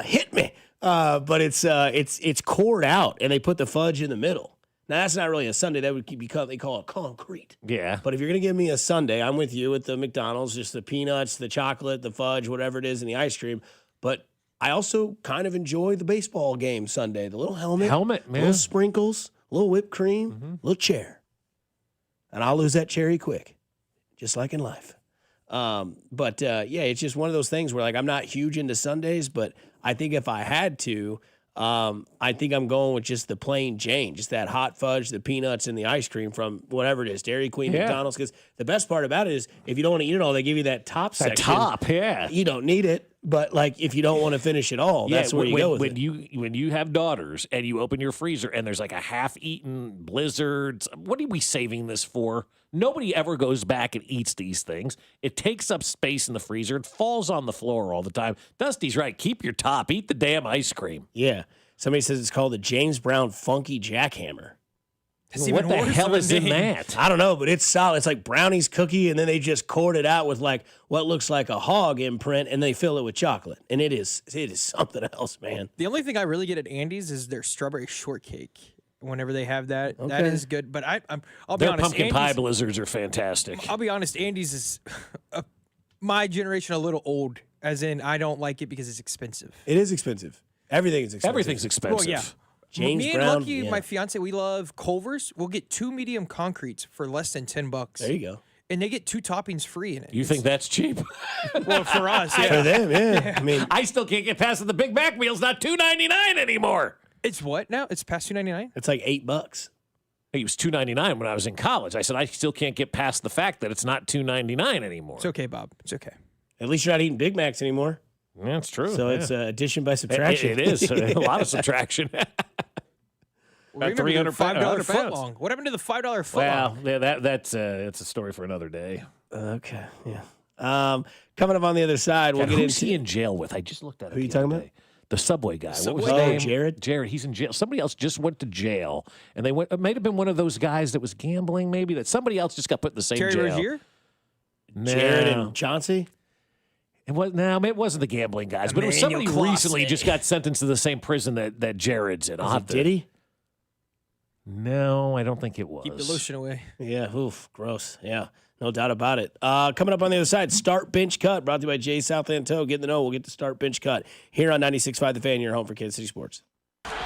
Hit me. But it's cored out, and they put the fudge in the middle. Now, that's not really a sundae. That would become, they call it concrete. Yeah. But if you're going to give me a sundae, I'm with you with the McDonald's, just the peanuts, the chocolate, the fudge, whatever it is, and the ice cream. But I also kind of enjoy the baseball game sundae. The little helmet. Helmet, man. Little sprinkles, a little whipped cream, little chair. And I'll lose that cherry quick, just like in life. But it's just one of those things where, like, I'm not huge into sundaes, but I think if I had to, I think I'm going with just the plain Jane, just that hot fudge, the peanuts, and the ice cream from whatever it is, Dairy Queen, Yeah. McDonald's. Because the best part about it is if you don't want to eat it all, they give you that top That section. top, yeah. You don't need it, but like if you don't want to finish it all, that's where you go with when it. when you have daughters and you open your freezer and there's like a half-eaten Blizzard, what are we saving this for? Nobody ever goes back and eats these things. It takes up space in the freezer. It falls on the floor all the time. Dusty's right. Keep your top. Eat the damn ice cream. Yeah. Somebody says it's called the James Brown Funky Jackhammer. That's What even the worse hell of a is in name. that? I don't know, but it's solid. It's like brownie's cookie, and then they just cord it out with like what looks like a hog imprint, and they fill it with chocolate. And it is something else, man. The only thing I really get at Andy's is their strawberry shortcake. Whenever they have that, that Okay. is good. But I'll be Their honest, pumpkin pie Andy's, blizzards are fantastic. I'll be honest, Andy's is my generation a little old, as in I don't like it because it's expensive. It is expensive. Everything is expensive. Everything's expensive. Well, yeah. James Me Brown, and Lucky, yeah. my fiance, we love Culver's. We'll get 2 medium concretes for less than $10. There you go. And they get 2 toppings free in it. You think that's cheap? Well, for us, yeah. For them, yeah. I mean, I still can't get past the Big Mac meal's not $2.99 anymore. It's what now? It's past $2.99? it's like $8. It was $2.99 when I was in college. I said I still can't get past the fact that it's not $2.99 anymore. It's okay, Bob. It's okay. At least you're not eating Big Macs anymore. That's true. So it's addition by subtraction. It is a lot of subtraction. About $300 $5 foot pounds. long. What happened to the $5 foot Well, long? yeah, that's a story for another day. Okay, yeah. Coming up on the other side, we'll God, get who's into he in jail with? I just looked at it. Who you the other talking about? day. The Subway guy. What was his Oh, name? Jared? Jared, he's in jail. Somebody else just went to jail, and they went. It might have been one of those guys that was gambling, maybe, that somebody else just got put in the same Terry jail. Rozier? No. Jared and Chauncey. It wasn't the gambling guys, but it was somebody Emmanuel recently Clase. just got sentenced to the same prison that Jared's in. Did he? No, I don't think it was. Keep the lotion away. Yeah, oof, gross. Yeah, no doubt about it. Coming up on the other side, Start Bench Cut, brought to you by Jay Southland Tow. Get in the know. We'll get to Start Bench Cut here on 96.5 The Fan, your home for Kansas City Sports.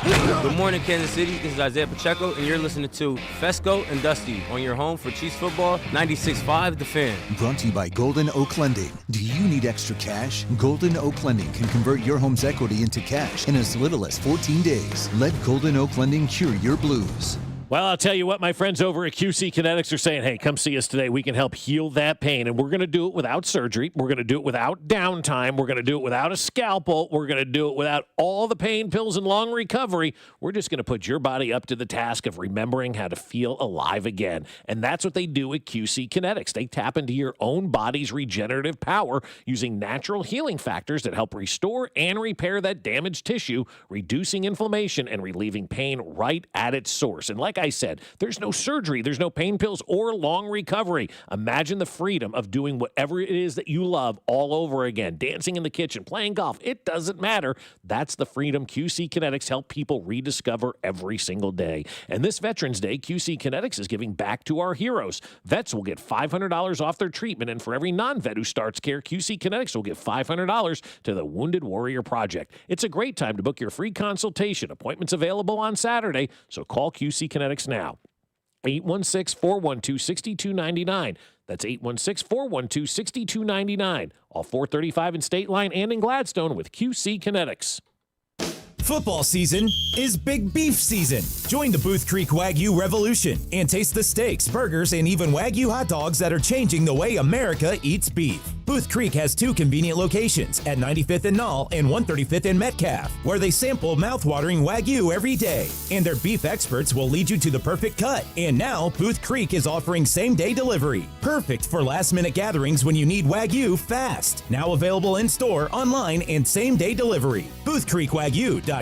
Good morning, Kansas City. This is Isaiah Pacheco, and you're listening to Fescoe and Dusty on your home for Chiefs football, 96.5 The Fan. Brought to you by Golden Oak Lending. Do you need extra cash? Golden Oak Lending can convert your home's equity into cash in as little as 14 days. Let Golden Oak Lending cure your blues. Well, I'll tell you what, my friends over at QC Kinetics are saying, hey, come see us today. We can help heal that pain. And we're going to do it without surgery. We're going to do it without downtime. We're going to do it without a scalpel. We're going to do it without all the pain pills and long recovery. We're just going to put your body up to the task of remembering how to feel alive again. And that's what they do at QC Kinetics. They tap into your own body's regenerative power using natural healing factors that help restore and repair that damaged tissue, reducing inflammation and relieving pain right at its source. And like I said, there's no surgery, there's no pain pills or long recovery. Imagine the freedom of doing whatever it is that you love all over again. Dancing in the kitchen, playing golf, it doesn't matter. That's the freedom QC Kinetics help people rediscover every single day. And this Veterans Day, QC Kinetics is giving back to our heroes. Vets will get $500 off their treatment, and for every non-vet who starts care, QC Kinetics will give $500 to the Wounded Warrior Project. It's a great time to book your free consultation. Appointments available on Saturday, so call QC Kinetics now. 816-412-6299. That's 816-412-6299. All 435 in State Line and in Gladstone with QC Kinetics. Football season is big beef season. Join the Booth Creek Wagyu revolution and taste the steaks, burgers, and even Wagyu hot dogs that are changing the way America eats beef. Booth Creek has 2 convenient locations at 95th and Knoll and 135th and Metcalf, where they sample mouthwatering Wagyu every day. And their beef experts will lead you to the perfect cut. And now, Booth Creek is offering same-day delivery. Perfect for last-minute gatherings when you need Wagyu fast. Now available in-store, online, and same-day delivery. BoothCreekWagyu.com.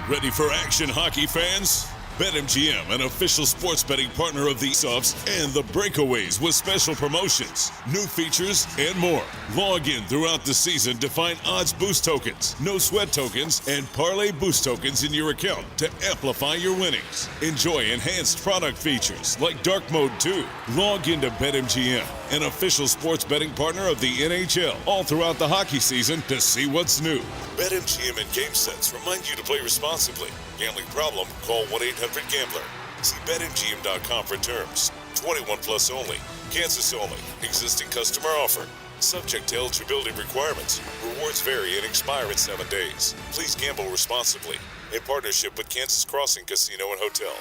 Ready for action, hockey fans? BetMGM, an official sports betting partner of the Sops and the Breakaways with special promotions, new features, and more. Log in throughout the season to find odds boost tokens, no sweat tokens, and parlay boost tokens in your account to amplify your winnings. Enjoy enhanced product features like Dark Mode 2. Log into BetMGM, an official sports betting partner of the NHL, all throughout the hockey season to see what's new. BetMGM and GameSense remind you to play responsibly. Gambling problem? Call 1-800-GAMBLER. See BetMGM.com for terms. 21 plus only. Kansas only. Existing customer offer. Subject to eligibility requirements. Rewards vary and expire in 7 days. Please gamble responsibly. In partnership with Kansas Crossing Casino and Hotel.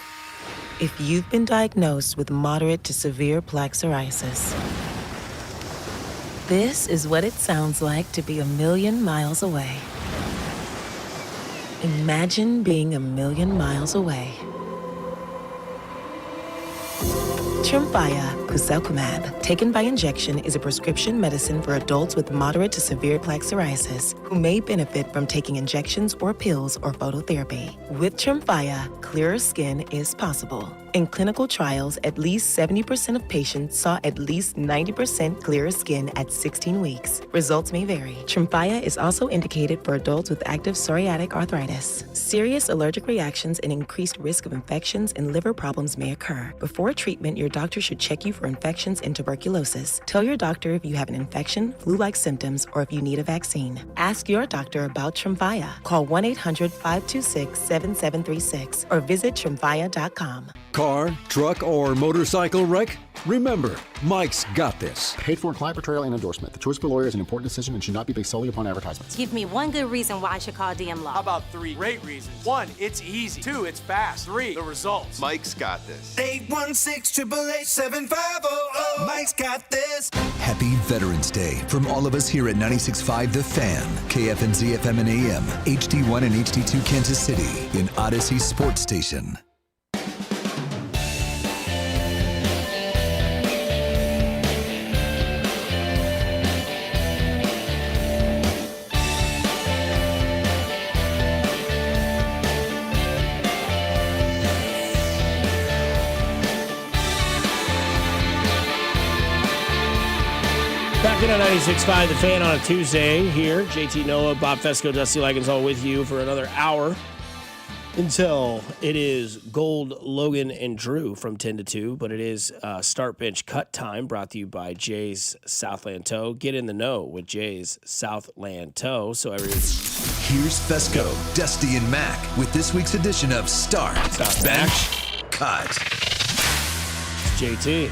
If you've been diagnosed with moderate to severe plaque psoriasis, this is what it sounds like to be a million miles away. Imagine being a million miles away. Tremfya guselkumab, taken by injection, is a prescription medicine for adults with moderate to severe plaque psoriasis who may benefit from taking injections or pills or phototherapy. With Tremfya, clearer skin is possible. In clinical trials, at least 70% of patients saw at least 90% clearer skin at 16 weeks. Results may vary. Tremfya is also indicated for adults with active psoriatic arthritis. Serious allergic reactions and increased risk of infections and liver problems may occur. Before treatment, your doctor should check you for infections and tuberculosis. Tell your doctor if you have an infection, flu-like symptoms, or if you need a vaccine. Ask your doctor about Tremfya. Call 1-800-526-7736 or visit Tremfya.com. Car, truck, or motorcycle wreck? Remember, Mike's got this. Paid for client portrayal and endorsement. The choice of a lawyer is an important decision and should not be based solely upon advertisements. Give me one good reason why I should call DM Law. How about 3 great reasons? 1, it's easy. 2, it's fast. 3, the results. Mike's got this. 816-888-7500. Mike's got this. Happy Veterans Day from all of us here at 96.5 The Fan, KFNZ FM and AM, HD1 and HD2 Kansas City, in Odyssey Sports Station. Back in on 96.5 The Fan on a Tuesday here. JT Noah, Bob Fescoe, Dusty Ligens all with you for another hour until it is Gold, Logan, and Drew from 10 to 2. But it is Start Bench Cut time, brought to you by Jay's Southland Tow. Get in the know with Jay's Southland Tow. So Here's Fescoe, Dusty, and Mac with this week's edition of Start Bench Cut. It's JT.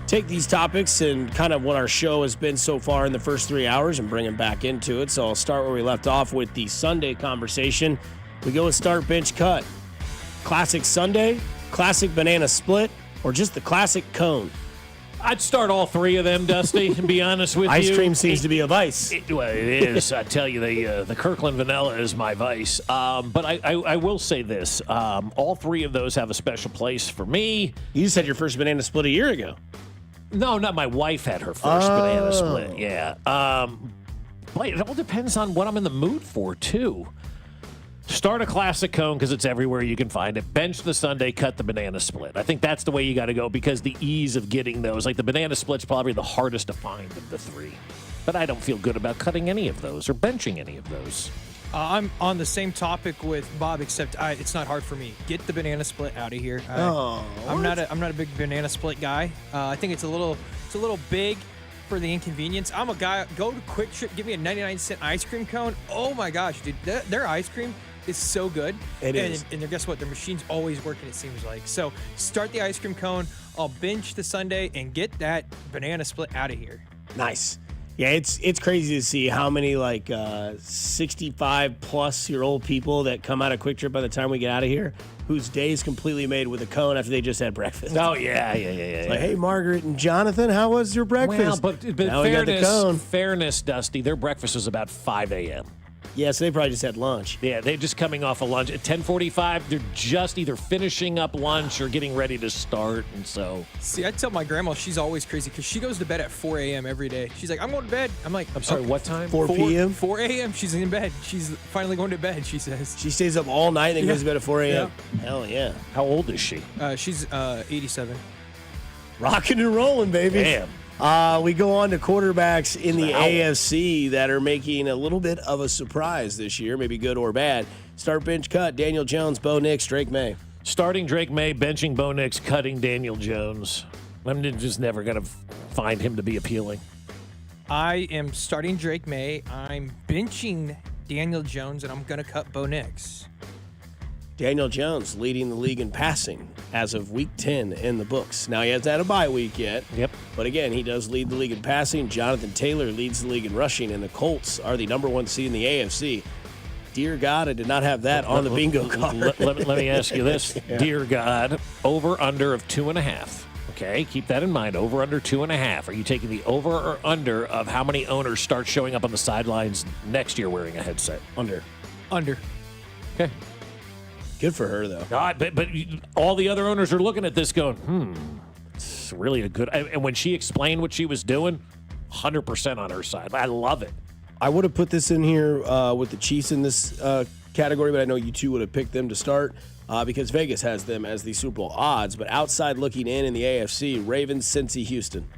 Take these topics and kind of what our show has been so far in the first 3 hours and bring them back into it. So I'll start where we left off with the Sunday conversation. We go with Start Bench Cut. Classic Sunday, classic banana split, or just the classic cone? I'd start all three of them, Dusty, and be honest with you. Ice cream seems to be a vice. Well, it is. I tell you, the Kirkland vanilla is my vice. But I will say this. All three of those have a special place for me. You just had your first banana split a year ago. No, not my wife had her first banana split. Yeah. But it all depends on what I'm in the mood for, too. Start a classic cone because it's everywhere you can find it. Bench the Sunday, cut the banana split. I think that's the way you got to go because the ease of getting those. Like the banana split's probably the hardest to find of the three. But I don't feel good about cutting any of those or benching any of those. I'm on the same topic with Bob, except it's not hard for me. Get the banana split out of here. I'm not a big banana split guy. I think it's a little big for the inconvenience. I'm a guy. Go to Quick Trip, give me a 99-cent ice cream cone. Oh my gosh, dude, their ice cream is so good. It is. And guess what? Their machine's always working. It seems like. So start the ice cream cone. I'll bench the Sunday and get that banana split out of here. Nice. Yeah, it's crazy to see how many 65-plus-year-old people that come out of Quick Trip by the time we get out of here, whose day is completely made with a cone after they just had breakfast. Oh, yeah. It's like, hey, Margaret and Jonathan, how was your breakfast? Well, but now we got the cone. Fairness, Dusty, their breakfast was about 5 a.m. Yeah, so they probably just had lunch. Yeah, they're just coming off of lunch. At 10:45, they're just either finishing up lunch or getting ready to start, and so... See, I tell my grandma she's always crazy because she goes to bed at 4 a.m. every day. She's like, I'm going to bed. I'm like... I'm sorry, what time? 4 p.m.? 4 a.m. She's in bed. She's finally going to bed, she says. She stays up all night and then goes to bed at 4 a.m.? Yeah. Hell yeah. How old is she? She's 87. Rocking and rolling, baby. Damn. We go on to quarterbacks in the AFC that are making a little bit of a surprise this year, maybe good or bad. Start bench cut, Daniel Jones, Bo Nix, Drake May. Starting Drake May, benching Bo Nix, cutting Daniel Jones. I'm just never going to find him to be appealing. I am starting Drake May. I'm benching Daniel Jones, and I'm going to cut Bo Nix. Daniel Jones leading the league in passing as of week 10 in the books. Now, he hasn't had a bye week yet. Yep. But again, he does lead the league in passing. Jonathan Taylor leads the league in rushing, and the Colts are the number one seed in the AFC. Dear God, I did not have that on the bingo card. Let me ask you this. Yeah. Dear God, over under of 2.5. Okay, keep that in mind. Over under 2.5. Are you taking the over or under of how many owners start showing up on the sidelines next year wearing a headset? Under. Okay. Good for her, though. But all the other owners are looking at this going, it's really a good... And when she explained what she was doing, 100% on her side. I love it. I would have put this in here with the Chiefs in this category, but I know you two would have picked them to start because Vegas has them as the Super Bowl odds. But outside looking in the AFC, Ravens, Cincy, Houston.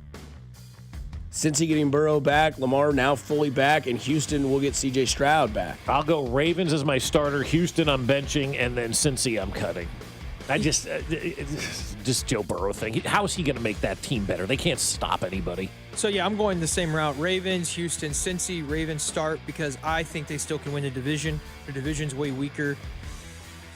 Cincy getting Burrow back, Lamar now fully back, and Houston will get C.J. Stroud back. I'll go Ravens as my starter, Houston I'm benching, and then Cincy I'm cutting. I just Joe Burrow thing. How is he going to make that team better? They can't stop anybody. So, yeah, I'm going the same route. Ravens, Houston, Cincy, Ravens start because I think they still can win the division. The division's way weaker.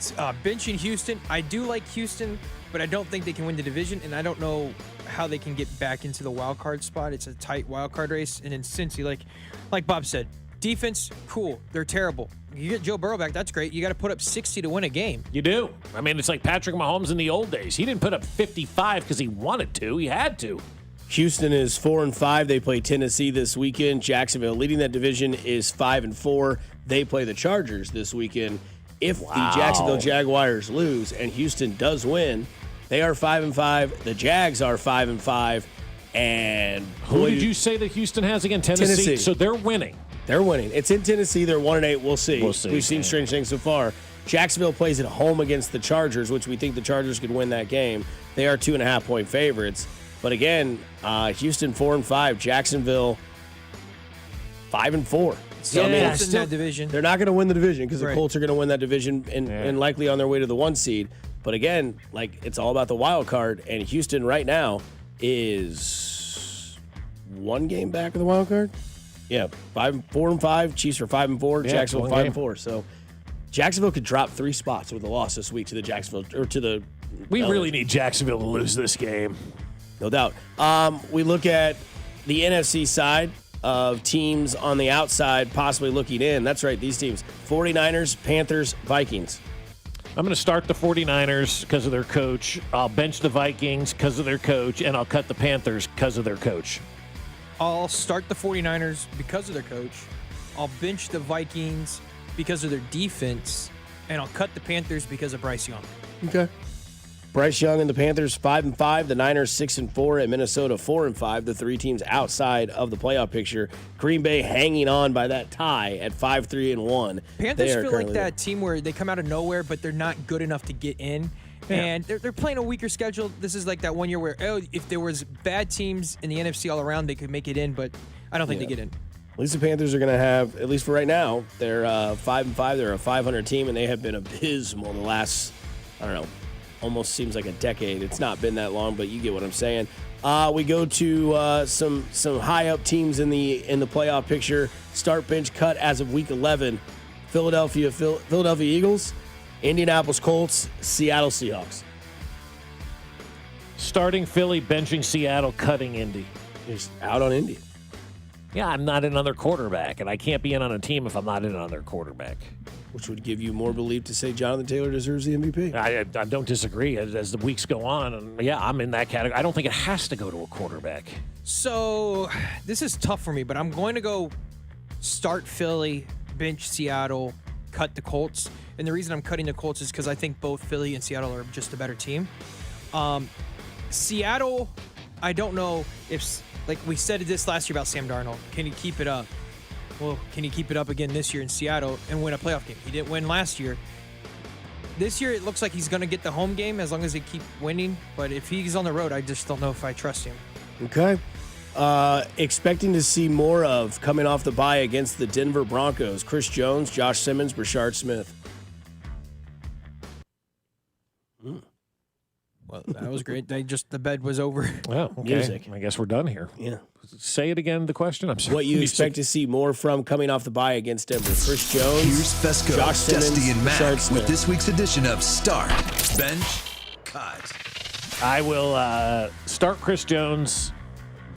Benching Houston. I do like Houston, but I don't think they can win the division, and I don't know how they can get back into the wild card spot. It's a tight wild card race. And then Cincy, like Bob said, defense, cool. They're terrible. You get Joe Burrow back, that's great. You got to put up 60 to win a game. You do. I mean, it's like Patrick Mahomes in the old days. He didn't put up 55 because he wanted to. He had to. Houston is 4-5. They play Tennessee this weekend. Jacksonville leading that division is 5-4. They play the Chargers this weekend. If the Jacksonville Jaguars lose and Houston does win, they are 5-5. The Jags are 5-5. And who did you say that Houston has again? Tennessee. So they're winning. They're winning. It's in Tennessee. They're 1-8. We'll see. We've seen strange things so far. Jacksonville plays at home against the Chargers, which we think the Chargers could win that game. They are 2.5-point favorites. But again, Houston 4-5. Jacksonville 5-4. So in that division. They're not going to win the division because the Colts are going to win that division and likely on their way to the 1 seed. But again, it's all about the wild card, and Houston right now is 1 game back of the wild card. Yeah, 4-5. Chiefs are 5-4. Yeah, Jacksonville 5-4. So Jacksonville could drop 3 spots with a loss this week to the Jacksonville or to the. We really need Jacksonville to lose this game, no doubt. We look at the NFC side of teams on the outside possibly looking in. That's right, these teams: 49ers, Panthers, Vikings. I'm going to start the 49ers because of their coach. I'll bench the Vikings because of their coach, and I'll cut the Panthers because of their coach. I'll start the 49ers because of their coach. I'll bench the Vikings because of their defense, and I'll cut the Panthers because of Bryce Young. Okay. Bryce Young and the Panthers 5-5, the Niners 6-4, and Minnesota 4-5. The 3 teams outside of the playoff picture. Green Bay hanging on by that tie at 5-3-1. Panthers feel like that team where they come out of nowhere, but they're not good enough to get in. Yeah. And they're playing a weaker schedule. This is like that one year where if there was bad teams in the NFC all around, they could make it in, but I don't think they get in. At least the Panthers are going to have, at least for right now, they're 5-5. They're a 500 team, and they have been abysmal the last, almost seems like a decade. It's not been that long, but you get what I'm saying. We go to some high up teams in the playoff picture. Start, bench, cut as of week 11. Philadelphia Eagles, Indianapolis Colts, Seattle Seahawks. Starting Philly, benching Seattle, cutting Indy. Just out on Indy. Yeah, I'm not in on their quarterback, and I can't be in on a team if I'm not in on their quarterback. Which would give you more belief to say Jonathan Taylor deserves the MVP. I don't disagree as the weeks go on. And yeah, I'm in that category. I don't think it has to go to a quarterback. So this is tough for me, but I'm going to go start Philly, bench Seattle, cut the Colts. And the reason I'm cutting the Colts is because I think both Philly and Seattle are just a better team. Seattle, I don't know if, like we said this last year about Sam Darnold, can he keep it up? Well, can he keep it up again this year in Seattle and win a playoff game? He didn't win last year. This year, it looks like he's going to get the home game as long as they keep winning. But if he's on the road, I just don't know if I trust him. Okay. Expecting to see more of coming off the bye against the Denver Broncos. Chris Jones, Josh Simmons, Brashard Smith. Well, that was great. The bed was over. Well, okay. Music. I guess we're done here. Yeah. Say it again, the question. I'm sorry. What you expect to see more from coming off the bye against Denver. Chris Jones. Here's Fescoe, Josh Simmons, Dusty, and Mac Brashard Smith. with this week's edition of Start, Bench, Cut. I will start Chris Jones,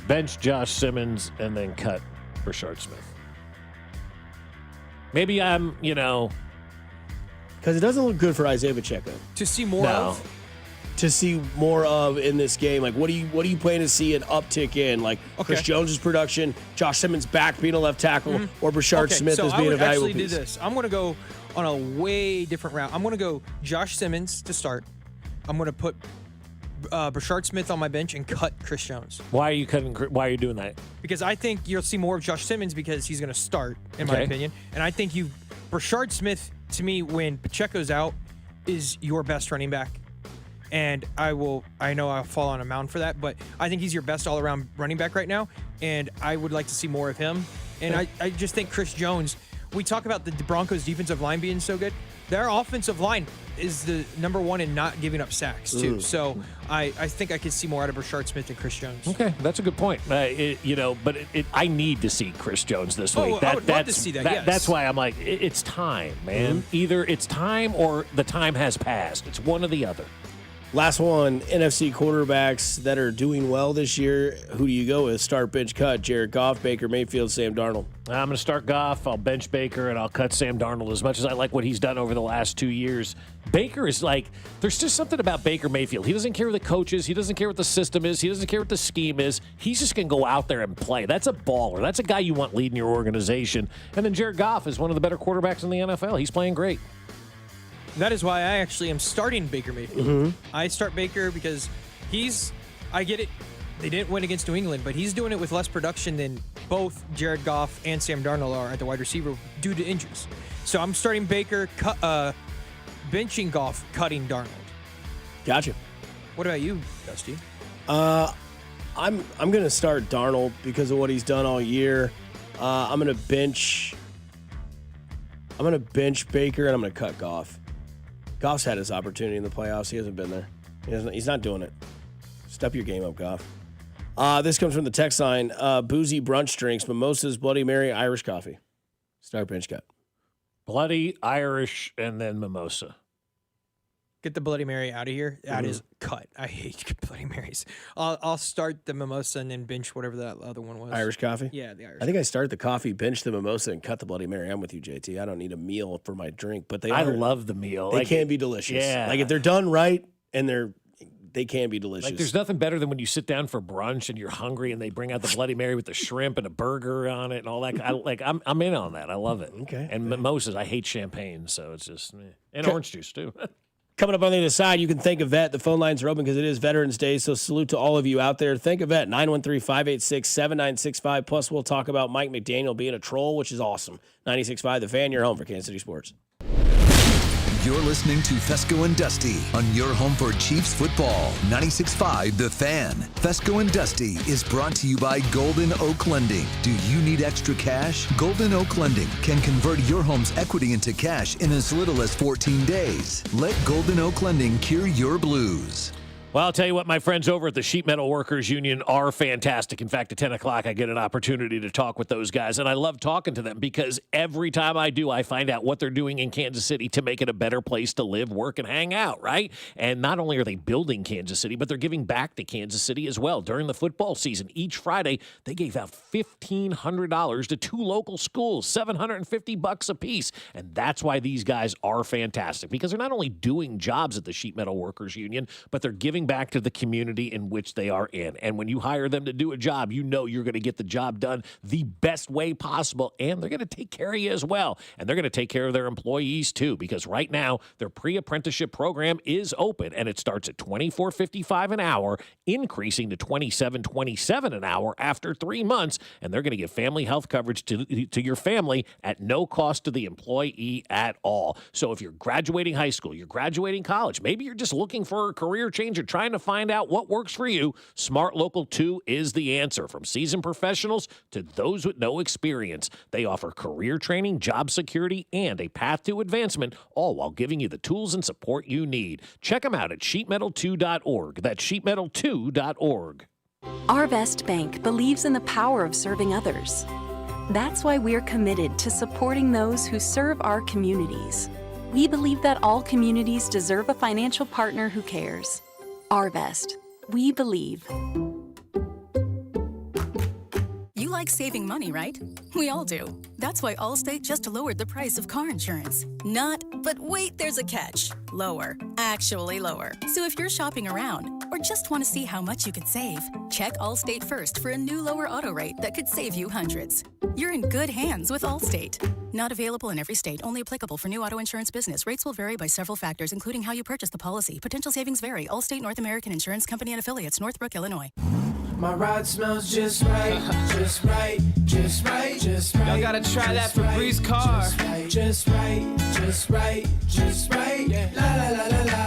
bench Josh Simmons, and then cut Brashard Smith. Maybe I'm, because it doesn't look good for Isaiah Pacheco. To see more of? To see more of in this game, like what do you plan to see an uptick in, like Chris Jones's production, Josh Simmons back being a left tackle, or Brashard Smith as being a valuable piece? Do this. I'm going to go on a way different route. I'm going to go Josh Simmons to start. I'm going to put Brashard Smith on my bench and cut Chris Jones. Why are you doing that? Because I think you'll see more of Josh Simmons because he's going to start, in my opinion, and I think Brashard Smith to me when Pacheco's out is your best running back. And I know I'll fall on a mound for that, but I think he's your best all-around running back right now, and I would like to see more of him. And I just think Chris Jones, we talk about the Broncos' defensive line being so good. their offensive line is the number one in not giving up sacks, too. So I think I could see more out of Rashard Smith and Chris Jones. Okay, that's a good point. I need to see Chris Jones this week. I would love to see that, yes. That's why I'm like, it's time, man. Either it's time or the time has passed. It's one or the other. Last one, NFC quarterbacks that are doing well this year. Who do you go with? Start, bench, cut. Jared Goff, Baker Mayfield, Sam Darnold. I'm going to start Goff. I'll bench Baker, and I'll cut Sam Darnold. As much as I like what he's done over the last 2 years, Baker is like, there's just something about Baker Mayfield. He doesn't care what the coach is. He doesn't care what the system is. He doesn't care what the scheme is. He's just going to go out there and play. That's a baller. That's a guy you want leading your organization. And then Jared Goff is one of the better quarterbacks in the NFL. He's playing great. That is why I actually am starting Baker Mayfield. I start Baker because I get it, they didn't win against New England, but he's doing it with less production than both Jared Goff and Sam Darnold are at the wide receiver due to injuries. So I'm starting Baker, benching Goff, cutting Darnold. Gotcha. What about you, Dusty? I'm going to start Darnold because of what he's done all year. I'm going to bench Baker, and I'm going to cut Goff. Goff's had his opportunity in the playoffs. He hasn't been there. He's not doing it. Step your game up, Goff. This comes from the text line. Boozy brunch drinks, mimosas, Bloody Mary, Irish coffee. Start, bench, cut. Bloody, Irish, and then mimosa. Get the Bloody Mary out of here. That is cut. I hate Bloody Marys. I'll start the mimosa and then bench whatever that other one was. Irish coffee? Yeah, the Irish. I think I start the coffee, bench the mimosa, and cut the Bloody Mary. I'm with you, JT. I don't need a meal for my drink, but I love the meal. They can be delicious. Yeah. Like if they're done right and they can be delicious. Like there's nothing better than when you sit down for brunch and you're hungry and they bring out the Bloody Mary with the shrimp and a burger on it and all that. I'm in on that. I love it. Okay. And mimosas, I hate champagne, so it's just and orange juice too. Coming up on the other side, you can thank a vet. The phone lines are open because it is Veterans Day, so salute to all of you out there. Thank a vet, 913-586-7965. Plus, we'll talk about Mike McDaniel being a troll, which is awesome. 96.5 The Fan, your home for Kansas City sports. You're listening to Fescoe and Dusty on your home for Chiefs football. 96.5 The Fan. Fescoe and Dusty is brought to you by Golden Oak Lending. Do you need extra cash? Golden Oak Lending can convert your home's equity into cash in as little as 14 days. Let Golden Oak Lending cure your blues. Well, I'll tell you what, my friends over at the Sheet Metal Workers Union are fantastic. In fact, at 10 o'clock, I get an opportunity to talk with those guys, and I love talking to them because every time I do, I find out what they're doing in Kansas City to make it a better place to live, work, and hang out, right? And not only are they building Kansas City, but they're giving back to Kansas City as well. During the football season, each Friday, they gave out $1,500 to 2 local schools, $750 a piece. And that's why these guys are fantastic, because they're not only doing jobs at the Sheet Metal Workers Union, but they're giving back to the community in which they are in. And when you hire them to do a job, you know you're going to get the job done the best way possible, and they're going to take care of you as well. And they're going to take care of their employees too, because right now their pre-apprenticeship program is open, and it starts at $24.55 an hour, increasing to $27.27 an hour after 3 months. And they're going to give family health coverage to your family at no cost to the employee at all. So if you're graduating high school, you're graduating college, maybe you're just looking for a career change or trying to find out what works for you, Smart Local 2 is the answer. From seasoned professionals to those with no experience, they offer career training, job security, and a path to advancement, all while giving you the tools and support you need. Check them out at sheetmetal2.org. That's sheetmetal2.org. Arvest Bank believes in the power of serving others. That's why we're committed to supporting those who serve our communities. We believe that all communities deserve a financial partner who cares. Arvest. We believe. You like saving money, right? We all do. That's why Allstate just lowered the price of car insurance. Not, but wait, there's a catch. Lower. Actually lower. So if you're shopping around or just want to see how much you could save, check Allstate first for a new lower auto rate that could save you hundreds. You're in good hands with Allstate. Not available in every state. Only applicable for new auto insurance business. Rates will vary by several factors, including how you purchase the policy. Potential savings vary. Allstate North American Insurance Company and Affiliates, Northbrook, Illinois. My ride smells just right, just right, just right, just right. Y'all gotta try that Febreze car. Just right, just right, just right. Yeah. La la la la la.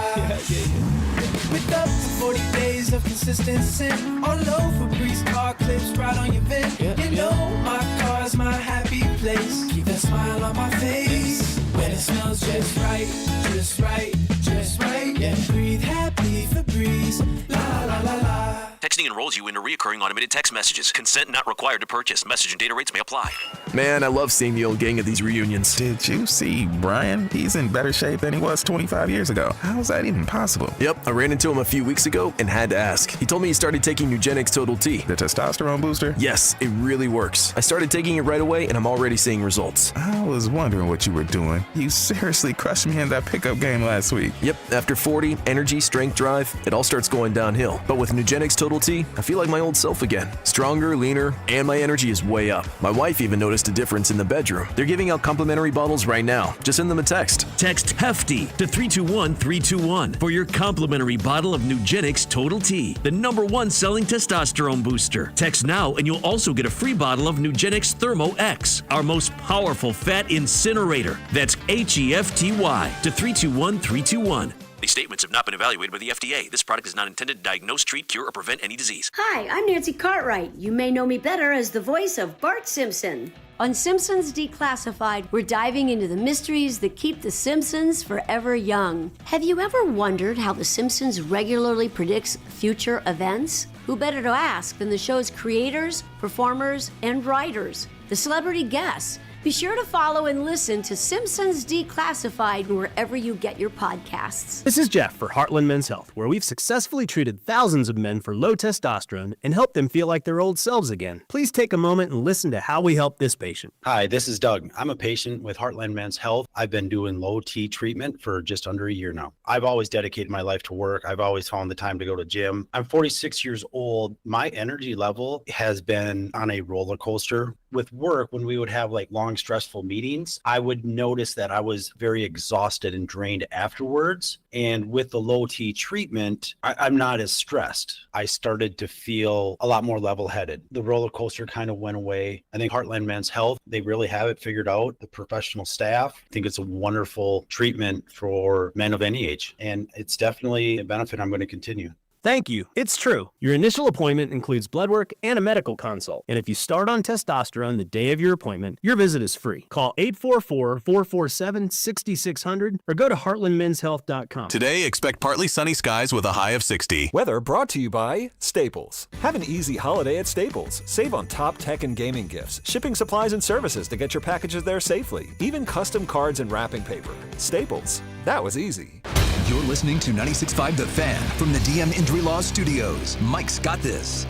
With up to 40 days of consistency, all over Febreze car clips right on your vent. You know my car's my happy place. Keep that smile on my face. When And it smells just right, just right, just right. Yeah, breathe happy Febreze. La la la la. Texting enrolls you into recurring automated text messages. Consent not required to purchase. Message and data rates may apply. Man, I love seeing the old gang at these reunions. Did you see Brian? He's in better shape than he was 25 years ago. How is that even possible? Yep, I ran into him a few weeks ago and had to ask. He told me he started taking Nugenix Total T. The testosterone booster? Yes, it really works. I started taking it right away and I'm already seeing results. I was wondering what you were doing. You seriously crushed me in that pickup game last week. Yep, after 40, energy, strength, drive, it all starts going downhill. But with Nugenix Total T, I feel like my old self again. Stronger, leaner, and my energy is way up. My wife even noticed a difference in the bedroom. They're giving out complimentary bottles right now. Just send them a text. Text HEFTY to 321-321 for your complimentary bottle of Nugenix Total T, the #1 selling testosterone booster. Text now and you'll also get a free bottle of Nugenix Thermo X, our most powerful fat incinerator. That's HEFTY to 321-321. These statements have not been evaluated by the FDA. This product is not intended to diagnose, treat, cure, or prevent any disease. Hi, I'm Nancy Cartwright. You may know me better as the voice of Bart Simpson. On Simpsons Declassified, we're diving into the mysteries that keep the Simpsons forever young. Have you ever wondered how the Simpsons regularly predicts future events? Who better to ask than the show's creators, performers, and writers, the celebrity guests? Be sure to follow and listen to Simpsons Declassified wherever you get your podcasts. This is Jeff for Heartland Men's Health, where we've successfully treated thousands of men for low testosterone and helped them feel like their old selves again. Please take a moment and listen to how we help this patient. Hi, this is Doug. I'm a patient with Heartland Men's Health. I've been doing low T treatment for just under a year now. I've always dedicated my life to work. I've always found the time to go to gym. I'm 46 years old. My energy level has been on a roller coaster. With work, when we would have like long, stressful meetings, I would notice that I was very exhausted and drained afterwards. And with the low T treatment, I'm not as stressed. I started to feel a lot more level-headed. The roller coaster kind of went away. I think Heartland Men's Health, they really have it figured out. The professional staff, I think it's a wonderful treatment for men of any age. And it's definitely a benefit I'm going to continue. Thank you. It's true. Your initial appointment includes blood work and a medical consult. And if you start on testosterone the day of your appointment, your visit is free. Call 844-447-6600 or go to heartlandmenshealth.com. Today, expect partly sunny skies with a high of 60. Weather brought to you by Staples. Have an easy holiday at Staples. Save on top tech and gaming gifts, shipping supplies and services to get your packages there safely, even custom cards and wrapping paper. Staples. That was easy. You're listening to 96.5 The Fan from the DM Injury Law Studios. Mike's got this.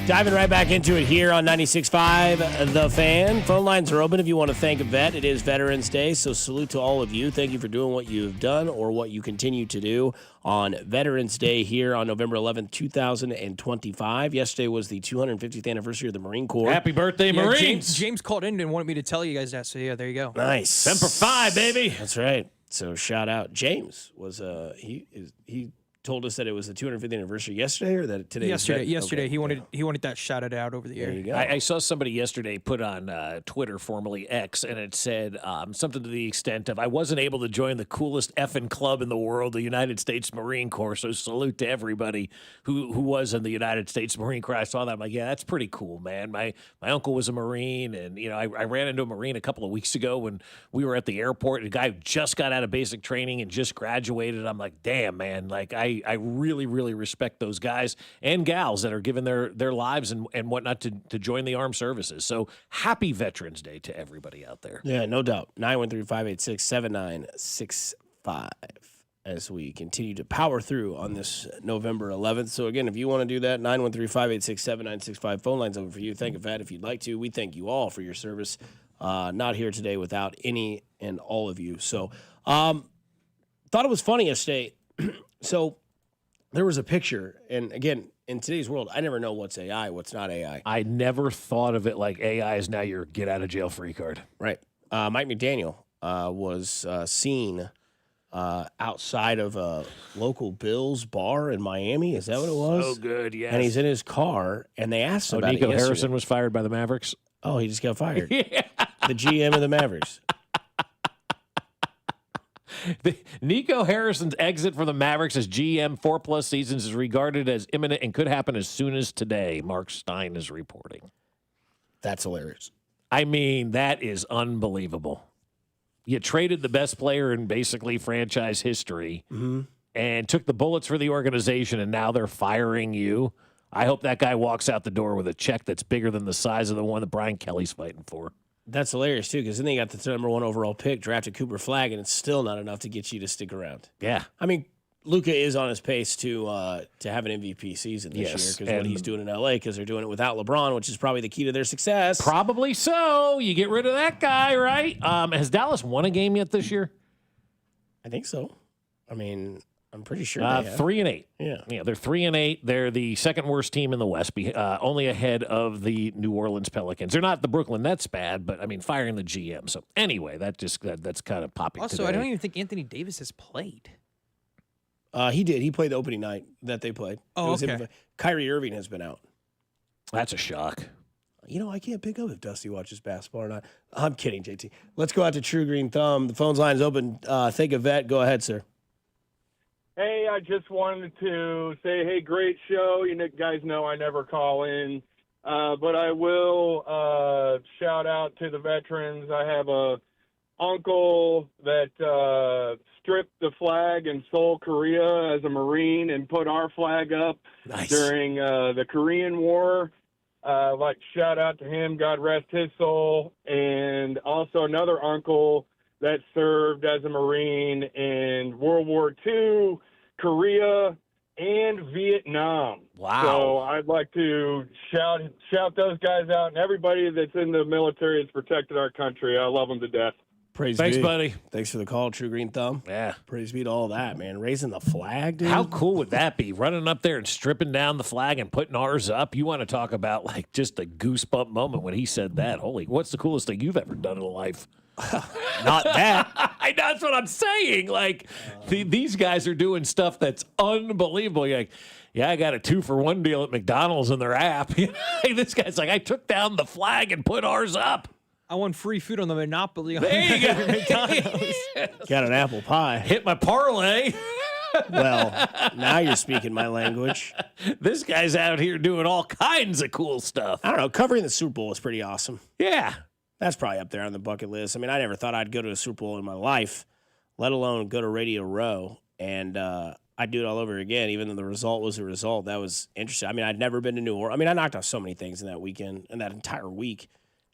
Diving right back into it here on 96.5 The Fan. Phone lines are open if you want to thank a vet. It is Veterans Day, so salute to all of you. Thank you for doing what you've done or what you continue to do on Veterans Day here on November 11th, 2025. Yesterday was the 250th anniversary of the Marine Corps. Happy birthday, Marines! James called in and wanted me to tell you guys that, so yeah, there you go. Nice. Semper Fi, baby. That's right. So shout out. James was he told us that it was the 250th anniversary yesterday, or that today? Yesterday. Okay. He wanted that shouted out over the air. There you go. I saw somebody yesterday put on Twitter, formerly X, and it said something to the extent of, I wasn't able to join the coolest effing club in the world, the United States Marine Corps, so salute to everybody who was in the United States Marine Corps. I saw that. I'm like, yeah, that's pretty cool, man. My uncle was a Marine, and I ran into a Marine a couple of weeks ago when we were at the airport. A guy who just got out of basic training and just graduated. I'm like, damn, man. Like, I really, really respect those guys and gals that are giving their lives and whatnot to join the armed services. So happy Veterans Day to everybody out there. Yeah, no doubt. 913-586-7965 as we continue to power through on this November 11th. So again, if you want to do that, 913-586-7965. Phone line's open for you. Thank a vet if you'd like to. We thank you all for your service. Not here today without any and all of you. So thought it was funny yesterday. So there was a picture, and again, in today's world, I never know what's AI, what's not AI. I never thought of it like AI is now your get-out-of-jail-free card. Right. Mike McDaniel was seen outside of a local Bills bar in Miami. Is that what it was? So good, yes. And he's in his car, and they asked him about Nico it yesterday. Harrison was fired by the Mavericks. Oh, he just got fired. Yeah. The GM of the Mavericks. Nico Harrison's exit from the Mavericks as GM 4+ seasons is regarded as imminent and could happen as soon as today, Mark Stein is reporting. That's hilarious. I mean, that is unbelievable. You traded the best player in basically franchise history and took the bullets for the organization, and now they're firing you. I hope that guy walks out the door with a check that's bigger than the size of the one that Brian Kelly's fighting for. That's hilarious, too, because then they got the number 1 overall pick, drafted Cooper Flagg, and it's still not enough to get you to stick around. Yeah. I mean, Luka is on his pace to have an MVP season this year because what he's doing in L.A., because they're doing it without LeBron, which is probably the key to their success. Probably so. You get rid of that guy, right? Has Dallas won a game yet this year? I think so. I mean, I'm pretty sure they have. 3-8. Yeah, they're 3-8. They're the second worst team in the West, only ahead of the New Orleans Pelicans. They're not the Brooklyn Nets bad, but I mean, firing the GM. So anyway, that's kind of popping. Also, today. I don't even think Anthony Davis has played. He did. He played the opening night that they played. Oh, okay. Kyrie Irving has been out. That's a shock. You know, I can't pick up if Dusty watches basketball or not. I'm kidding, JT. Let's go out to True Green Thumb. The phone's line's open. Think of Vet. Go ahead, sir. Hey, I just wanted to say, hey, great show. You guys know I never call in, but I will shout out to the veterans. I have a uncle that stripped the flag in Seoul, Korea as a Marine and put our flag up during the Korean War. Like, shout out to him. God rest his soul. And also another uncle that served as a Marine in World War II, Korea, and Vietnam. Wow. So I'd like to shout those guys out, and everybody that's in the military has protected our country. I love them to death. Thanks, buddy. Thanks for the call, True Green Thumb. Yeah. Praise be to all that, man. Raising the flag, dude. How cool would that be? Running up there and stripping down the flag and putting ours up. You want to talk about like just a goosebump moment when he said that. Holy, what's the coolest thing you've ever done in life? Not that. That's what I'm saying. Like these guys are doing stuff that's unbelievable. You're like, yeah, I got a 2-for-1 deal at McDonald's in their app. This guy's like, I took down the flag and put ours up. I won free food on the Monopoly. There you go. McDonald's. Got an apple pie. Hit my parlay. Well, now you're speaking my language. This guy's out here doing all kinds of cool stuff. I don't know. Covering the Super Bowl is pretty awesome. Yeah. That's probably up there on the bucket list. I mean, I never thought I'd go to a Super Bowl in my life, let alone go to Radio Row. And I'd do it all over again, even though the result was a result. That was interesting. I mean, I'd never been to New Orleans. I mean, I knocked off so many things in that weekend, in that entire week.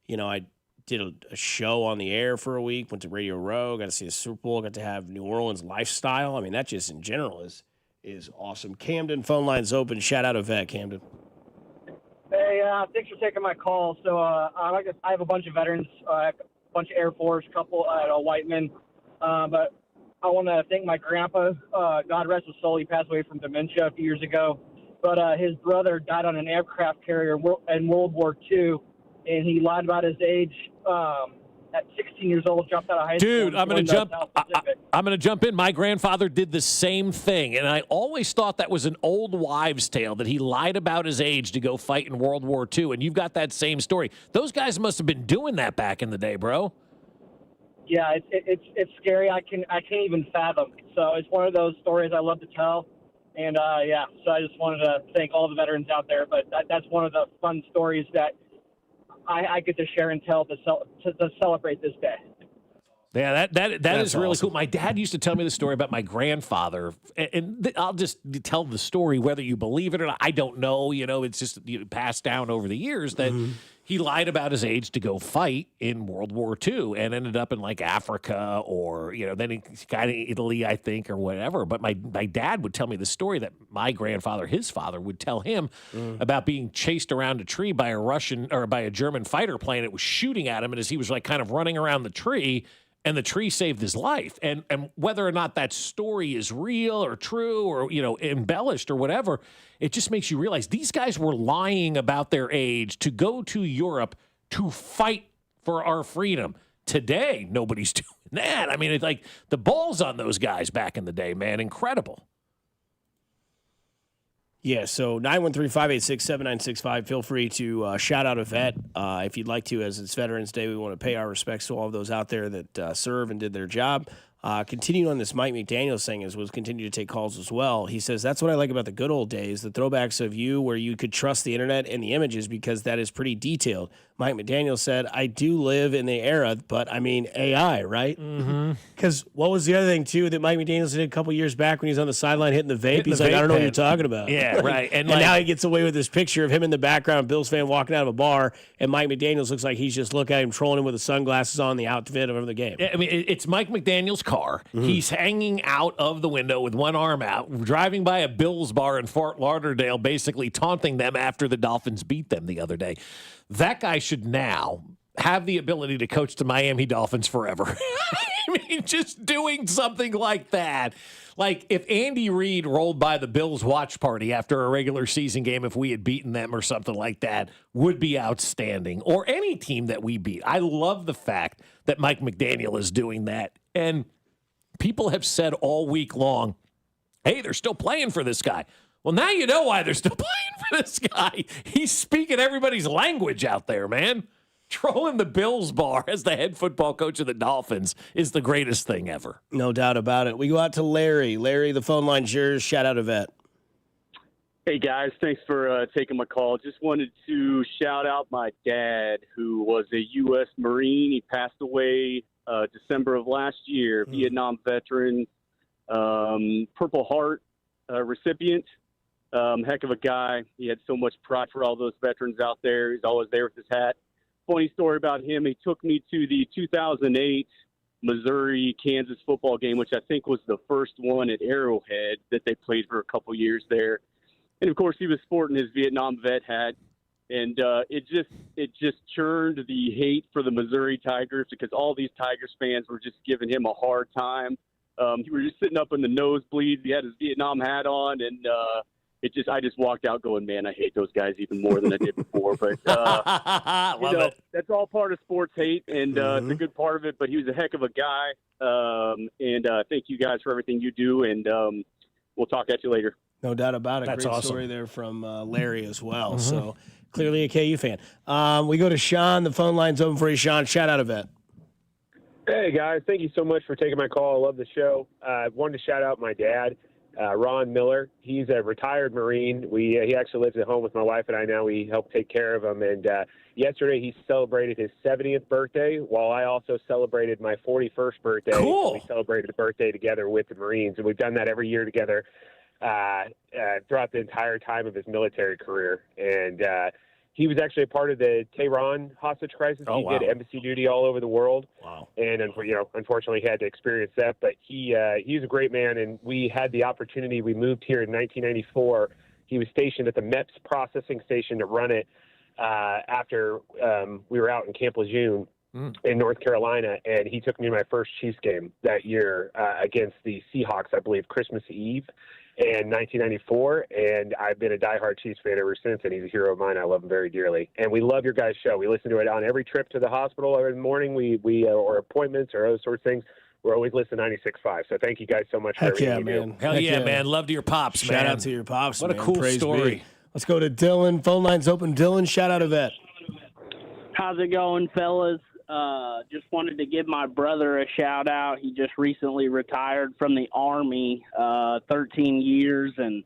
You know, I did a show on the air for a week, went to Radio Row, got to see the Super Bowl, got to have New Orleans lifestyle. I mean, that just in general is awesome. Camden, phone line's open. Shout out to Vet, Camden. Hey, thanks for taking my call. So I have a bunch of veterans, a bunch of Air Force, a couple Whitemen. But I want to thank my grandpa. God rest his soul. He passed away from dementia a few years ago. But his brother died on an aircraft carrier in World War II, and he lied about his age. At 16 years old, jumped out of high school. Dude, I'm going to jump in. My grandfather did the same thing, and I always thought that was an old wives' tale, that he lied about his age to go fight in World War II, and you've got that same story. Those guys must have been doing that back in the day, bro. Yeah, it's scary. I can't even fathom. So it's one of those stories I love to tell. And, so I just wanted to thank all the veterans out there. But that's one of the fun stories that I get to share and tell to celebrate this day. Yeah, that is really awesome. cool. My dad used to tell me the story about my grandfather, and I'll just tell the story whether you believe it or not. I don't know. You know, it's just passed down over the years that he lied about his age to go fight in World War II and ended up in like Africa or, then he got in Italy, I think, or whatever. But my dad would tell me the story that my grandfather, his father, would tell him about being chased around a tree by a Russian or by a German fighter plane. It was shooting at him, and as he was like kind of running around the tree, and the tree saved his life. And whether or not that story is real or true or, embellished or whatever, it just makes you realize these guys were lying about their age to go to Europe to fight for our freedom. Today, nobody's doing Man, I mean, it's like the balls on those guys back in the day, man, incredible. Yeah, so 913-586-7965. Feel free to shout out a vet if you'd like to. As it's Veterans Day, we want to pay our respects to all of those out there that serve and did their job. Continuing on this Mike McDaniel thing as was continue to take calls as well. He says, that's what I like about the good old days, the throwbacks of you where you could trust the internet and the images because that is pretty detailed. Mike McDaniel said, I do live in the era, but I mean AI, right? Because what was the other thing, too, that Mike McDaniel did a couple years back when he was on the sideline hitting the vape? He's like, I don't know what you're talking about. Yeah, right. And now he gets away with this picture of him in the background, Bills fan walking out of a bar, and Mike McDaniels looks like he's just looking at him, trolling him with the sunglasses on, the outfit of the game. I mean, it's Mike McDaniel's car. He's hanging out of the window with one arm out, driving by a Bills bar in Fort Lauderdale, basically taunting them after the Dolphins beat them the other day. That guy should now have the ability to coach the Miami Dolphins forever. I mean, just doing something like that. Like if Andy Reid rolled by the Bills watch party after a regular season game, if we had beaten them or something like that, would be outstanding. Or any team that we beat. I love the fact that Mike McDaniel is doing that. And people have said all week long, hey, they're still playing for this guy. Well, now you know why they're still playing for this guy. He's speaking everybody's language out there, man. Trolling the Bills bar as the head football coach of the Dolphins is the greatest thing ever. No doubt about it. We go out to Larry. Larry, the phone line's yours. Shout out a vet. Hey, guys. Thanks for taking my call. Just wanted to shout out my dad, who was a U.S. Marine. He passed away December of last year, Vietnam veteran, Purple Heart recipient. Heck of a guy. He had so much pride for all those veterans out there. He's always there with his hat. Funny story about him. He took me to the 2008 Missouri-Kansas football game, which I think was the first one at Arrowhead that they played for a couple years there. And, of course, he was sporting his Vietnam vet hat. And it just churned the hate for the Missouri Tigers because all these Tigers fans were just giving him a hard time. He was just sitting up in the nosebleeds. He had his Vietnam hat on, and I just walked out going, man, I hate those guys even more than I did before. But that's all part of sports hate, and it's a good part of it. But he was a heck of a guy, and thank you guys for everything you do. And we'll talk at you later. No doubt about it. That's Great awesome. story there from Larry as well. So clearly a KU fan. We go to Sean. The phone line's open for you, Sean. Shout out a vet. Hey, guys. Thank you so much for taking my call. I love the show. I wanted to shout out my dad, Ron Miller. He's a retired Marine. He actually lives at home with my wife and I now. We help take care of him. And yesterday he celebrated his 70th birthday while I also celebrated my 41st birthday. Cool. We celebrated the birthday together with the Marines. And we've done that every year together throughout the entire time of his military career. And he was actually a part of the Tehran hostage crisis. Oh, he wow. did embassy duty all over the world. Wow. And unfortunately, he had to experience that. But he's a great man, and we had the opportunity. We moved here in 1994. He was stationed at the MEPS processing station to run it after we were out in Camp Lejeune in North Carolina, and he took me to my first Chiefs game that year against the Seahawks, I believe, Christmas Eve in 1994, and I've been a diehard Chiefs fan ever since, and he's a hero of mine. I love him very dearly. And we love your guys' show. We listen to it on every trip to the hospital every morning, or appointments or those sorts of things. We're always listening to 96.5. So thank you guys so much for everything you do. Hell Heck yeah, man. Love to your pops, man. Shout out to your pops, What man. a cool Praise story. be. Let's go to Dylan. Phone line's open. Dylan, shout out a vet. How's it going, fellas? Just wanted to give my brother a shout out. He just recently retired from the Army, 13 years, and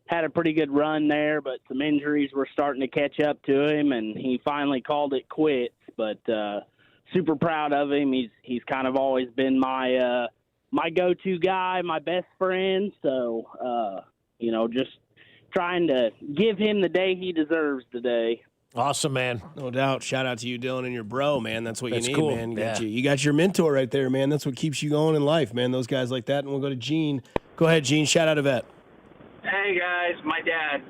had a pretty good run there, but some injuries were starting to catch up to him, and he finally called it quits. But super proud of him. He's kind of always been my go-to guy, my best friend. So just trying to give him the day he deserves today. Awesome, man. No doubt. Shout out to you, Dylan, and your bro, man. That's what That's you need, cool. man. Yeah. You got your mentor right there, man. That's what keeps you going in life, man. Those guys like that. And we'll go to Gene. Go ahead, Gene. Shout out a vet. Hey, guys. My dad,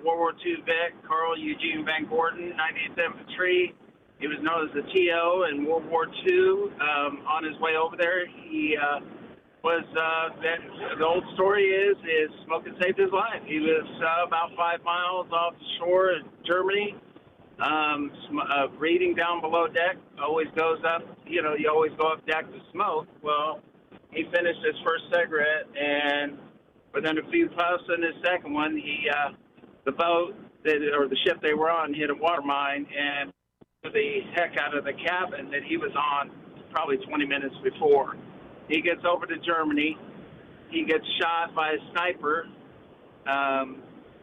World War II vet, Carl Eugene Van Gordon, 97th Infantry. He was known as the TO in World War II. On his way over there, he the old story is smoking saved his life. He was about 5 miles off the shore in Germany. Reading down below deck always goes up. You know, you always go up deck to smoke. Well, he finished his first cigarette, and within a few puffs in his second one, the boat or the ship they were on hit a water mine and the heck out of the cabin that he was on probably 20 minutes before. He gets over to Germany. He gets shot by a sniper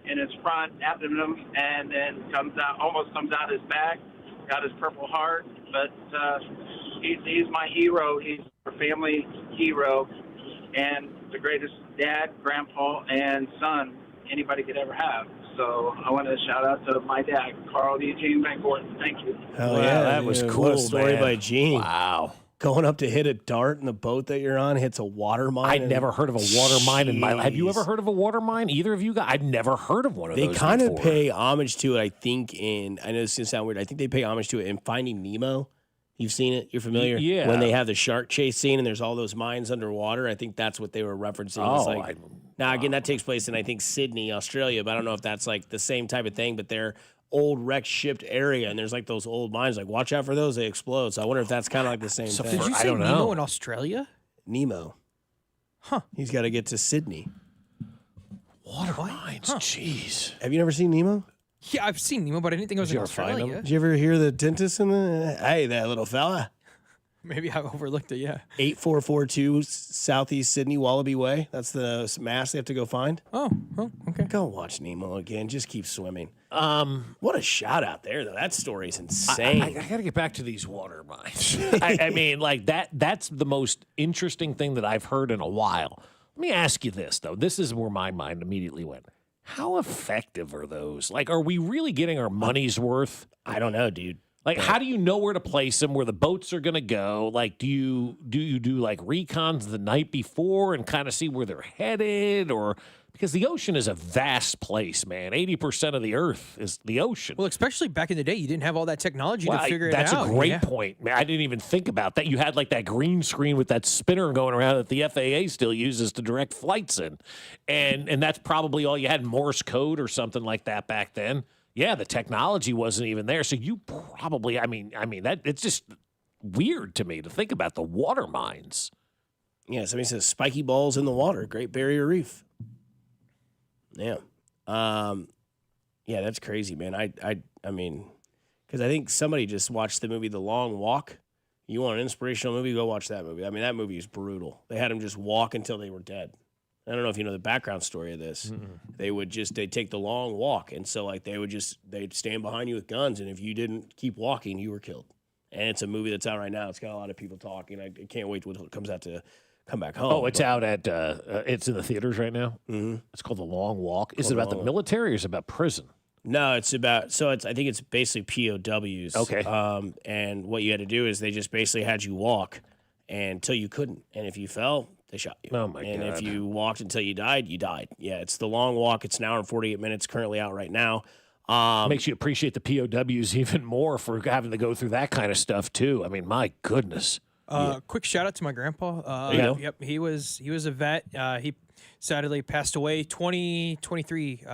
in his front abdomen, and then almost comes out his back. Got his Purple Heart, but he's my hero. He's our family hero, and the greatest dad, grandpa, and son anybody could ever have. So I want to shout out to my dad, Carl Eugene Van Gordon. Thank you. Hell Wow, yeah, that was dude. cool, What a story man. by Gene. Wow. Going up to hit a dart in the boat that you're on hits a water mine. I'd never heard of a water mine in my life. Have you ever heard of a water mine? Either of you guys? I'd never heard of one of They those kind of before. pay homage to it, I think, I know this is going to sound weird. I think they pay homage to it in Finding Nemo. You've seen it? You're familiar? Yeah. When they have the shark chase scene and there's all those mines underwater, I think that's what they were referencing. It's like, now, again, that takes place in, I think, Sydney, Australia, but I don't know if that's like the same type of thing, but they're old wrecked shipped area, and there's like those old mines. Like, watch out for those; they explode. So I wonder if that's kind of like the same thing. Did you say Nemo in Australia? Nemo. Huh. He's got to get to Sydney. Water mines. Jeez. Have you never seen Nemo? Yeah, I've seen Nemo, but I didn't think it was in Australia. Did you ever hear the dentist in the? Hey, that little fella. Maybe I overlooked it. Yeah. 8442 Southeast Sydney, Wallaby Way. That's the mass they have to go find. Oh, okay. Go watch Nemo again. Just keep swimming. What a shout out there, though. That story's insane. I got to get back to these water mines. I mean, like that's the most interesting thing that I've heard in a while. Let me ask you this, though. This is where my mind immediately went. How effective are those? Like, are we really getting our money's worth? I don't know, dude. Like, how do you know where to place them, where the boats are going to go? Like, do you do like recons the night before and kind of see where they're headed? Or because the ocean is a vast place, man. 80% of the earth is the ocean. Well, especially back in the day, you didn't have all that technology to figure it out. That's a great Yeah. point, man. I didn't even think about that. You had like that green screen with that spinner going around that the FAA still uses to direct flights in, and that's probably all you had, Morse code or something like that back then. Yeah, the technology wasn't even there. So you probably, I mean that it's just weird to me to think about the water mines. Yeah, somebody says spiky balls in the water, Great Barrier Reef. Yeah. Yeah, that's crazy, man. I mean, because I think somebody just watched the movie The Long Walk. You want an inspirational movie? Go watch that movie. I mean, that movie is brutal. They had them just walk until they were dead. I don't know if you know the background story of this. They'd take the long walk. And so like they'd stand behind you with guns. And if you didn't keep walking, you were killed. And it's a movie that's out right now. It's got a lot of people talking. I can't wait till it comes out to come back home. Oh, it's out at, it's in the theaters right now. Mm-hmm. It's called The Long Walk. Is it about the military or is it about prison? No, it's about, I think it's basically POWs. Okay. And what you had to do is they just basically had you walk until you couldn't. And if you fell, they shot you. Oh, my God. And if you walked until you died, you died. Yeah, it's The Long Walk. It's an hour and 48 minutes, currently out right now. Makes you appreciate the POWs even more for having to go through that kind of stuff, too. I mean, my goodness. Quick shout out to my grandpa. There you go. Yep, he was a vet. He sadly passed away 2023.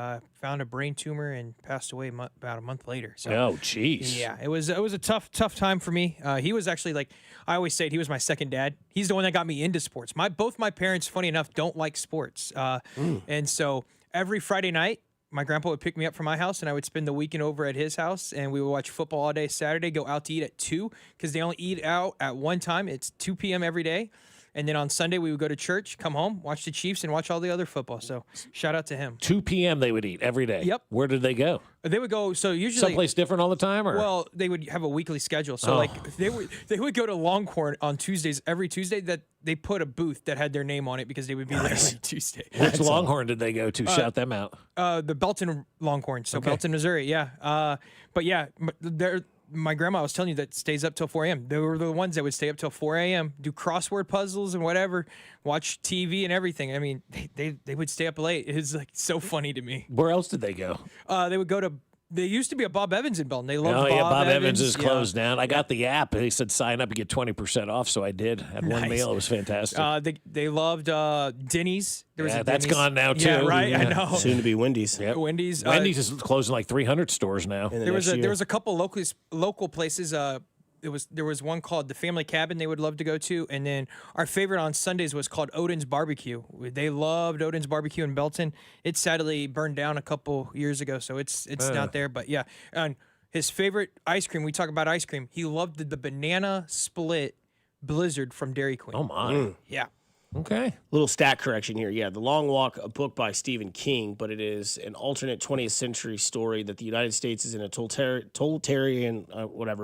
Found a brain tumor and passed away about a month later. So, oh, jeez. Yeah, it was a tough time for me. He was actually, like I always say, he was my second dad. He's the one that got me into sports. Both my parents, funny enough, don't like sports. And so every Friday night, my grandpa would pick me up from my house, and I would spend the weekend over at his house, and we would watch football all day Saturday, go out to eat at 2, because they only eat out at one time. It's 2 p.m. every day. And then on Sunday, we would go to church, come home, watch the Chiefs, and watch all the other football. So shout out to him. 2 p.m. they would eat every day. Yep. Where did they go? They would go, so usually someplace different all the time, or well, they would have a weekly schedule. So like they would go to Longhorn on Tuesdays. Every Tuesday that they put a booth that had their name on it because they would be there every Tuesday. Which Longhorn did they go to? Shout them out. The Belton Longhorn, so Okay. Belton, Missouri. Yeah. But yeah, my grandma, I was telling you, that stays up till 4 a.m. They were the ones that would stay up till 4 a.m., do crossword puzzles and whatever, watch TV and everything. I mean, they would stay up late. It was like so funny to me. Where else did they go? They would go to There used to be a Bob Evans in Belton. They loved Oh, Bob yeah, Bob Evans is Yeah. closed down. I got the app. They said sign up and get 20% off, so I did. Had one Nice. meal. It was fantastic. They loved Denny's. There was Yeah, a that's Denny's. gone now, too. Yeah, right. I Yeah. know. Soon to be Wendy's. Yep. Wendy's. Wendy's is closing like 300 stores now. There was a couple local places. There was one called the Family Cabin they would love to go to, and then our favorite on Sundays was called Odin's Barbecue. They loved Odin's Barbecue in Belton. It sadly burned down a couple years ago, so it's not there. But yeah, and his favorite ice cream. We talk about ice cream. He loved the banana split Blizzard from Dairy Queen. Oh my! Yeah. Okay. Little stat correction here. Yeah, The Long Walk, a book by Stephen King, but it is an alternate 20th century story that the United States is in a totalitarian,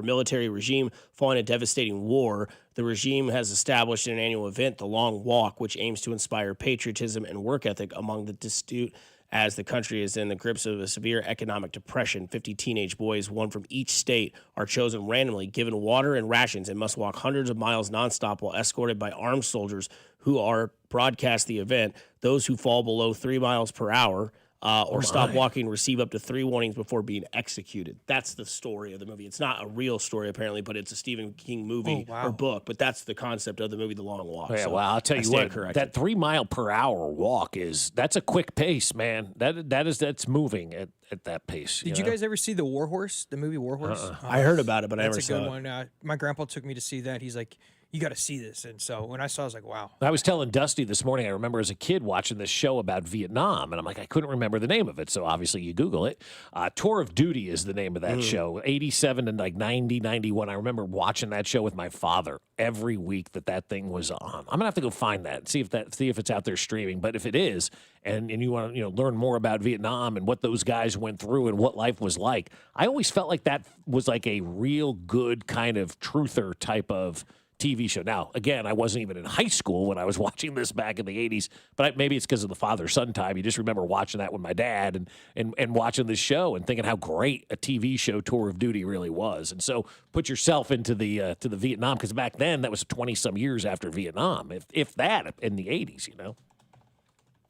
military regime following a devastating war. The regime has established an annual event, The Long Walk, which aims to inspire patriotism and work ethic among the destitute as the country is in the grips of a severe economic depression. 50 teenage boys, one from each state, are chosen randomly, given water and rations, and must walk hundreds of miles nonstop while escorted by armed soldiers who are broadcast the event. Those who fall below 3 miles per hour or stop walking receive up to 3 warnings before being executed. That's the story of the movie. It's not a real story, apparently, but it's a Stephen King movie or book. But that's the concept of the movie, The Long Walk. Yeah, So well, I'll tell I you stand what, corrected. that 3 mile per hour walk that's a quick pace, man. That's moving at that pace. Did you guys ever see the War Horse, the movie War Horse? I heard about it, but I never That's a saw good it. one. My grandpa took me to see that. He's like, you got to see this. And so when I saw it, I was like, wow. I was telling Dusty this morning, I remember as a kid watching this show about Vietnam, and I'm like, I couldn't remember the name of it. So obviously you Google it. Tour of Duty is the name of that show. 87 and like 90, 91. I remember watching that show with my father every week that thing was on. I'm gonna have to go find that, see if it's out there streaming. But if it is, and you want to learn more about Vietnam and what those guys went through and what life was like, I always felt like that was like a real good kind of truther type of TV show. Now, again, I wasn't even in high school when I was watching this back in the 80s, but maybe it's because of the father-son time. You just remember watching that with my dad and watching this show and thinking how great a TV show Tour of Duty really was. And so put yourself into the Vietnam, because back then that was 20-some years after Vietnam, if that, in the 80s,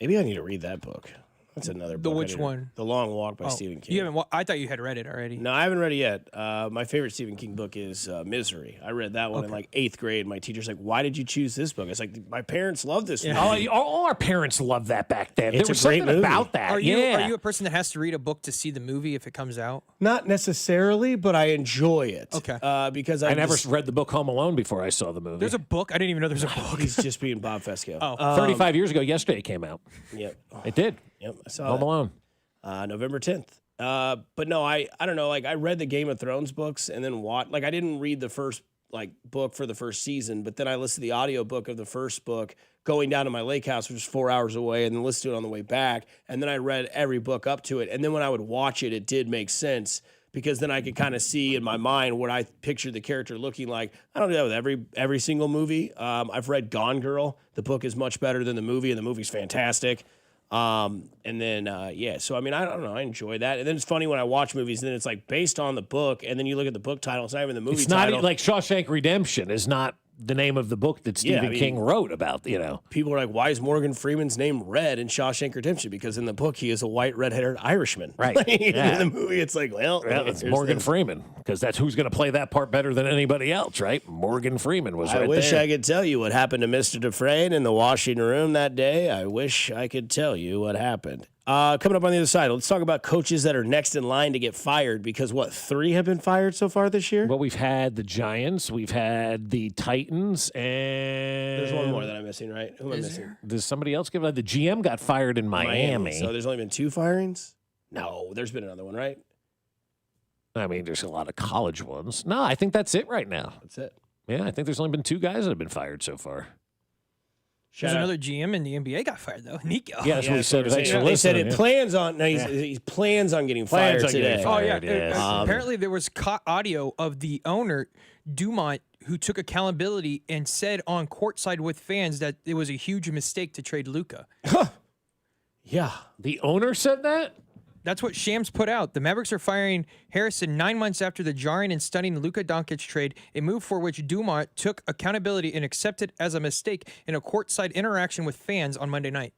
Maybe I need to read that book. That's another book. Which one? The Long Walk by Stephen King. You haven't? I thought you had read it already. No, I haven't read it yet. My favorite Stephen King book is Misery. I read that one in like 8th grade. My teacher's like, "Why did you choose this book?" It's like, my parents love this movie. All our parents loved that back then. It's there was a great something movie. about that. Are you a person that has to read a book to see the movie if it comes out? Not necessarily, but I enjoy it. Okay. Because I never read the book Home Alone before I saw the movie. There's a book? I didn't even know there's a book. He's just being Bob Fescoe. Oh. 35 years ago yesterday it came out. Yep. It did. Yep. I saw Home that. Alone. November 10th. But no, I don't know. Like I read the Game of Thrones books and then I didn't read the first book for the first season, but then I listened to the audio book of the first book going down to my lake house, which was 4 hours away, and then listened to it on the way back. And then I read every book up to it. And then when I would watch it, it did make sense because then I could kind of see in my mind what I pictured the character looking like. I don't do that with every single movie. I've read Gone Girl. The book is much better than the movie, and the movie's fantastic. So I mean, I don't know. I enjoy that. And then it's funny when I watch movies and then it's like based on the book. And then you look at the book title. It's not even the movie title. It's not like Shawshank Redemption is not the name of the book that Stephen King wrote about, People are like, why is Morgan Freeman's name Red in Shawshank Redemption? Because in the book, he is a white, red-haired Irishman. Right. In the movie, it's like, it's Morgan Freeman, because that's who's going to play that part better than anybody else, right? Morgan Freeman was right I wish there. I could tell you what happened to Mr. Dufresne in the washing room that day. I wish I could tell you what happened. Coming up on the other side, let's talk about coaches that are next in line to get fired because, 3 have been fired so far this year? Well, we've had the Giants, we've had the Titans, and... There's one more that I'm missing, right? Who am I missing? Does somebody else give... The GM got fired in Miami. So there's only been 2 firings? No, there's been another one, right? I mean, there's a lot of college ones. No, I think that's it right now. That's it. Yeah, I think there's only been 2 guys that have been fired so far. There's another GM in the NBA got fired though, Nico. Yeah, that's what he said. They said it plans on. No, he plans on getting fired today. Oh yeah. Apparently there was audio of the owner Dumont who took accountability and said on courtside with fans that it was a huge mistake to trade Luka. Yeah, the owner said that. That's what Shams put out. The Mavericks are firing Harrison 9 months after the jarring and stunning Luka Doncic trade, a move for which Dumont took accountability and accepted as a mistake in a courtside interaction with fans on Monday night.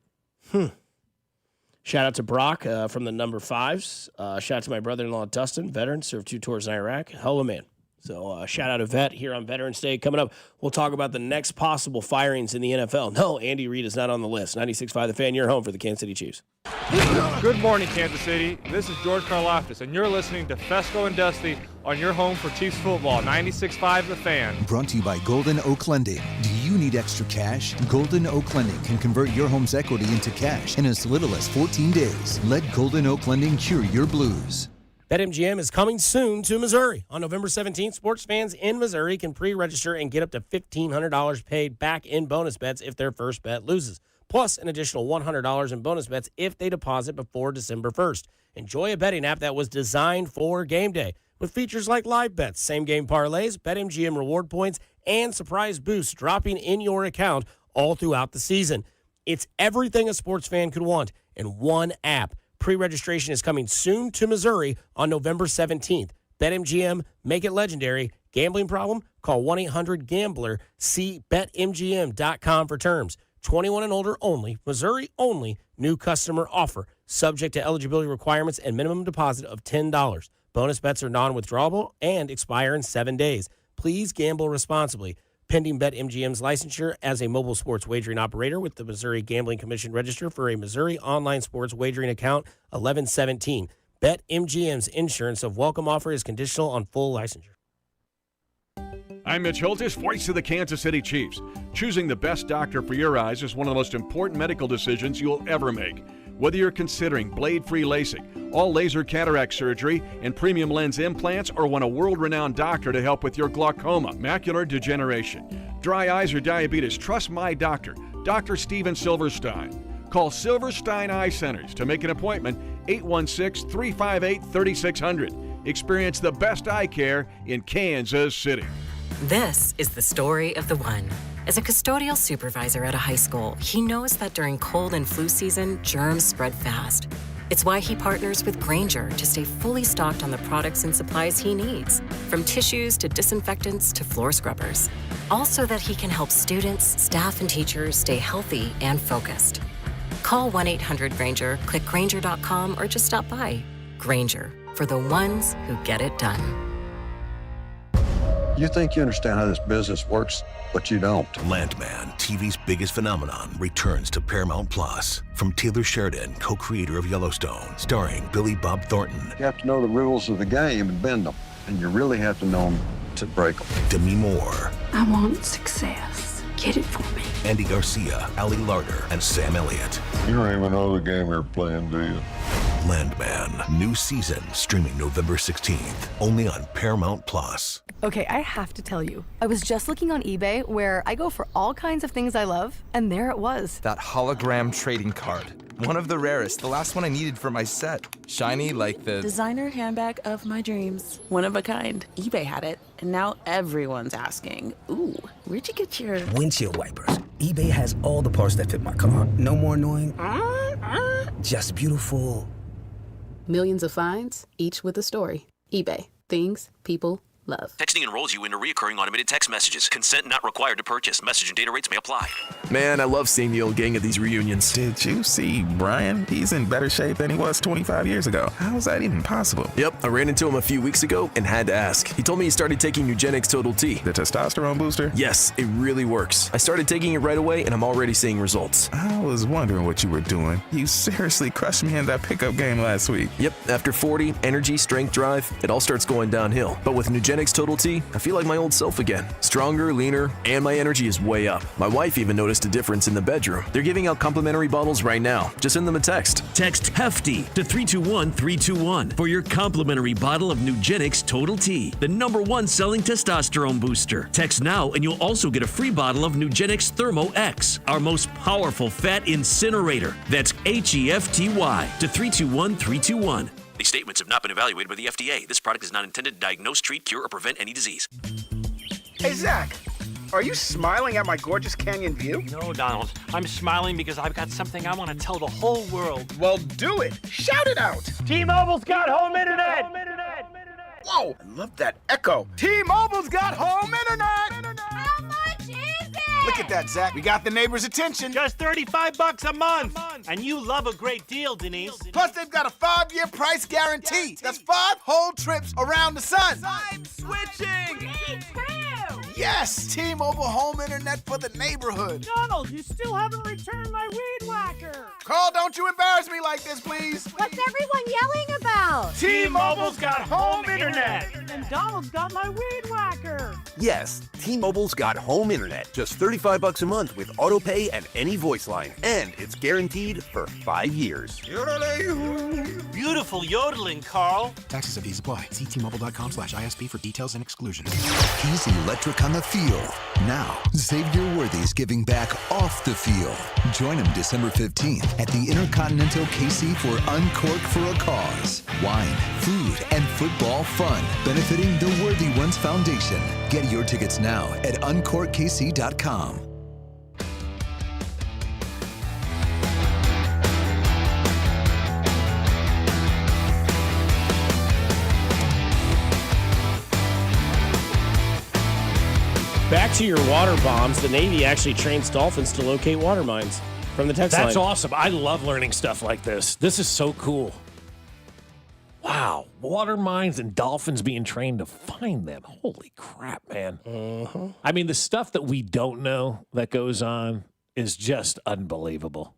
Shout out to Brock from the number 5s. Shout out to my brother-in-law, Dustin, veteran, served 2 tours in Iraq. Hell of a man. So shout out to Vet here on Veterans Day. Coming up, we'll talk about the next possible firings in the NFL. No, Andy Reid is not on the list. 96.5 The Fan, your home for the Kansas City Chiefs. Good morning, Kansas City. This is George Karlaftis, and you're listening to Fescoe Dusty on your home for Chiefs football, 96.5 The Fan. Brought to you by Golden Oak Lending. Do you need extra cash? Golden Oak Lending can convert your home's equity into cash in as little as 14 days. Let Golden Oak Lending cure your blues. BetMGM is coming soon to Missouri. On November 17th, sports fans in Missouri can pre-register and get up to $1,500 paid back in bonus bets if their first bet loses, plus an additional $100 in bonus bets if they deposit before December 1st. Enjoy a betting app that was designed for game day with features like live bets, same-game parlays, BetMGM reward points, and surprise boosts dropping in your account all throughout the season. It's everything a sports fan could want in one app. Pre-registration is coming soon to Missouri on November 17th. BetMGM, make it legendary. Gambling problem? Call 1-800-GAMBLER. See BetMGM.com for terms. 21 and older only. Missouri only. New customer offer. Subject to eligibility requirements and minimum deposit of $10. Bonus bets are non-withdrawable and expire in 7 days. Please gamble responsibly. Pending BetMGM's licensure as a mobile sports wagering operator with the Missouri Gambling Commission register for a Missouri online sports wagering account 1117. BetMGM's insurance of welcome offer is conditional on full licensure. I'm Mitch Holtis, voice of the Kansas City Chiefs. Choosing the best doctor for your eyes is one of the most important medical decisions you'll ever make. Whether you're considering blade-free LASIK, all laser cataract surgery, and premium lens implants, or want a world-renowned doctor to help with your glaucoma, macular degeneration, dry eyes, or diabetes, trust my doctor, Dr. Steven Silverstein. Call Silverstein Eye Centers to make an appointment, 816-358-3600. Experience the best eye care in Kansas City. This is the story of the one. As a custodial supervisor at a high school, he knows that during cold and flu season, germs spread fast. It's why he partners with Grainger to stay fully stocked on the products and supplies he needs, from tissues to disinfectants to floor scrubbers. All so that he can help students, staff, and teachers stay healthy and focused. Call 1-800-GRAINGER, click Grainger.com, or just stop by. Grainger, for the ones who get it done. You think you understand how this business works, but you don't. Landman, TV's biggest phenomenon, returns to Paramount Plus. From Taylor Sheridan, co-creator of Yellowstone, starring Billy Bob Thornton. You have to know the rules of the game and bend them, and you really have to know them to break them. Demi Moore. I want success. Get it for me. Andy Garcia, Ali Larder, and Sam Elliott. You don't even know the game you're playing, do you? Landman, new season, streaming November 16th, only on Paramount Plus. Okay, I have to tell you, I was just looking on eBay where I go for all kinds of things I love, and there it was. That hologram trading card. One of the rarest, the last one I needed for my set. Shiny like the designer handbag of my dreams. One of a kind. eBay had it, and now everyone's asking, ooh, where'd you get your windshield wipers? eBay has all the parts that fit my car. No more annoying, just beautiful. Millions of finds, each with a story. eBay. Things people love. Texting enrolls you into recurring automated text messages. Consent not required to purchase. Message and data rates may apply. Man, I love seeing the old gang at these reunions. Did you see Brian? He's in better shape than he was 25 years ago. How is that even possible? Yep, I ran into him a few weeks ago and had to ask. He told me he started taking Nugenix Total T. The testosterone booster? Yes, it really works. I started taking it right away and I'm already seeing results. I was wondering what you were doing. You seriously crushed me in that pickup game last week. Yep, after 40, energy, strength, drive, it all starts going downhill. But with Nugenix Total T, I feel like my old self again. Stronger, leaner, and my energy is way up. My wife even noticed a difference in the bedroom. They're giving out complimentary bottles right now. Just send them a text. Text HEFTY to 321-321 for your complimentary bottle of Nugenix Total T, the #1 selling testosterone booster. Text now and you'll also get a free bottle of Nugenix Thermo X, our most powerful fat incinerator. That's HEFTY to 321-321. These statements have not been evaluated by the FDA. This product is not intended to diagnose, treat, cure, or prevent any disease. Hey, Zach, are you smiling at my gorgeous canyon view? No, Donald. I'm smiling because I've got something I want to tell the whole world. Well, do it. Shout it out. T-Mobile's got home internet. Whoa, I love that echo. T-Mobile's got home internet. How much is it? Look at that, Zach. We got the neighbors' attention. Just $35 a month. And you love a great deal, Denise. Plus, they've got a 5-year price guarantee. That's 5 whole trips around the sun. I'm switching. Me too. Yes, T-Mobile home internet for the neighborhood. Donald, you still haven't returned my weed whacker. Carl, don't you embarrass me like this, please. What's everyone yelling about? T-Mobile's got home internet. And Donald's got my weed whacker. Yes, T-Mobile's got home internet. Just $35 a month with auto pay and any voice line. And it's guaranteed for 5 years. Beautiful yodeling, Carl. Taxes and fees apply. See T-Mobile.com/ISP for details and exclusions. He's electric on the field. Now, Xavier Worthy's giving back off the field. Join him December 15th at the Intercontinental KC for Uncork for a Cause. Wine, food, and football fun, benefiting the Worthy Ones Foundation. Get your tickets now at uncorkkc.com. Back to your water bombs. The Navy actually trains dolphins to locate water mines from the text line. That's awesome. I love learning stuff like this. This is so cool. Wow. Water mines and dolphins being trained to find them. Holy crap, man. I mean, the stuff that we don't know that goes on is just unbelievable.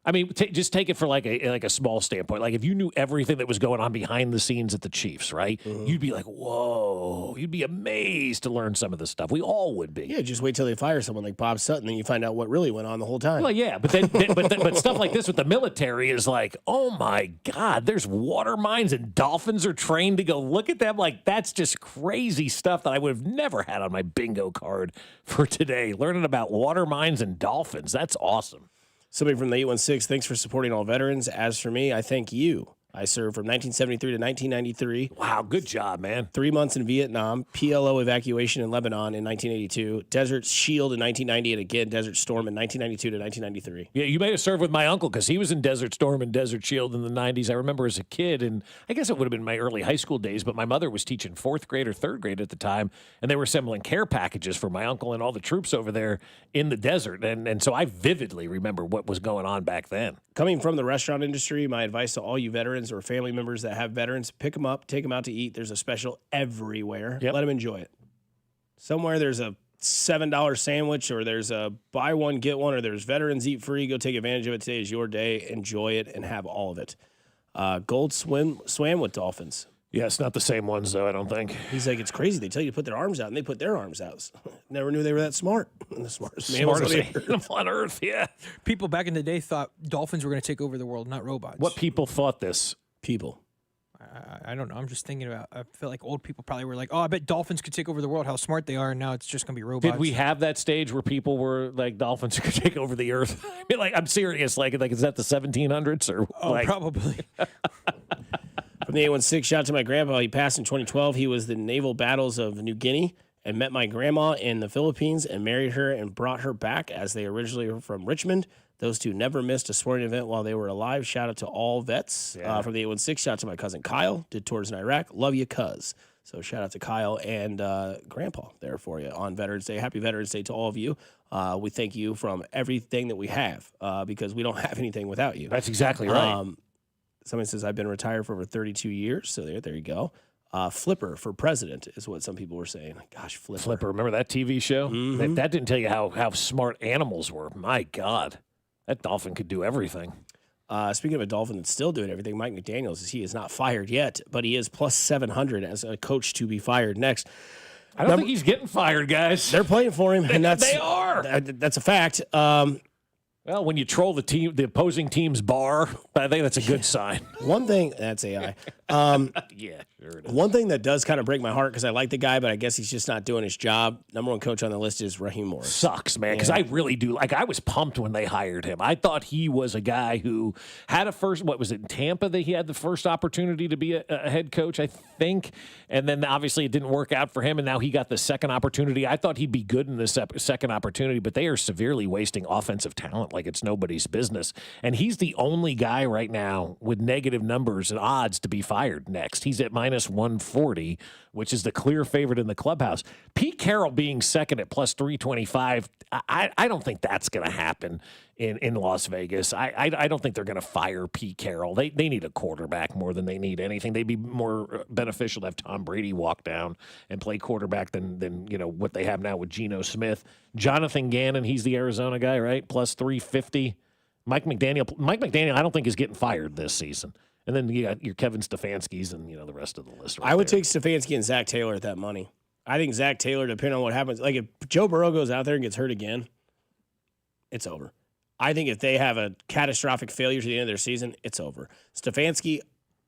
I mean, just take it for like a small standpoint. Like if you knew everything that was going on behind the scenes at the Chiefs, right? You'd be like, whoa. You'd be amazed to learn some of this stuff. We all would be. Yeah, just wait till they fire someone like Bob Sutton, then you find out what really went on the whole time. Well, yeah, but but stuff like this with the military is like, oh my God, there's water mines and dolphins are trained to go look at them. Like that's just crazy stuff that I would have never had on my bingo card for today. Learning about water mines and dolphins, that's awesome. Somebody from the 816, thanks for supporting all veterans. As for me, I thank you. I served from 1973 to 1993. Wow, good job, man. 3 months in Vietnam, PLO evacuation in Lebanon in 1982, Desert Shield in 1990, and again, Desert Storm in 1992 to 1993. Yeah, you may have served with my uncle because he was in Desert Storm and Desert Shield in the 90s. I remember as a kid, and I guess it would have been my early high school days, but my mother was teaching 4th grade or 3rd grade at the time, and they were assembling care packages for my uncle and all the troops over there in the desert. And so I vividly remember what was going on back then. Coming from the restaurant industry, my advice to all you veterans or family members that have veterans, pick them up, take them out to eat. There's a special everywhere. Let them enjoy it. Somewhere there's a $7 sandwich or there's a buy one, get one, or there's veterans eat free. Go take advantage of it. Today is your day. Enjoy it and have all of it. Gold swam with dolphins. Yeah, it's not the same ones, though, I don't think. He's like, it's crazy. They tell you to put their arms out, and they put their arms out. Never knew they were that smart. The smartest Smartest on Earth, yeah. People back in the day thought dolphins were going to take over the world, not robots. What people thought this? People. I don't know. I'm just thinking about, I feel like old people probably were like, oh, I bet dolphins could take over the world, how smart they are, and now it's just going to be robots. Did we have that stage where people were like, dolphins could take over the earth? I mean, like, I'm serious. Like, is that the 1700s? Or probably. From the 816, shout out to my grandpa. He passed in 2012. He was the naval battles of New Guinea and met my grandma in the Philippines and married her and brought her back as they originally were from Richmond. Those two never missed a sporting event while they were alive. Shout out to all vets. From the 816, shout out to my cousin Kyle. Did tours in Iraq. Love you, cuz. So shout out to Kyle and Grandpa there for you on Veterans Day. Happy Veterans Day to all of you. We thank you from everything that we have because we don't have anything without you. That's exactly right. Somebody says, I've been retired for over 32 years. So there you go. Flipper for president is what some people were saying. Gosh, Flipper. Remember that TV show? Mm-hmm. That didn't tell you how smart animals were. My God. That dolphin could do everything. Speaking of a dolphin that's still doing everything, Mike McDaniels, he is not fired yet, but he is plus 700 as a coach to be fired next. I don't think he's getting fired, guys. They're playing for him, and they are. That's a fact. Well, when you troll the opposing team's bar, I think that's a good sign. One thing, that's AI. Yeah, sure it is. One thing that does kind of break my heart because I like the guy, but I guess he's just not doing his job. Number one coach on the list is Raheem Morris. Sucks, man, because I really do. Like, I was pumped when they hired him. I thought he was a guy who had what was it, in Tampa that he had the first opportunity to be a head coach, I think. And then obviously it didn't work out for him, and now he got the second opportunity. I thought he'd be good in this second opportunity, but they are severely wasting offensive talent like it's nobody's business. And he's the only guy right now with negative numbers and odds to be fired next. He's at minus 140, which is the clear favorite in the clubhouse. Pete Carroll being second at plus 325, I don't think that's going to happen in Las Vegas. I don't think they're going to fire Pete Carroll. They need a quarterback more than they need anything. They'd be more beneficial to have Tom Brady walk down and play quarterback than what they have now with Geno Smith. Jonathan Gannon, he's the Arizona guy, right? Plus 350. Mike McDaniel, I don't think is getting fired this season. And then you got your Kevin Stefanski's and the rest of the list. Right I would there. take Stefanski and Zach Taylor at that money. I think Zach Taylor, depending on what happens, like if Joe Burrow goes out there and gets hurt again, it's over. I think if they have a catastrophic failure to the end of their season, it's over. Stefanski,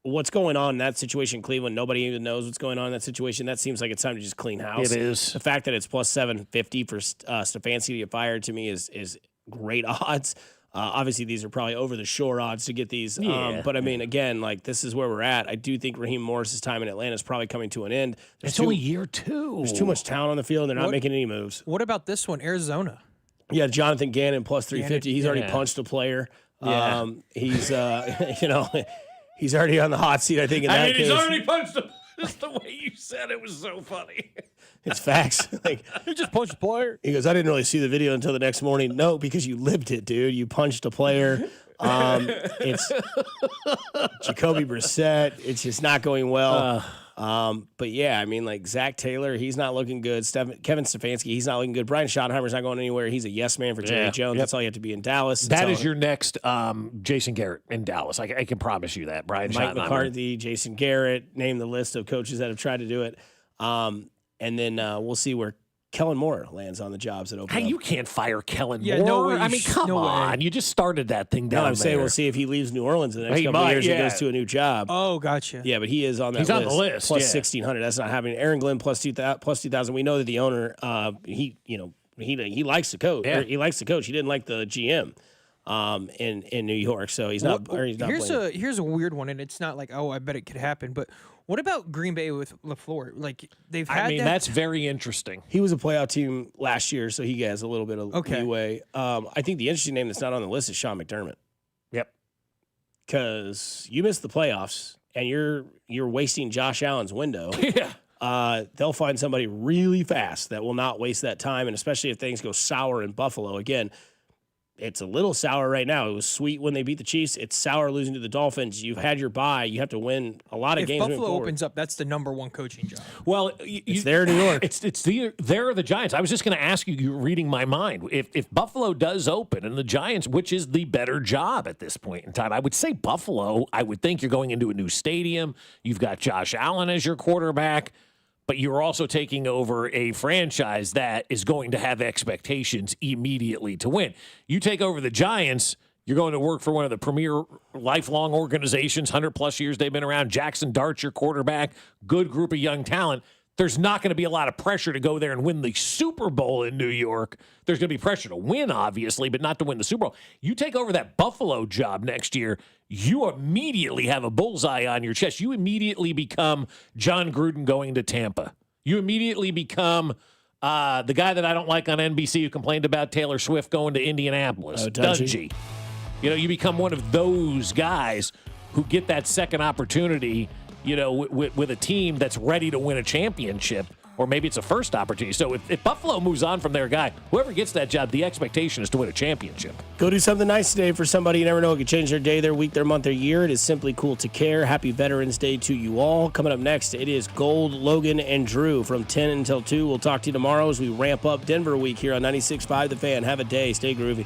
what's going on in that situation in Cleveland, nobody even knows what's going on in that situation. That seems like it's time to just clean house. It is. The fact that it's plus 750 for Stefanski to get fired to me is great odds. Obviously, these are probably over-the-shore odds to get these. Yeah. But, I mean, again, like, this is where we're at. I do think Raheem Morris's time in Atlanta is probably coming to an end. It's only year 2. There's too much talent on the field. They're not making any moves. What about this one, Arizona? Yeah, Jonathan Gannon plus 350. He's already punched a player. Yeah. He's, he's already on the hot seat, I think, in that case. He's already punched him. Just the way you said it was so funny. It's facts. Like he just punched a player. He goes, I didn't really see the video until the next morning. No, because you lived it, dude. You punched a player. It's Jacoby Brissett. It's just not going well. But yeah, I mean, like Zach Taylor, he's not looking good. Kevin Stefanski, he's not looking good. Brian Schottenheimer's not going anywhere. He's a yes man for Jerry Jones. That's all you have to be in Dallas. That is your next Jason Garrett in Dallas. I can promise you that. Brian Mike Schottenheimer. McCarthy, Jason Garrett, name the list of coaches that have tried to do it. And then we'll see where Kellen Moore lands on the jobs that open up. You can't fire Kellen Yeah, Moore. no way. I mean, come on. You just started that thing down No, I'm saying there. we'll see if he leaves New Orleans in the next He couple of might, years yeah. and goes to a new job. Oh, gotcha. Yeah, but he is on that He's list. on the list, Plus yeah. 1,600. That's not happening. Aaron Glenn plus 2,000. We know that the owner, he likes to coach. Yeah. He likes to coach. He didn't like the GM in New York, so he's not. He's not playing. Here's a weird one, and it's not like, oh, I bet it could happen. But what about Green Bay with LaFleur? Like they've had. I mean, that's very interesting. He was a playoff team last year, so he has a little bit of leeway. I think the interesting name that's not on the list is Sean McDermott. Yep. Because you missed the playoffs, and you're wasting Josh Allen's window. Yeah. They'll find somebody really fast that will not waste that time, and especially if things go sour in Buffalo. Again, it's a little sour right now. It was sweet when they beat the Chiefs. It's sour losing to the Dolphins. You've had your bye. You have to win a lot of if games. Buffalo opens up, that's the number one coaching job. Well, it's there in New York. They're the Giants. I was just going to ask you. You're reading my mind. If Buffalo does open and the Giants, which is the better job at this point in time, I would say Buffalo. I would think you're going into a new stadium. You've got Josh Allen as your quarterback. But you're also taking over a franchise that is going to have expectations immediately to win. You take over the Giants, you're going to work for one of the premier lifelong organizations, 100-plus years they've been around. Jackson Dart's your quarterback, good group of young talent. There's not going to be a lot of pressure to go there and win the Super Bowl in New York. There's going to be pressure to win, obviously, but not to win the Super Bowl. You take over that Buffalo job next year, you immediately have a bullseye on your chest. You immediately become John Gruden going to Tampa. You immediately become the guy that I don't like on NBC who complained about Taylor Swift going to Indianapolis. Dungy. You become one of those guys who get that second opportunity, with a team that's ready to win a championship, or maybe it's a first opportunity. So if Buffalo moves on from their guy, whoever gets that job, the expectation is to win a championship. Go do something nice today for somebody. You never know. It could change their day, their week, their month, their year. It is simply cool to care. Happy Veterans Day to you all. Coming up next, it is Gold, Logan, and Drew from 10 until 2. We'll talk to you tomorrow as we ramp up Denver week here on 96.5 The Fan. Have a day. Stay groovy.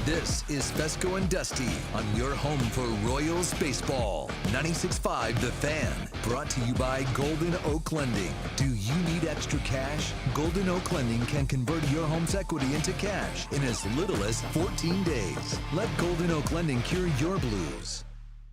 This is Fescoe and Dusty on your home for Royals baseball. 96.5 The Fan, brought to you by Golden Oak Lending. Do you need extra cash? Golden Oak Lending can convert your home's equity into cash in as little as 14 days. Let Golden Oak Lending cure your blues.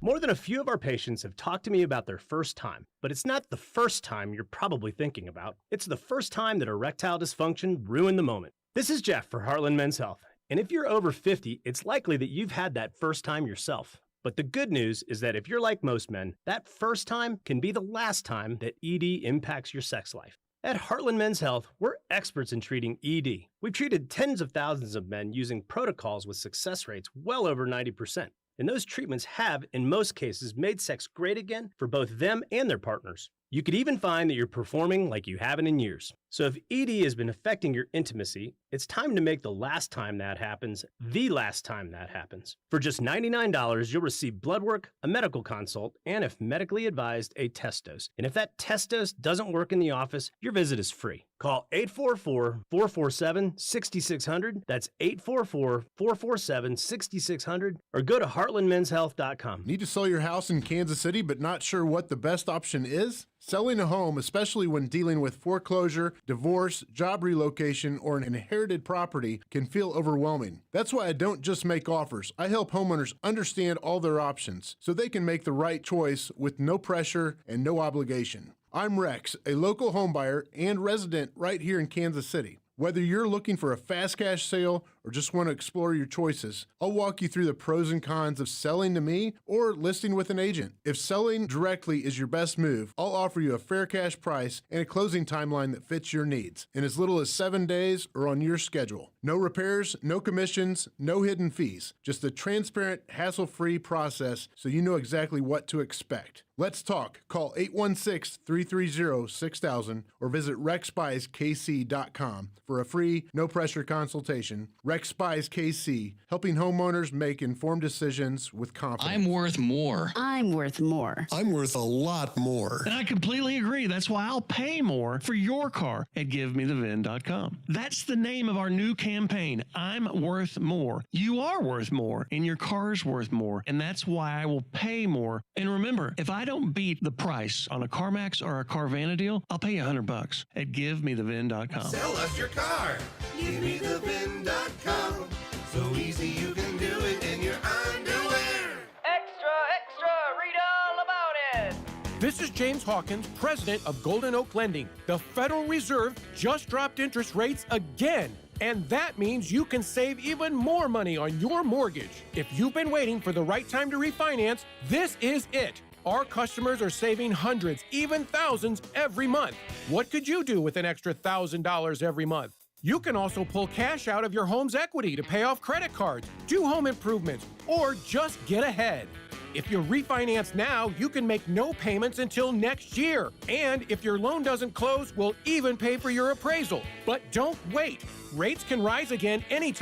More than a few of our patients have talked to me about their first time, but it's not the first time you're probably thinking about. It's the first time that erectile dysfunction ruined the moment. This is Jeff for Heartland Men's Health. And if you're over 50, it's likely that you've had that first time yourself. But the good news is that if you're like most men, that first time can be the last time that ED impacts your sex life. At Heartland Men's Health, we're experts in treating ED. We've treated tens of thousands of men using protocols with success rates well over 90%. And those treatments have, in most cases, made sex great again for both them and their partners. You could even find that you're performing like you haven't in years. So if ED has been affecting your intimacy, it's time to make the last time that happens the last time that happens. For just $99, you'll receive blood work, a medical consult, and if medically advised, a test dose. And if that test dose doesn't work in the office, your visit is free. Call 844-447-6600. That's 844-447-6600. Or go to heartlandmenshealth.com. Need to sell your house in Kansas City but not sure what the best option is? Selling a home, especially when dealing with foreclosure, divorce, job relocation, or an inherited property, can feel overwhelming. That's why I don't just make offers. I help homeowners understand all their options so they can make the right choice with no pressure and no obligation. I'm Rex, a local homebuyer and resident right here in Kansas City. Whether you're looking for a fast cash sale or just want to explore your choices, I'll walk you through the pros and cons of selling to me or listing with an agent. If selling directly is your best move, I'll offer you a fair cash price and a closing timeline that fits your needs in as little as 7 days or on your schedule. No repairs, no commissions, no hidden fees. Just a transparent, hassle-free process so you know exactly what to expect. Let's talk. Call 816-330-6000 or visit rexbuyskc.com for a free, no-pressure consultation. Rex Buys KC, helping homeowners make informed decisions with confidence. I'm worth more. I'm worth more. I'm worth a lot more. And I completely agree. That's why I'll pay more for your car at GiveMeTheVin.com. That's the name of our new campaign. I'm worth more. You are worth more, and your car's worth more, and that's why I will pay more. And remember, if I don't beat the price on a CarMax or a Carvana deal, I'll pay you $100 at GiveMeTheVin.com. Sell us your car. GiveMeTheVin.com. So easy you can do it in your underwear. Extra, extra, read all about it. This is James Hawkins, president of Golden Oak Lending. The Federal Reserve just dropped interest rates again. And that means you can save even more money on your mortgage. If you've been waiting for the right time to refinance, this is it. Our customers are saving hundreds, even thousands every month. What could you do with an extra $1,000 every month? You can also pull cash out of your home's equity to pay off credit cards, do home improvements, or just get ahead. If you refinance now, you can make no payments until next year. And if your loan doesn't close, we'll even pay for your appraisal. But don't wait. Rates can rise again anytime.